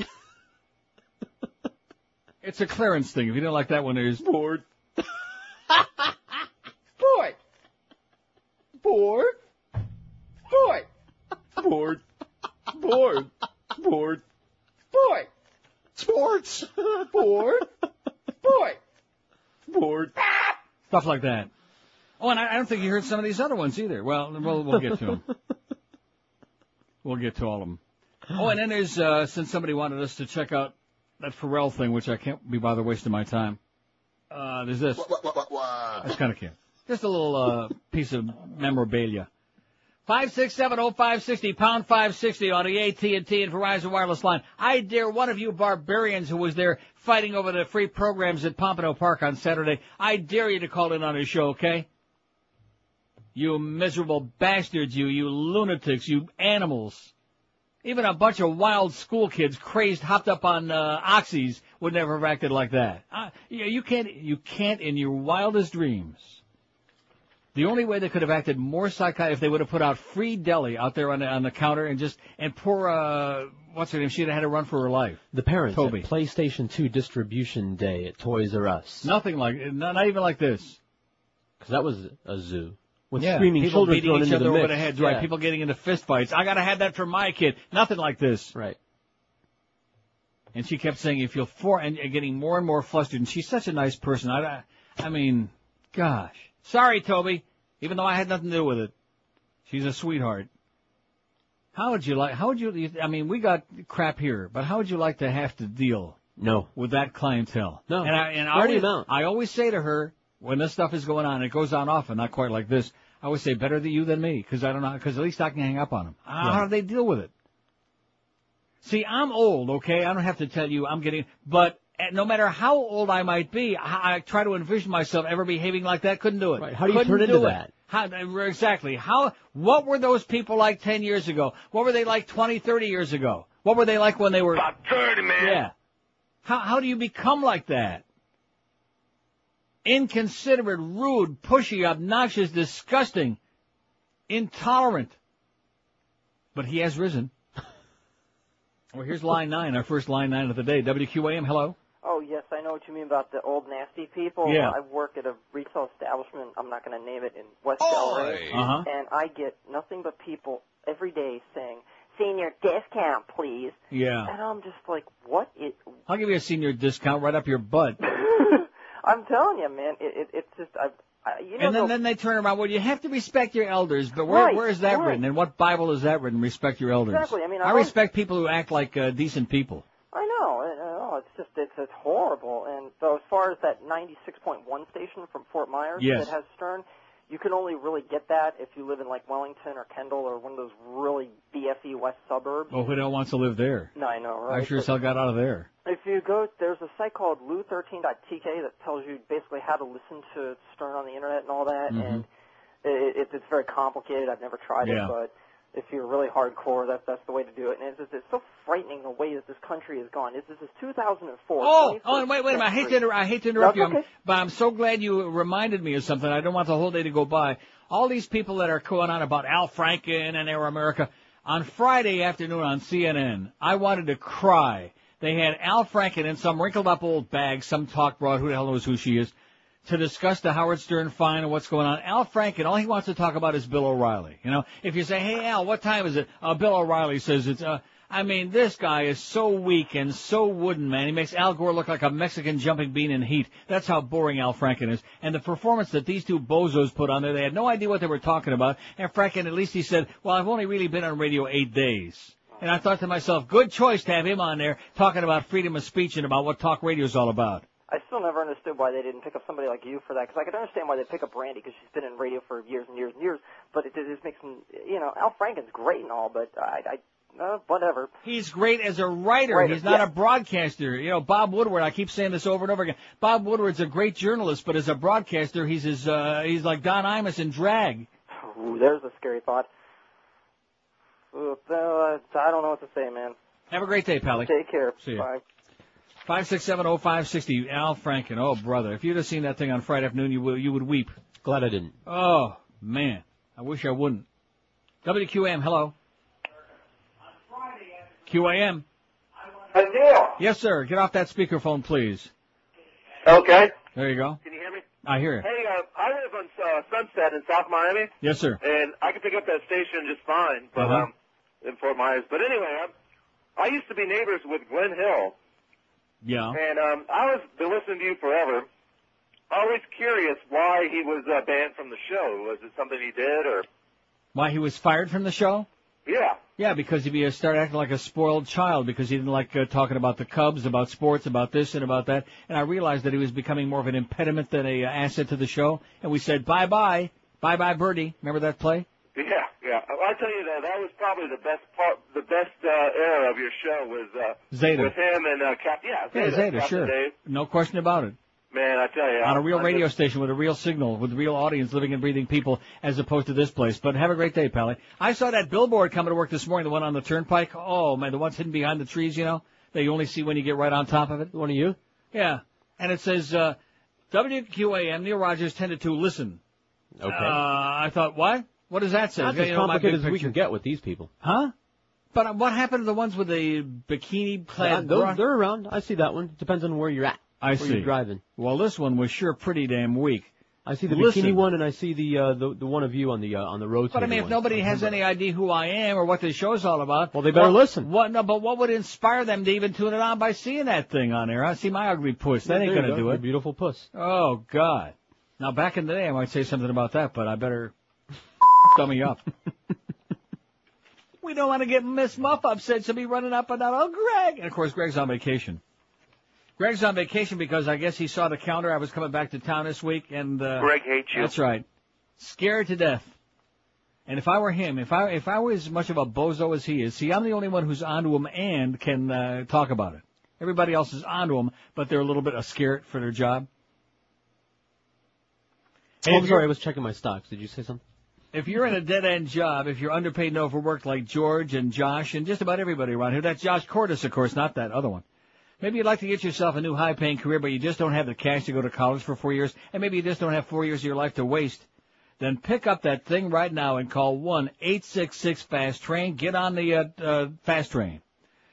It's a clearance thing. If you don't like that one, there's bored. Bored. Bored. Bored. Bored. Bored. Bored. Bored. Sports. Bored. Bored. Bored. stuff like that. Oh, and I don't think you heard some of these other ones either. Well, we'll get to them. We'll get to all of them. Oh, and then there's, since somebody wanted us to check out that Pharrell thing, which I can't be bothered wasting my time, there's this. That's kind of cute. Just a little piece of memorabilia. 5670560, pound 560 on the AT&T and Verizon wireless line. I dare one of you barbarians who was there fighting over the free programs at Pompano Park on Saturday, I dare you to call in on his show, okay? You miserable bastards, you lunatics, you animals. Even a bunch of wild school kids crazed, hopped up on oxys would never have acted like that. You can't in your wildest dreams. The only way they could have acted more psychotic if they would have put out free deli out there on the counter and poor what's her name? She'd have had to run for her life. The parents Toby. at PlayStation 2 distribution day at Toys R Us. Nothing like not even like this. Because that was a zoo with Yeah, screaming people children beating thrown each into other the over mix. the heads, Yeah. right? People getting into fist fights. I gotta have that for my kid. Nothing like this. Right. And she kept saying, "If you're and getting more and more flustered." And she's such a nice person. I mean, gosh. Sorry, Toby. Even though I had nothing to do with it, she's a sweetheart. I mean, we got crap here, but how would you like to have to deal with that clientele? No. I always say to her, when this stuff is going on, it goes on often, not quite like this, I always say, better you than me, because at least I can hang up on them. How do they deal with it? See, I'm old, okay? I don't have to tell you I'm getting, but no matter how old I might be, I try to envision myself ever behaving like that. Couldn't do it. Right. How do you turn into that? Exactly. What were those people like 10 years ago? What were they like 20, 30 years ago? What were they like when they were... About 30, man. Yeah. How do you become like that? Inconsiderate, rude, pushy, obnoxious, disgusting, intolerant. But he has risen. Well, here's line 9, our first line 9 of the day. WQAM, hello. Oh, yes, I know what you mean about the old nasty people. Yeah. I work at a retail establishment, I'm not going to name it, in West LA, and I get nothing but people every day saying, senior discount, please. Yeah. And I'm just like, what? I'll give you a senior discount right up your butt. I'm telling you, man, it's just, you know. And then they turn around, well, you have to respect your elders, but where is that written? In what Bible is that written, respect your elders? Exactly. I mean, I respect people who act like decent people. I know. It's horrible. And so as far as that 96.1 station from Fort Myers Yes. that has Stern, you can only really get that if you live in like Wellington or Kendall or one of those really BFE West suburbs. Well, who don't want to live there? No, I know, right? I sure as hell got out of there. If you go, there's a site called lu13.tk that tells you basically how to listen to Stern on the internet and all that, and it's very complicated. I've never tried it, but if you're really hardcore, that's the way to do it. And it's so frightening the way that this country has gone. This is 2004. Oh, and wait a minute. I hate to interrupt you, okay. but I'm so glad you reminded me of something. I don't want the whole day to go by. All these people that are going on about Al Franken and Air America, on Friday afternoon on CNN, I wanted to cry. They had Al Franken in some wrinkled-up old bag, some talk broad, who the hell knows who she is, to discuss the Howard Stern fine and what's going on. Al Franken, all he wants to talk about is Bill O'Reilly. You know, if you say, hey, Al, what time is it? Bill O'Reilly says it's, I mean, this guy is so weak and so wooden, man. He makes Al Gore look like a Mexican jumping bean in heat. That's how boring Al Franken is. And the performance that these two bozos put on there, they had no idea what they were talking about. And Franken, at least he said, well, I've only really been on radio 8 days. And I thought to myself, good choice to have him on there talking about freedom of speech and about what talk radio is all about. I still never understood why they didn't pick up somebody like you for that, because I could understand why they pick up Brandy, because she's been in radio for years and years and years, but it just makes them, you know, Al Franken's great and all, but whatever. He's great as a writer. He's not a broadcaster. You know, Bob Woodward, I keep saying this over and over again. Bob Woodward's a great journalist, but as a broadcaster, he's like Don Imus in drag. Ooh, there's a scary thought. Ooh, I don't know what to say, man. Have a great day, Pally. Take care. See you. Bye. 5670560, Al Franken. Oh, brother. If you'd have seen that thing on Friday afternoon, you would weep. Glad I didn't. Oh, man. I wish I wouldn't. WQAM, hello. QAM. Hey, Neil. Yes, sir. Get off that speakerphone, please. Okay. There you go. Can you hear me? I hear you. Hey, I live on Sunset in South Miami. Yes, sir. And I can pick up that station just fine, but in Fort Myers. But anyway, I used to be neighbors with Glenn Hill. Yeah. And I was been listening to you forever. Always curious why he was banned from the show. Was it something he did, or? Why he was fired from the show? Yeah. Yeah, because he started acting like a spoiled child because he didn't like talking about the Cubs, about sports, about this and about that. And I realized that he was becoming more of an impediment than a asset to the show. And we said, bye-bye. Bye-bye, Birdie. Remember that play? Yeah. I tell you that was probably the best part, the best era of your show was Zeta. with him and Zeta, Captain sure. Dave. No question about it. Man, I tell you. On a real radio station with a real signal, with real audience, living and breathing people, as opposed to this place. But have a great day, Pally. I saw that billboard coming to work this morning, the one on the turnpike. Oh, man, the one's hidden behind the trees, you know, that you only see when you get right on top of it. One of you? Yeah. And it says, WQAM, Neil Rogers tended to listen. Okay. I thought, what? What does that say? Not as complicated as we can get with these people. Huh? But what happened to the ones with the bikini-clad They're around. I see that one. Depends on where you're at. I see. Where you're driving. Well, this one was sure pretty damn weak. I see the bikini one, and I see the one of you on the road. But I mean, if nobody has any idea who I am or what this show's all about, well, they better listen. But what would inspire them to even tune it on by seeing that thing on there? I see my ugly puss. That ain't gonna do it. Your beautiful puss. Oh God! Now back in the day, I might say something about that, but I better dummy up. We don't want to get Miss Muff upset. She'll be running up and down. Oh, Greg! And of course, Greg's on vacation. Greg's on vacation because I guess he saw the counter. I was coming back to town this week, and Greg hates you. That's right. Scared to death. And if I were him, if I was as much of a bozo as he is, see, I'm the only one who's onto him and can talk about it. Everybody else is onto him, but they're a little bit scared for their job. Hey, I'm sorry, I was checking my stocks. Did you say something? If you're in a dead-end job, if you're underpaid and overworked like George and Josh and just about everybody around here, that's Josh Cordes, of course, not that other one. Maybe you'd like to get yourself a new high-paying career, but you just don't have the cash to go to college for 4 years, and maybe you just don't have 4 years of your life to waste. Then pick up that thing right now and call 1-866-FAST-TRAIN. Get on the Fast Train.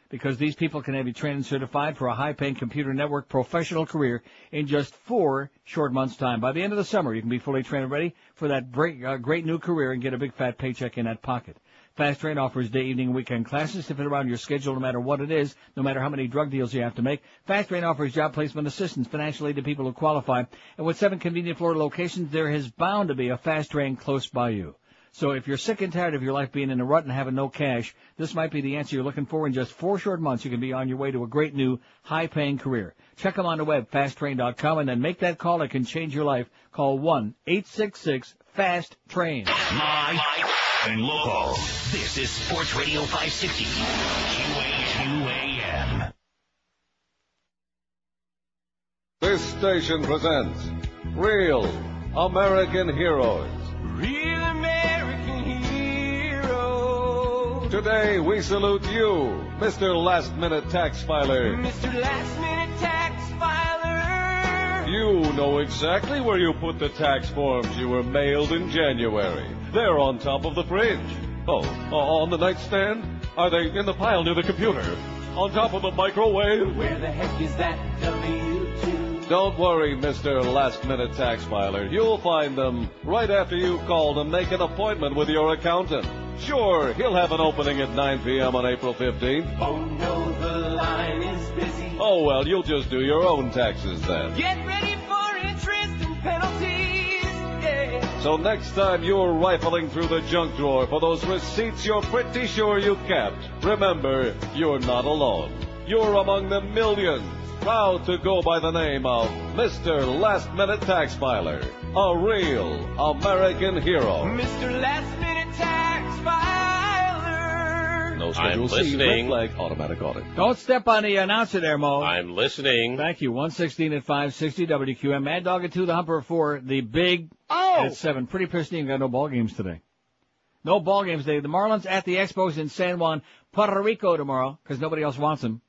Because these people can have you trained and certified for a high-paying computer network professional career in just 4 short months' time. By the end of the summer, you can be fully trained and ready for that great new career and get a big fat paycheck in that pocket. Fast Train offers day, evening, and weekend classes to fit around your schedule no matter what it is, no matter how many drug deals you have to make. Fast Train offers job placement assistance, financial aid to people who qualify. And with 7 convenient Florida locations, there is bound to be a Fast Train close by you. So if you're sick and tired of your life being in a rut and having no cash, this might be the answer you're looking for. In just 4 short months, you can be on your way to a great new, high-paying career. Check them on the web, fasttrain.com, and then make that call that can change your life. Call 1-866-FAST-TRAIN. Live and local. This is Sports Radio 560. QAM. This station presents Real American Heroes. Real American hero. Today we salute you, Mr. Last Minute Tax Filer. Mr. Last Minute Tax Filer. You know exactly where you put the tax forms you were mailed in January. They're on top of the fridge. Oh, on the nightstand? Are they in the pile near the computer? On top of the microwave? Where the heck is that W-2? Don't worry, Mr. Last Minute Tax Filer. You'll find them right after you call to make an appointment with your accountant. Sure, he'll have an opening at 9 p.m. on April 15th. Oh, no, the line is busy. Oh, well, you'll just do your own taxes then. Get ready for interest and penalties, yeah. So next time you're rifling through the junk drawer for those receipts you're pretty sure you kept, remember, you're not alone. You're among the millions proud to go by the name of Mr. Last Minute Tax Filer, a real American hero. Mr. Last Minute Tax Filer. No Schedule C, red flag, automatic audit. Don't step on the announcer there, Mo. I'm listening. Thank you. 116 at 560 WQM. Mad Dog at 2, the Humper at 4, the Big at 7. Pretty pristine. Got no ball games today. No ball games today. The Marlins at the Expos in San Juan, Puerto Rico tomorrow, because nobody else wants them.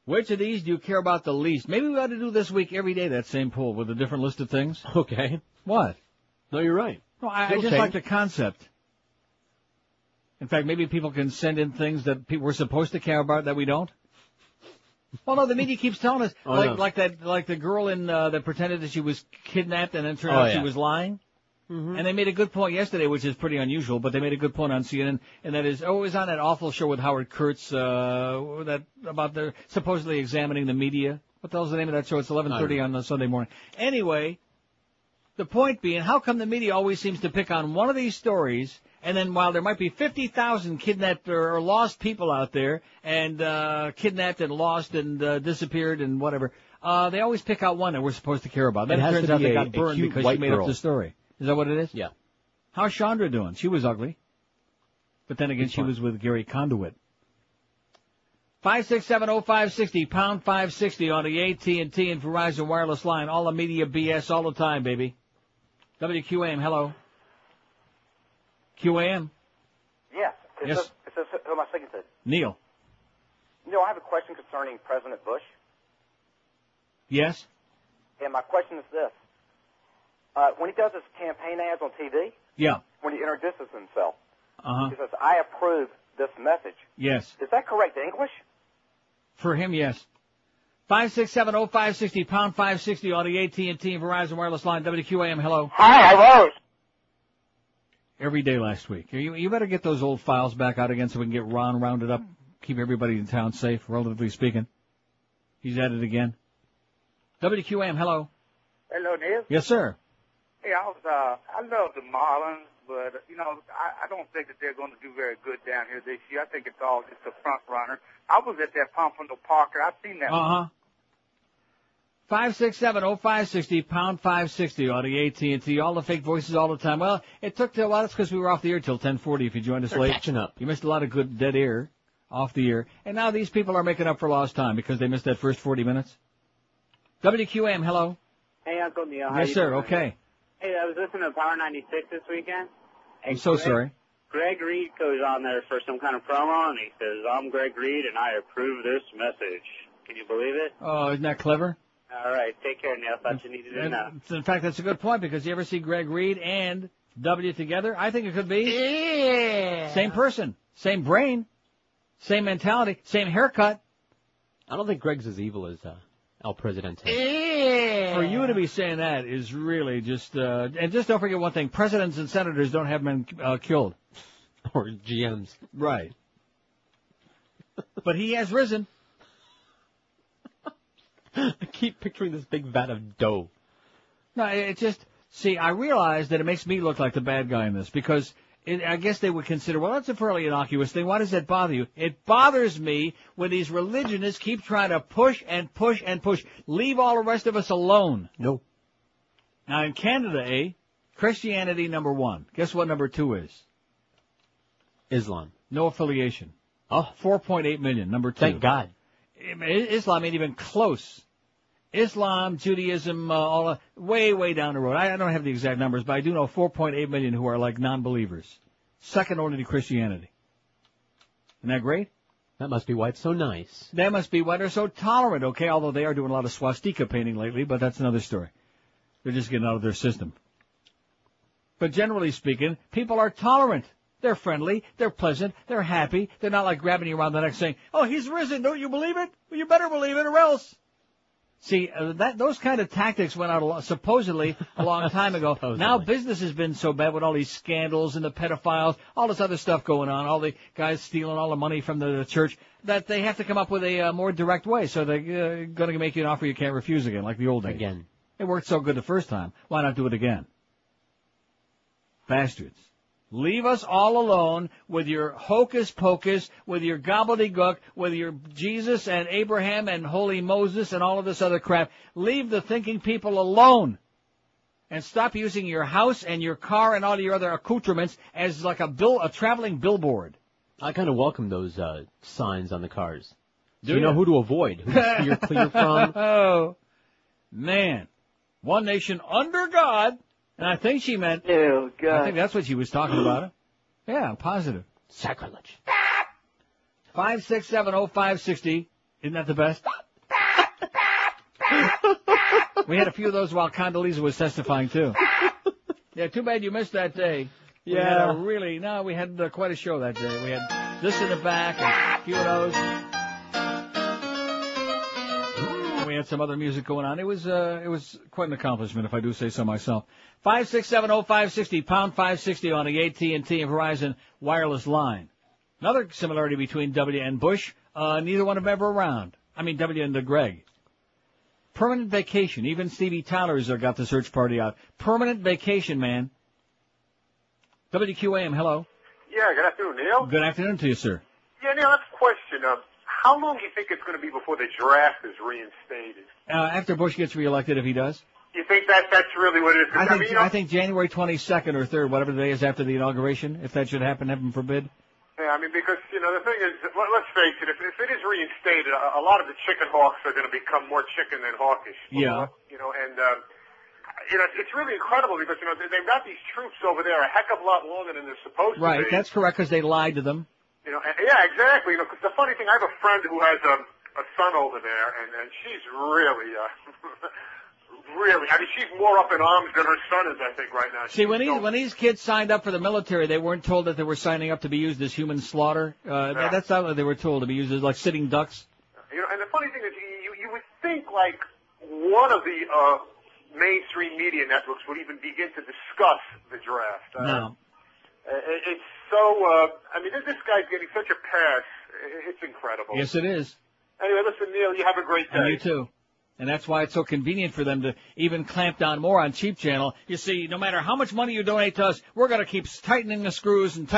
Which of these do you care about the least? Maybe we ought to do this week every day that same poll with a different list of things. Okay. What? No, you're right. No, I just like the concept. In fact, maybe people can send in things that we're supposed to care about that we don't. Well, no, the media keeps telling us, like the girl in that pretended that she was kidnapped and then turned out she was lying. Mm-hmm. And they made a good point yesterday, which is pretty unusual, but they made a good point on CNN, and that is, it was on that awful show with Howard Kurtz, that about their supposedly examining the media. What the hell's the name of that show? It's 11:30 on a Sunday morning. Anyway, the point being, how come the media always seems to pick on one of these stories, and then while there might be 50,000 kidnapped or lost people out there, and kidnapped and lost and disappeared and whatever, they always pick out one that we're supposed to care about. Then it turns out they got burned because she made up the story. Is that what it is? Yeah. How's Chandra doing? She was ugly. But then again, she was with Gary Conduit. 5670560, pound 560 on the AT&T and Verizon wireless line. All the media BS all the time, baby. WQAM, hello. QAM? Yes. Who am I speaking to? Neil. Neil, I have a question concerning President Bush. Yes? And my question is this. When he does his campaign ads on TV, when he introduces himself, he says, I approve this message. Yes. Is that correct English? For him, yes. 5670560, pound 560 on the AT&T and Verizon wireless line. WQAM, hello. Hi, I rose. Every day last week. You better get those old files back out again so we can get Ron rounded up, keep everybody in town safe, relatively speaking. He's at it again. WQAM, hello. Hello, Neil. Yes, sir. Hey, I love the Marlins, but, I don't think that they're going to do very good down here this year. I think it's all just a front runner. I was at that Pompano Parker. I've seen that. 567-0560, pound 560 on the AT&T. All the fake voices all the time. Well, it took till, well, that's because we were off the air till 10:40 if you joined us late. Catching up. You missed a lot of good dead air off the air. And now these people are making up for lost time because they missed that first 40 minutes. WQAM, hello. Hey, Uncle Neil. How Yes, you sir. doing? Okay. Hey, I was listening to Power 96 this weekend. I'm so sorry. Greg Reed goes on there for some kind of promo, and he says, I'm Greg Reed, and I approve this message. Can you believe it? Oh, isn't that clever? All right. Take care, Neil. Thought you needed to know. In fact, that's a good point because you ever see Greg Reed and W together? I think it could be. Yeah. Same person, same brain, same mentality, same haircut. I don't think Greg's as evil as El Presidente. Yeah. For you to be saying that is really just, and just don't forget one thing, presidents and senators don't have men killed. Or GMs. Right. But he has risen. I keep picturing this big vat of dough. No, it just, see, I realize that it makes me look like the bad guy in this because I guess they would consider, well, that's a fairly innocuous thing. Why does that bother you? It bothers me when these religionists keep trying to push and push and push. Leave all the rest of us alone. No. Now, in Canada, Christianity, number 1. Guess what number 2 is? Islam. No affiliation. Oh. 4.8 million, number 2. Thank God. Islam ain't even close. Islam, Judaism, all way, way down the road. I don't have the exact numbers, but I do know 4.8 million who are like non-believers. Second only to Christianity. Isn't that great? That must be why it's so nice. That must be why they're so tolerant, okay? Although they are doing a lot of swastika painting lately, but that's another story. They're just getting out of their system. But generally speaking, people are tolerant. They're friendly, they're pleasant, they're happy. They're not like grabbing you around the neck saying, oh, he's risen, don't you believe it? Well, you better believe it or else. See, those kind of tactics went out supposedly a long time ago. Now business has been so bad with all these scandals and the pedophiles, all this other stuff going on, all the guys stealing all the money from the church, that they have to come up with a more direct way. So they're going to make you an offer you can't refuse again, like the old days. Again. It worked so good the first time. Why not do it again? Bastards. Leave us all alone with your hocus pocus, with your gobbledygook, with your Jesus and Abraham and holy Moses and all of this other crap. Leave the thinking people alone. And stop using your house and your car and all your other accoutrements as like a traveling billboard. I kind of welcome those signs on the cars. Do you know who to avoid, who to steer clear from. Oh, man. One nation under God. And I think she meant, Ew, God. I think that's what she was talking about. Yeah, I'm positive. Sacrilege. 5670560. Isn't that the best? We had a few of those while Condoleezza was testifying, too. Yeah, too bad you missed that day. Yeah. We had quite a show that day. We had this in the back and a few of those. We had some other music going on. It was quite an accomplishment, if I do say so myself. 5670560, pound 560 on the AT&T and Verizon wireless line. Another similarity between W and Bush, neither one of them ever around. I mean, W and Greg. Permanent vacation. Even Stevie Tyler's got the search party out. Permanent vacation, man. WQAM, hello. Yeah, good afternoon, Neil. Good afternoon to you, sir. Yeah, Neil, that's a question. How long do you think it's going to be before the draft is reinstated? After Bush gets reelected, if he does. You think that's really what it is? I think January 22nd or 3rd, whatever the day is after the inauguration, if that should happen, heaven forbid. Yeah, I mean, because, the thing is, let's face it, if it is reinstated, a lot of the chicken hawks are going to become more chicken than hawkish. Yeah. It's really incredible because, they've got these troops over there a heck of a lot longer than they're supposed to be. Right, that's correct, because they lied to them. Yeah, exactly. Because the funny thing, I have a friend who has a son over there, and she's really, really, I mean, she's more up in arms than her son is, I think, right now. See, when these kids signed up for the military, they weren't told that they were signing up to be used as human slaughter. That's not what they were told, to be used as like sitting ducks. And the funny thing is, you would think like one of the mainstream media networks would even begin to discuss the draft. No. It's so, this guy's getting such a pass. It's incredible. Yes, it is. Anyway, listen, Neil, you have a great day. And you too. And that's why it's so convenient for them to even clamp down more on Cheap Channel. You see, no matter how much money you donate to us, we're going to keep tightening the screws. And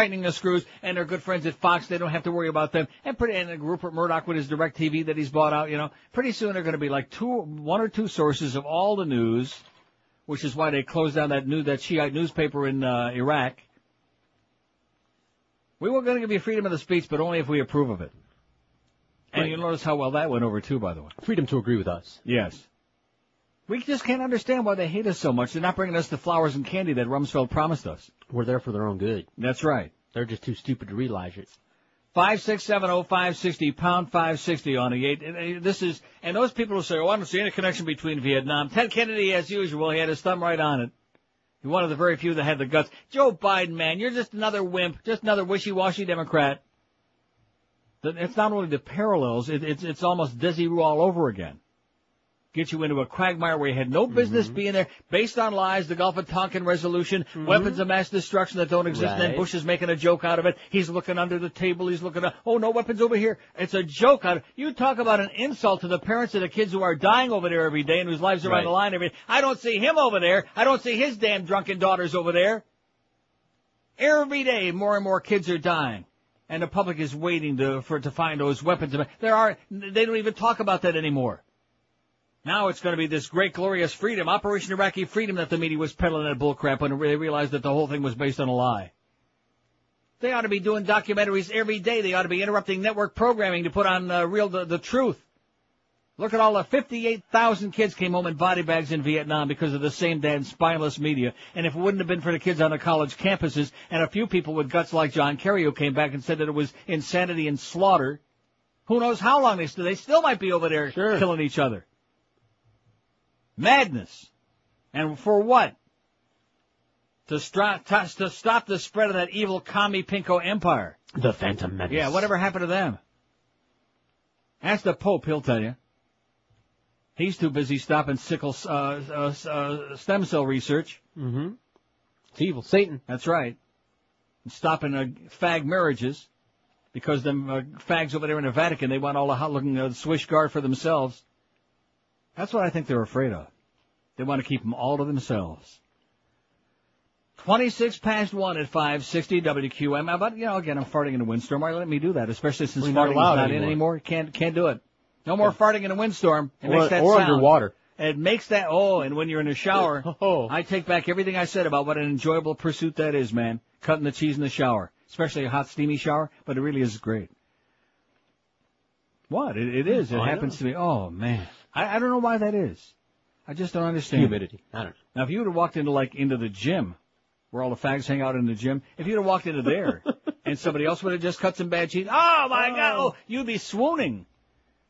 their good friends at Fox, they don't have to worry about them. And Rupert Murdoch with his DirecTV that he's bought out, pretty soon they're going to be like one or two sources of all the news, which is why they closed down that Shiite newspaper in Iraq. We were going to give you freedom of the speech, but only if we approve of it. And you'll notice how well that went over, too, by the way. Freedom to agree with us. Yes. We just can't understand why they hate us so much. They're not bringing us the flowers and candy that Rumsfeld promised us. We're there for their own good. That's right. They're just too stupid to realize it. 5670560, pound 560 on the 8. And those people who say, I don't see any connection between Vietnam. Ted Kennedy, as usual, he had his thumb right on it. He's one of the very few that had the guts. Joe Biden, man, you're just another wimp, just another wishy-washy Democrat. It's not only the parallels, it's almost Desiru all over again. Get you into a quagmire where you had no business being there, based on lies, the Gulf of Tonkin resolution, weapons of mass destruction that don't exist, and then Bush is making a joke out of it. He's looking under the table, he's looking at, no weapons over here. It's a joke out of it. You talk about an insult to the parents of the kids who are dying over there every day and whose lives are on the line every day. I don't see him over there. I don't see his damn drunken daughters over there. Every day, more and more kids are dying. And the public is waiting to find those weapons. They don't even talk about that anymore. Now it's going to be this great, glorious freedom, Operation Iraqi Freedom, that the media was peddling that bullcrap when they realized that the whole thing was based on a lie. They ought to be doing documentaries every day. They ought to be interrupting network programming to put on the truth. Look at all the 58,000 kids came home in body bags in Vietnam because of the same damn spineless media. And if it wouldn't have been for the kids on the college campuses and a few people with guts like John Kerry who came back and said that it was insanity and slaughter, who knows how long they still might be over there killing each other. Madness. And for what? To stop the spread of that evil commie pinko empire. The Phantom Menace. Yeah, whatever happened to them? Ask the Pope, he'll tell you. He's too busy stopping stem cell research. It's evil. Satan. That's right. And stopping fag marriages because them fags over there in the Vatican, they want all the hot-looking Swiss guard for themselves. That's what I think they're afraid of. They want to keep them all to themselves. 26 past 1 at 560 WQM. But, again, I'm farting in a windstorm. Why let me do that, especially since farting is not in anymore? Can't do it. No more farting in a windstorm. It makes that sound. Underwater. It makes that, and when you're in the shower, I take back everything I said about what an enjoyable pursuit that is, man. Cutting the cheese in the shower. Especially a hot, steamy shower, but it really is great. What? It is. It happens to me. Oh, man. I don't know why that is. I just don't understand. Humidity. I don't know. Now, if you would have walked into the gym, where all the fags hang out in the gym, if you'd have walked into there, and somebody else would have just cut some bad cheese, oh, my God, you'd be swooning.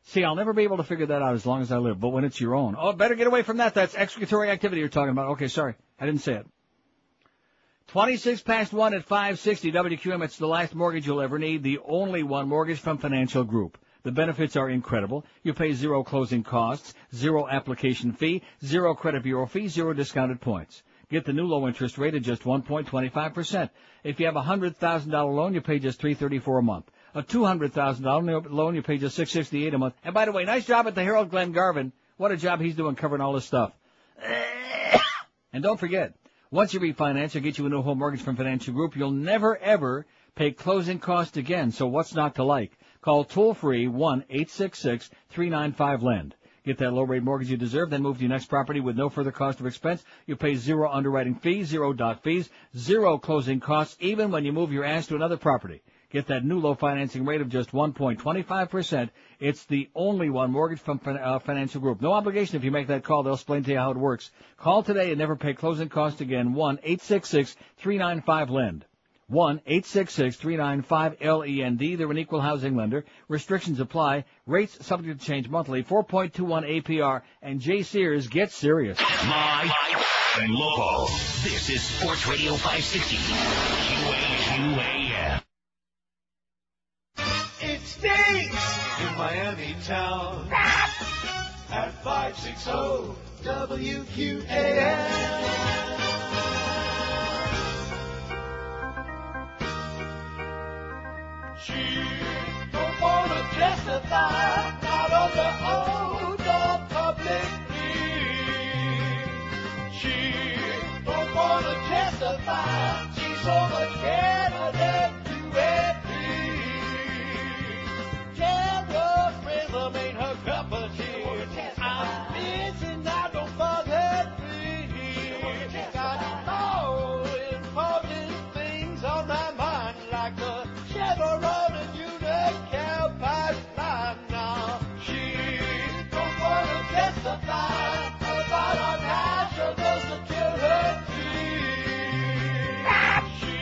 See, I'll never be able to figure that out as long as I live, but when it's your own. Oh, better get away from that. That's excretory activity you're talking about. Okay, sorry. I didn't say it. 26 past 1 at 560 WQM. It's the last mortgage you'll ever need. The only one, mortgage from Financial Group. The benefits are incredible. You pay 0 closing costs, 0 application fee, 0 credit bureau fee, 0 discounted points. Get the new low interest rate at just 1.25%. If you have a $100,000 loan, you pay just $334 a month. A $200,000 loan, you pay just $668 a month. And by the way, nice job at the Herald, Glenn Garvin. What a job he's doing covering all this stuff. And don't forget, once you refinance or get you a new home mortgage from Financial Group, you'll never, ever pay closing costs again. So what's not to like? Call toll-free 1-866-395-LEND. Get that low-rate mortgage you deserve, then move to your next property with no further cost or expense. You pay 0 underwriting fees, 0 doc fees, 0 closing costs, even when you move your ass to another property. Get that new low financing rate of just 1.25%. It's the only one, mortgage from Financial Group. No obligation if you make that call. They'll explain to you how it works. Call today and never pay closing costs again. 1-866-395-LEND. 1-866-395-LEND. They're an equal housing lender. Restrictions apply. Rates subject to change monthly. 4.21 APR. And Jay Sears gets serious. Live and local. This is Sports Radio 560. QAM. It stinks in Miami town at 560 WQAM. She don't wanna testify, not under oath or public testify. She's so much better than you and me. Devil's rhythm ain't her cup of tea. I'm missing out, don't bother me. Got all important things on my mind, like the Chevron and Unocal pipeline. Now she don't wanna testify about our national security. She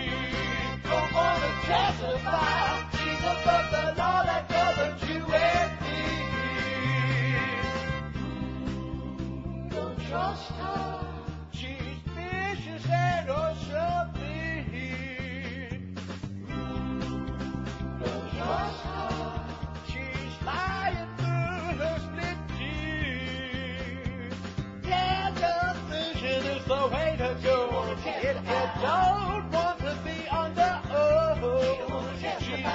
don't wanna testify. She's above the law that governs you and me. Don't trust her. She's vicious and or something. Don't trust her. She's lying through her split teeth. Yeah, the vision is the way to go. If you don't want to be under oath, she's a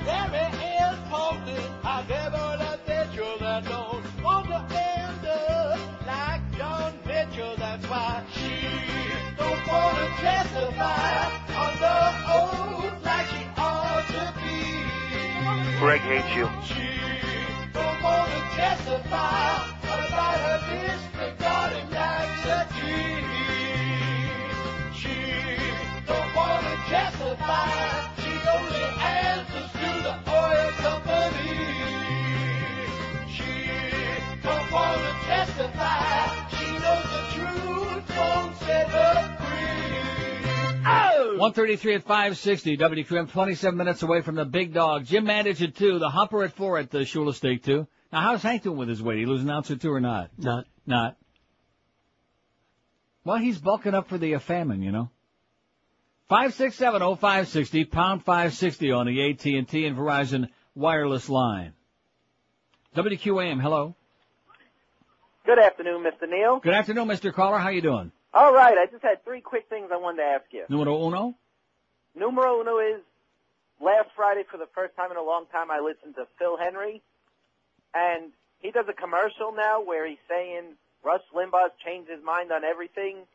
very important. I've never loved Mitchell that don't want to end up like John Mitchell. That's why she don't want to testify under oath like she ought to be. Greg hates you. She don't want to testify about her disregarding laxity. She don't want to testify. She only answers to the oil company. She don't want to testify. She knows the truth won't set her free. Oh! 133 at 560, WQM, 27 minutes away from the big dog. Jim Mandich at 2, the Humper at 4 at the Shula Steak 2. Now, how's Hank doing with his weight? He lose an ounce or two or not? Not. Well, he's bulking up for the famine, you know. 5670560, pound 560 on the AT&T and Verizon wireless line. WQAM, hello. Good afternoon, Mr. Neal. Good afternoon, Mr. Caller. How you doing? All right, I just had 3 quick things I wanted to ask you. Numero uno? Numero uno is, last Friday, for the first time in a long time, I listened to Phil Hendrie, and he does a commercial now where he's saying Rush Limbaugh's changed his mind on everything,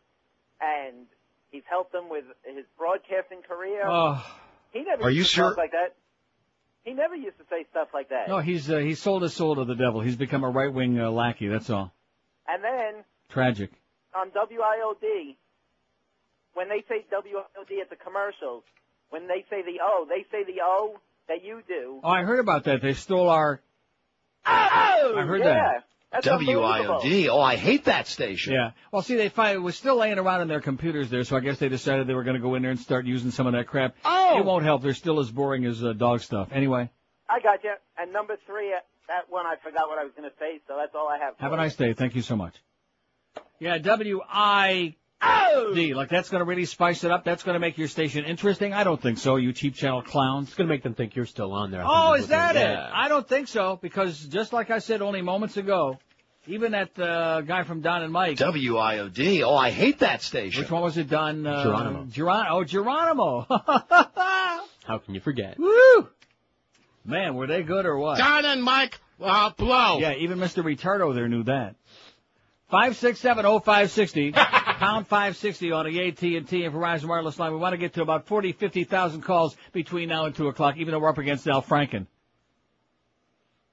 and he's helped him with his broadcasting career. He never used to talk like that. He never used to say stuff like that. No, he's sold his soul to the devil. He's become a right-wing lackey, that's all. And then, Tragic. on WIOD, when they say WIOD at the commercials, when they say the O, they say the O that you do. Oh, I heard about that. They stole our... I heard that. That's WIOD. Oh, I hate that station. Yeah. Well, see, it was still laying around in their computers there, so I guess they decided they were going to go in there and start using some of that crap. Oh! It won't help. They're still as boring as dog stuff. Anyway. I got you. And number 3, that one I forgot what I was going to say, so that's all I have. Have a nice day. Thank you so much. Yeah, WIOD. Like, that's going to really spice it up? That's going to make your station interesting? I don't think so, you cheap channel clowns. It's going to make them think you're still on there. Oh, is that it? I don't think so, because just like I said only moments ago, even that guy from Don and Mike. WIOD. Oh, I hate that station. Which one was it, Don? Geronimo. Geronimo. How can you forget? Woo! Man, were they good or what? Don and Mike, blow. Yeah, even Mr. Retardo there knew that. 5670560, pound 560 on the AT&T and Verizon wireless line. We want to get to about 50,000 calls between now and 2 o'clock, even though we're up against Al Franken.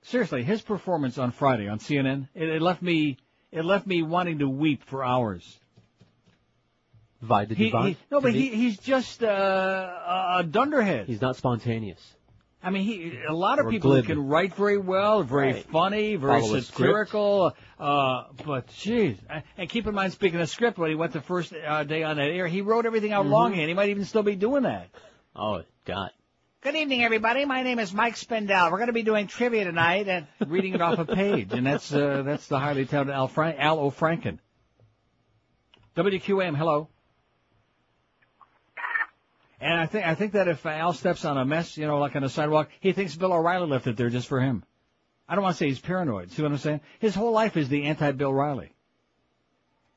Seriously, his performance on Friday on CNN, it left me wanting to weep for hours. He's just a dunderhead. He's not spontaneous. I mean, a lot of people can write very well, very funny, very satirical, but geez. And keep in mind, speaking of script, when he went the first day on that air, he wrote everything out longhand. He might even still be doing that. Oh, God. Good evening, everybody. My name is Mike Spindell. We're going to be doing trivia tonight and reading it off a page, and that's the highly talented Al O'Franken. WQAM, hello. And I think that if Al steps on a mess, like on a sidewalk, he thinks Bill O'Reilly left it there just for him. I don't want to say he's paranoid. See what I'm saying? His whole life is the anti-Bill Riley.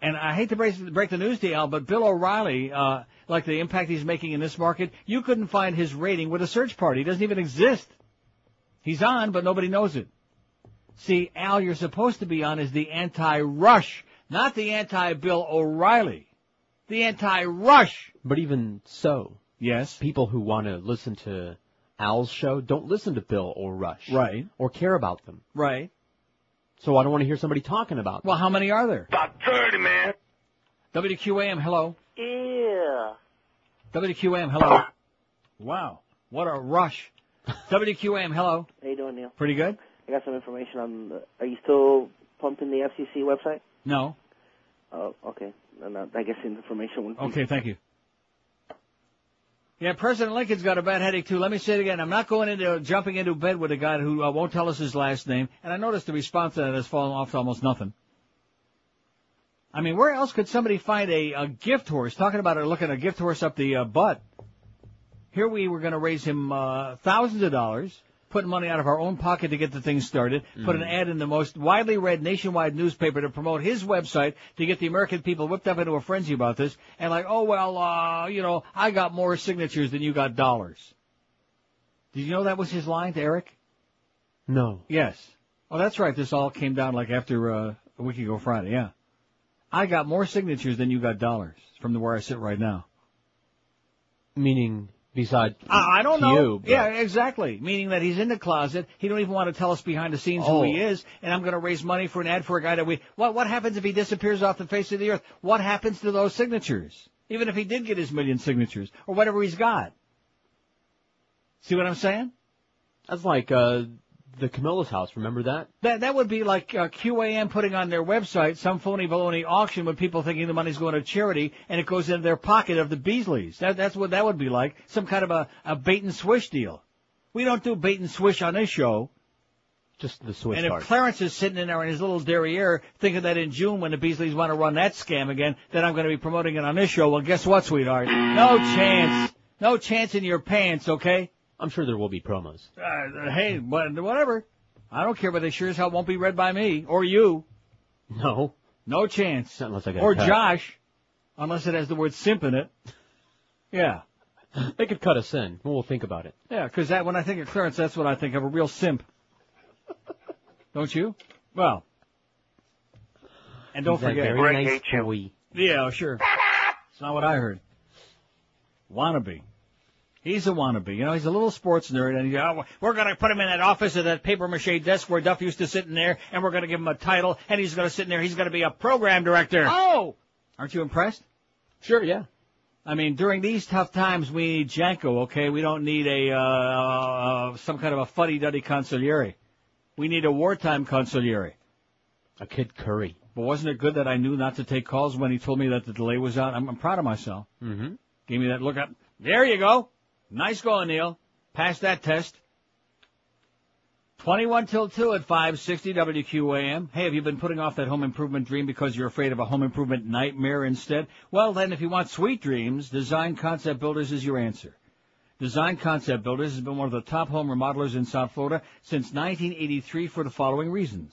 And I hate to break the news to you, Al, but Bill O'Reilly, like the impact he's making in this market, you couldn't find his rating with a search party. He doesn't even exist. He's on, but nobody knows it. See, Al, you're supposed to be on is the anti-Rush, not the anti-Bill O'Reilly. The anti-Rush. But even so, yes, people who want to listen to Al's show don't listen to Bill or Rush. Right. Or care about them. Right. So I don't want to hear somebody talking about them. Well, how many are there? About 30, man. WQAM, hello. Yeah. WQAM, hello. Wow. What a rush. WQAM, hello. How you doing, Neil? Pretty good. I got some information on are you still pumping the FCC website? No. Oh, okay. And I guess the information would be... Okay, thank you. Yeah, President Lincoln's got a bad headache, too. Let me say it again. I'm not jumping into bed with a guy who won't tell us his last name. And I noticed the response to that has fallen off to almost nothing. I mean, where else could somebody find a gift horse? Talking about looking a gift horse up the butt. Here we were going to raise him thousands of dollars, putting money out of our own pocket to get the thing started, put an ad in the most widely read nationwide newspaper to promote his website to get the American people whipped up into a frenzy about this, and like, oh, well, I got more signatures than you got dollars. Did you know that was his line to Eric? No. Yes. Oh, that's right. This all came down like after a week ago Friday, yeah. I got more signatures than you got dollars from where I sit right now. Meaning... Besides, I don't know. You, yeah, exactly. Meaning that he's in the closet. He don't even want to tell us behind the scenes who he is. And I'm going to raise money for an ad for a guy that What happens if he disappears off the face of the earth? What happens to those signatures? Even if he did get his million signatures or whatever he's got. See what I'm saying? That's like the Camilla's house. Remember that? That would be like QAM putting on their website some phony baloney auction with people thinking the money's going to charity and it goes into their pocket of the Beasleys. That's what that would be like. Some kind of a bait and swish deal. We don't do bait and swish on this show. Just the swish And part. if Clarence is sitting in there in his little derriere thinking that in June when the Beasleys want to run that scam again, that I'm going to be promoting it on this show, well, guess what, sweetheart? No chance. No chance in your pants, okay? I'm sure there will be promos. Hey, whatever. I don't care, but they sure as hell won't be read by me or you. No. No chance. Not unless I get or a cut. Josh, unless it has the word simp in it. Yeah. They could cut us in. We'll think about it. Yeah, because when I think of Clarence, that's what I think of, a real simp. Don't you? Well. And don't forget. Very nice boy. Yeah, sure. It's not what I heard. Wannabe. He's a wannabe. You know, he's a little sports nerd, and we're going to put him in that office at that papier-mâché desk where Duff used to sit in there, and we're going to give him a title, and he's going to sit in there. He's going to be a program director. Oh! Aren't you impressed? Sure, yeah. I mean, during these tough times, we need Janko, okay? We don't need some kind of a fuddy-duddy consigliere. We need a wartime consigliere. A Kid Curry. But wasn't it good that I knew not to take calls when he told me that the delay was out? I'm proud of myself. Mm-hmm. Gave me that look up. There you go. Nice going, Neil. Pass that test. 21 till 2 at 560 WQAM. Hey, have you been putting off that home improvement dream because you're afraid of a home improvement nightmare instead? Well, then, if you want sweet dreams, Design Concept Builders is your answer. Design Concept Builders has been one of the top home remodelers in South Florida since 1983 for the following reasons.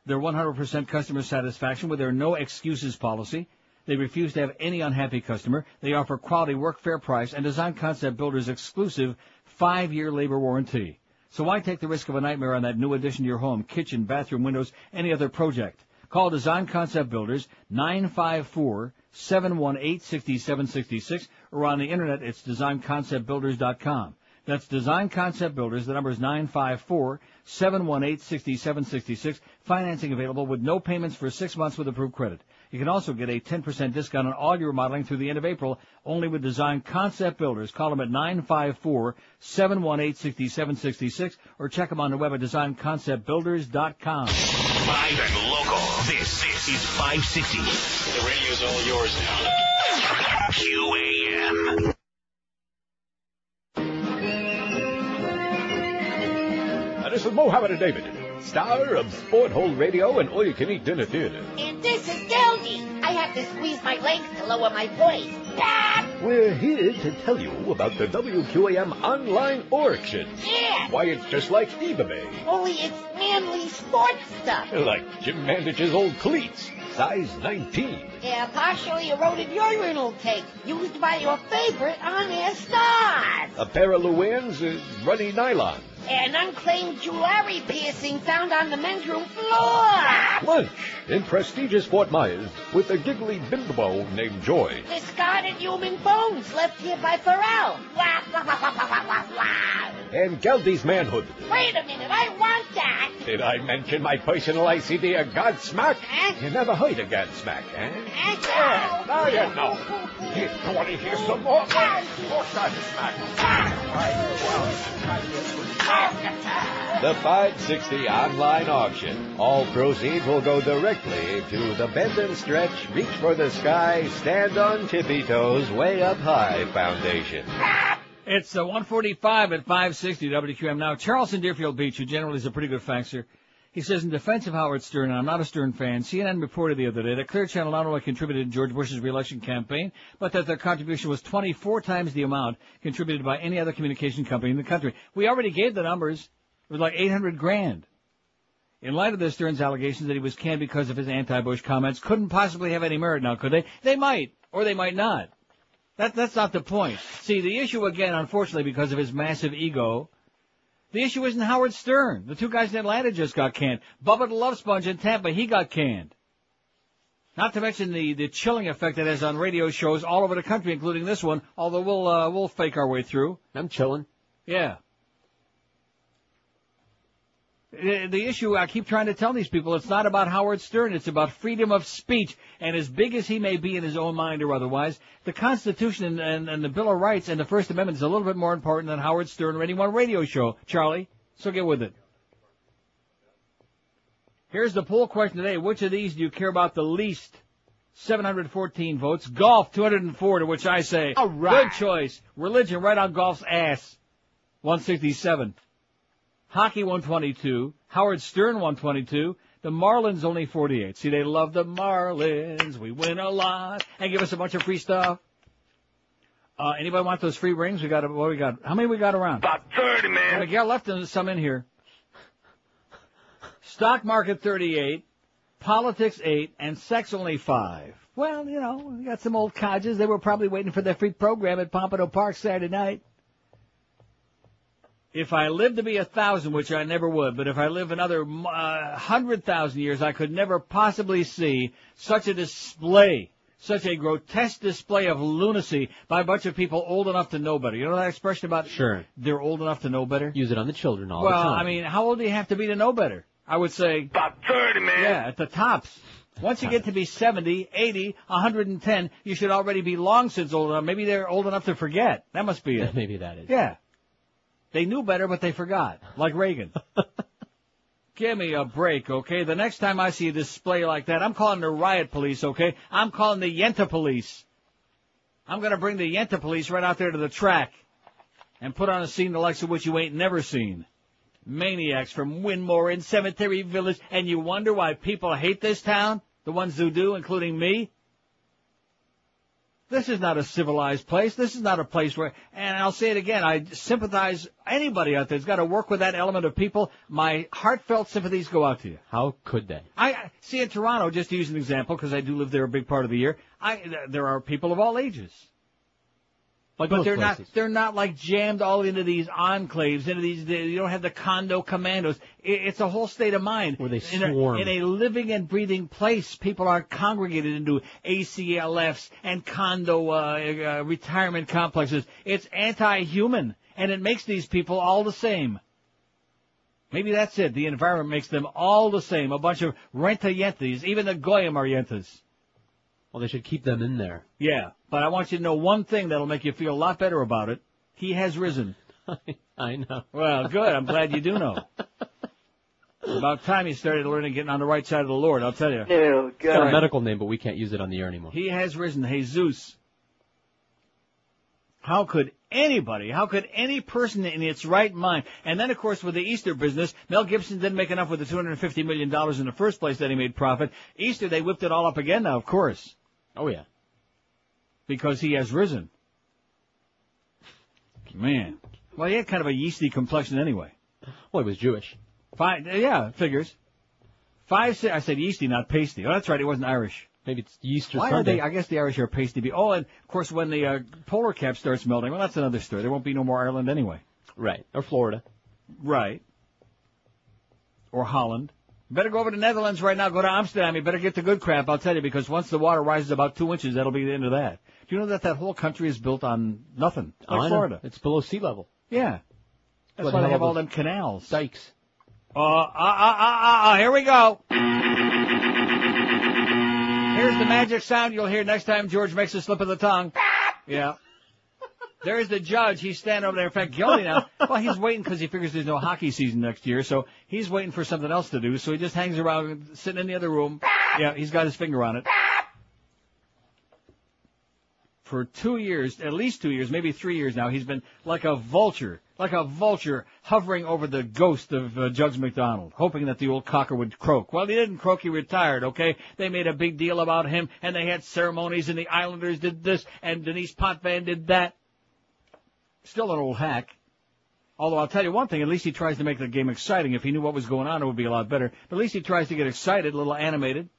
Their 100% customer satisfaction with their no excuses policy. They refuse to have any unhappy customer. They offer quality work, fair price, and Design Concept Builders' exclusive 5-year labor warranty. So why take the risk of a nightmare on that new addition to your home, kitchen, bathroom, windows, any other project? Call Design Concept Builders, 954-718-6766, or on the Internet, it's designconceptbuilders.com. That's Design Concept Builders. The number is 954-718-6766. Financing available with no payments for 6 months with approved credit. You can also get a 10% discount on all your remodeling through the end of April, only with Design Concept Builders. Call them at 954-718-6766 or check them on the web at designconceptbuilders.com. Live and local. This is 560. The radio's all yours now. QAM. This is Mohammed and David, star of Sport Hole Radio and All You Can Eat Dinner Theater. And this is Geldy. I have to squeeze my legs to lower my voice. We're here to tell you about the WQAM online auction. Yeah. Why, it's just like eBay. Only it's manly sports stuff. Like Jim Mandage's old cleats, size 19. Yeah, partially eroded urinal cake used by your favorite on-air stars. A pair of Luann's runny nylons. An unclaimed jewelry piercing found on the men's room floor. Lunch in prestigious Fort Myers with a giggly bimbo named Joy. Discarded human bones left here by Pharrell. And Geldy's manhood. Wait a minute, I want that. Did I mention my personal ICD of Godsmack? You never heard of Godsmack, eh? Yeah, now you know. You want to hear some more? More Godsmack. The 560 online auction. All proceeds will go directly to the Bend and Stretch, Reach for the Sky, Stand on Tippy Toes, Way Up High Foundation. It's 1:45 at 560 WQM. Now, Charles in Deerfield Beach, who generally is a pretty good faxer, he says, in defense of Howard Stern, and I'm not a Stern fan, CNN reported the other day that Clear Channel not only contributed to George Bush's re-election campaign, but that their contribution was 24 times the amount contributed by any other communication company in the country. We already gave the numbers. It was like $800,000. In light of this, Stern's allegations that he was canned because of his anti-Bush comments couldn't possibly have any merit now, could they? They might, or they might not. That's not the point. See, the issue, again, unfortunately, because of his massive ego, the issue isn't Howard Stern. The two guys in Atlanta just got canned. Bubba the Love Sponge in Tampa, he got canned. Not to mention the chilling effect it has on radio shows all over the country, including this one, although we'll fake our way through. I'm chilling. Yeah. The issue, I keep trying to tell these people, it's not about Howard Stern. It's about freedom of speech. And as big as he may be in his own mind or otherwise, the Constitution and the Bill of Rights and the First Amendment is a little bit more important than Howard Stern or any one radio show, Charlie. So get with it. Here's the poll question today. Which of these do you care about the least? 714 votes. Golf, 204, to which I say, all right. Good choice. Religion, right on golf's ass. 167. Hockey 122, Howard Stern 122, the Marlins only 48. See, they love the Marlins. We win a lot and give us a bunch of free stuff. Anybody want those free rings? What we got? How many we got around? About 30, man. Miguel left some in here. Stock market 38, politics 8, and sex only 5. Well, we got some old codgers. They were probably waiting for their free program at Pompano Park Saturday night. If I live to be 1,000, which I never would, but if I live another 100,000 years, I could never possibly see such a display, such a grotesque display of lunacy by a bunch of people old enough to know better. You know that expression about they're old enough to know better? Use it on the children all the time. Well, I mean, how old do you have to be to know better? I would say about 30, man. Yeah, at the tops. Once you get to be 70, 80, 110, you should already be long since old enough. Maybe they're old enough to forget. That must be it. Maybe that is. Yeah. They knew better, but they forgot, like Reagan. Give me a break, okay? The next time I see a display like that, I'm calling the riot police, okay? I'm calling the Yenta police. I'm going to bring the Yenta police right out there to the track and put on a scene the likes of which you ain't never seen. Maniacs from Winmore and Cemetery Village, and you wonder why people hate this town? The ones who do, including me? This is not a civilized place. This is not a place where, and I'll say it again, I sympathize, anybody out there's got to work with that element of people. My heartfelt sympathies go out to you. How could they? I see in Toronto, just to use an example, because I do live there a big part of the year, there are people of all ages. Like but they're not like jammed all into these enclaves, into these, you don't have the condo commandos. It's a whole state of mind. Where they swarm. In a living and breathing place, people are congregated into ACLFs and condo, retirement complexes. It's anti-human, and it makes these people all the same. Maybe that's it. The environment makes them all the same. A bunch of renta-yentas. Even the Goyim are yentas. Well, they should keep them in there. Yeah, but I want you to know one thing that'll make you feel a lot better about it. He has risen. I know. Well, good. I'm glad you do know. It's about time you started learning getting on the right side of the Lord, I'll tell you. No, it's got a medical name, but we can't use it on the air anymore. He has risen. Jesus. How could any person in its right mind, and then, of course, with the Easter business, Mel Gibson didn't make enough with the $250 million in the first place that he made profit. Easter, they whipped it all up again now, of course. Oh, yeah. Because he has risen. Man. Well, he had kind of a yeasty complexion anyway. Well, he was Jewish. Yeah, figures. 5'6", I said yeasty, not pasty. Oh, that's right, he wasn't Irish. Maybe it's Easter Why Sunday. I guess the Irish are pasty. Oh, and, of course, when the polar cap starts melting, well, that's another story. There won't be no more Ireland anyway. Right. Or Florida. Right. Or Holland. Better go over to Netherlands right now. Go to Amsterdam. You better get the good crap, I'll tell you, because once the water rises about 2 inches, that'll be the end of that. Do you know that whole country is built on nothing? Like Florida. It's below sea level. Yeah. That's why they have all them canals. Dikes. Here we go. Here's the magic sound you'll hear next time George makes a slip of the tongue. Yeah. There's the judge. He's standing over there. In fact, Gildy now, well, he's waiting because he figures there's no hockey season next year, so he's waiting for something else to do, so he just hangs around, sitting in the other room. Yeah, he's got his finger on it. For 2 years, at least 2 years, maybe 3 years now, he's been like a vulture hovering over the ghost of Judge McDonald, hoping that the old cocker would croak. Well, he didn't croak, he retired, okay? They made a big deal about him, and they had ceremonies, and the Islanders did this, and Denise Potvin did that. Still an old hack. Although I'll tell you one thing, at least he tries to make the game exciting. If he knew what was going on, it would be a lot better. But at least he tries to get excited, a little animated.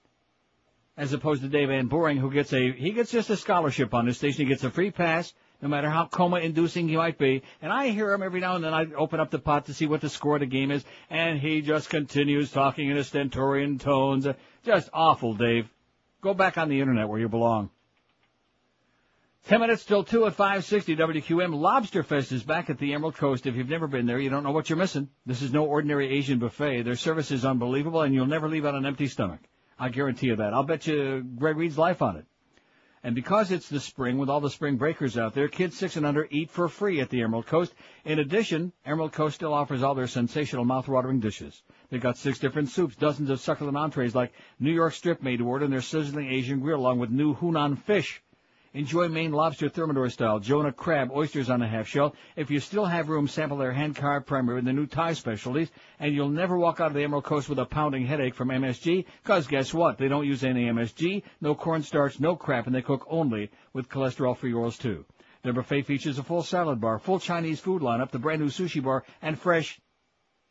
As opposed to Dave Van Boring, who gets just a scholarship on this station. He gets a free pass, no matter how coma-inducing he might be. And I hear him every now and then. I open up the pot to see what the score of the game is, and he just continues talking in a stentorian tones. Just awful, Dave. Go back on the internet where you belong. 10 minutes till 2 at 560 WQM. Lobster Fest is back at the Emerald Coast. If you've never been there, you don't know what you're missing. This is no ordinary Asian buffet. Their service is unbelievable, and you'll never leave on an empty stomach. I guarantee you that. I'll bet you Greg Reed's life on it. And because it's the spring, with all the spring breakers out there, kids 6 and under eat for free at the Emerald Coast. In addition, Emerald Coast still offers all their sensational mouth-watering dishes. They've got 6 different soups, dozens of succulent entrees like New York strip made to order, and their sizzling Asian grill, along with new Hunan fish. Enjoy Maine lobster thermidor style, Jonah crab, oysters on a half shell. If you still have room, sample their hand-carved primer and the new Thai specialties, and you'll never walk out of the Emerald Coast with a pounding headache from MSG, because guess what? They don't use any MSG, no cornstarch, no crap, and they cook only with cholesterol-free oils, too. Their buffet features a full salad bar, full Chinese food lineup, the brand new sushi bar, and fresh...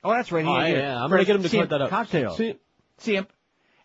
Oh, that's right. Yeah, I'm going to get him to cut that up. Cocktail. See him.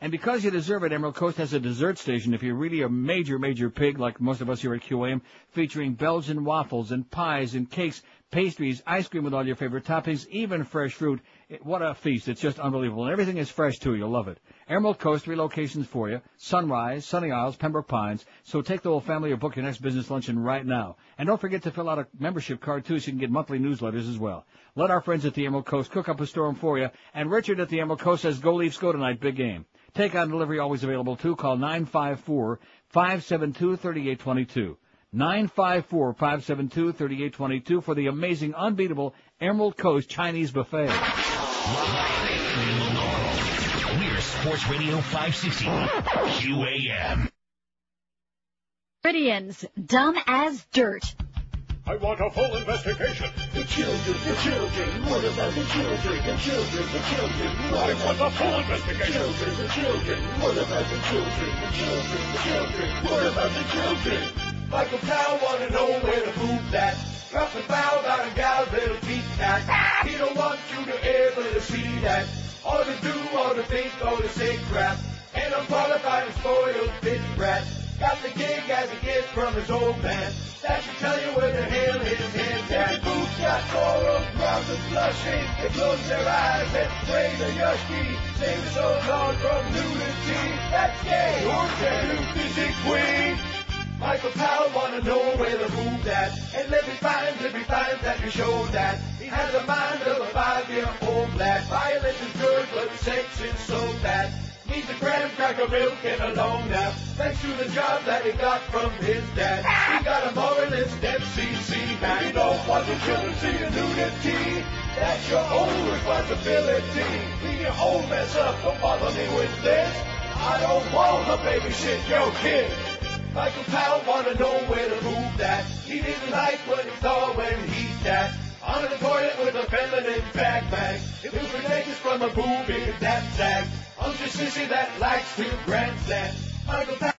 And because you deserve it, Emerald Coast has a dessert station if you're really a major, major pig, like most of us here at QAM, featuring Belgian waffles and pies and cakes, pastries, ice cream with all your favorite toppings, even fresh fruit. What a feast. It's just unbelievable. And everything is fresh, too. You'll love it. Emerald Coast, 3 locations for you. Sunrise, Sunny Isles, Pembroke Pines. So take the whole family or book your next business luncheon right now. And don't forget to fill out a membership card, too, so you can get monthly newsletters as well. Let our friends at the Emerald Coast cook up a storm for you. And Richard at the Emerald Coast says, go Leafs, go tonight. Big game. Take-on delivery always available, too. Call 954-572-3822. 954-572-3822 for the amazing, unbeatable Emerald Coast Chinese Buffet. We're Sports Radio 560 QAM. Floridians, dumb as dirt. I want a full investigation. The children, what about the children? The children, what I want a full investigation. The children, what about the children? The children, what about the children? Michael Powell wanna know where to move that. Drop the foul about a gal, little beat cat. He don't want you to ever see that. All to do, all to think, all to say crap. And I'm qualified and spoiled, bitch brat. Got the gig as a gift from his old man. That should tell you where the hell his head's at. Boots got coral, crowds are blushing. They close their eyes and pray the yushki. Save the soul Lord from nudity. That's gay. Jorge, music queen. Michael Powell wanna know where to move that. And let me find that you show that. He has the mind of a 5-year-old lad. Violence is good, but sex is so bad. Needs a graham cracker milk and a long nap. Thanks to the job that he got from his dad. He got a moralist FCC back. You don't want the children seeing nudity. That's your own responsibility. Clean your own mess up. Don't bother me with this. I don't want to babysit your kid. Michael Powell wanna know where to move that. He didn't like what he saw when he sat on the toilet with a feminine bag. It was contagious from a boob in that sack. I'm just sissy that likes to grandstand. Michael Powell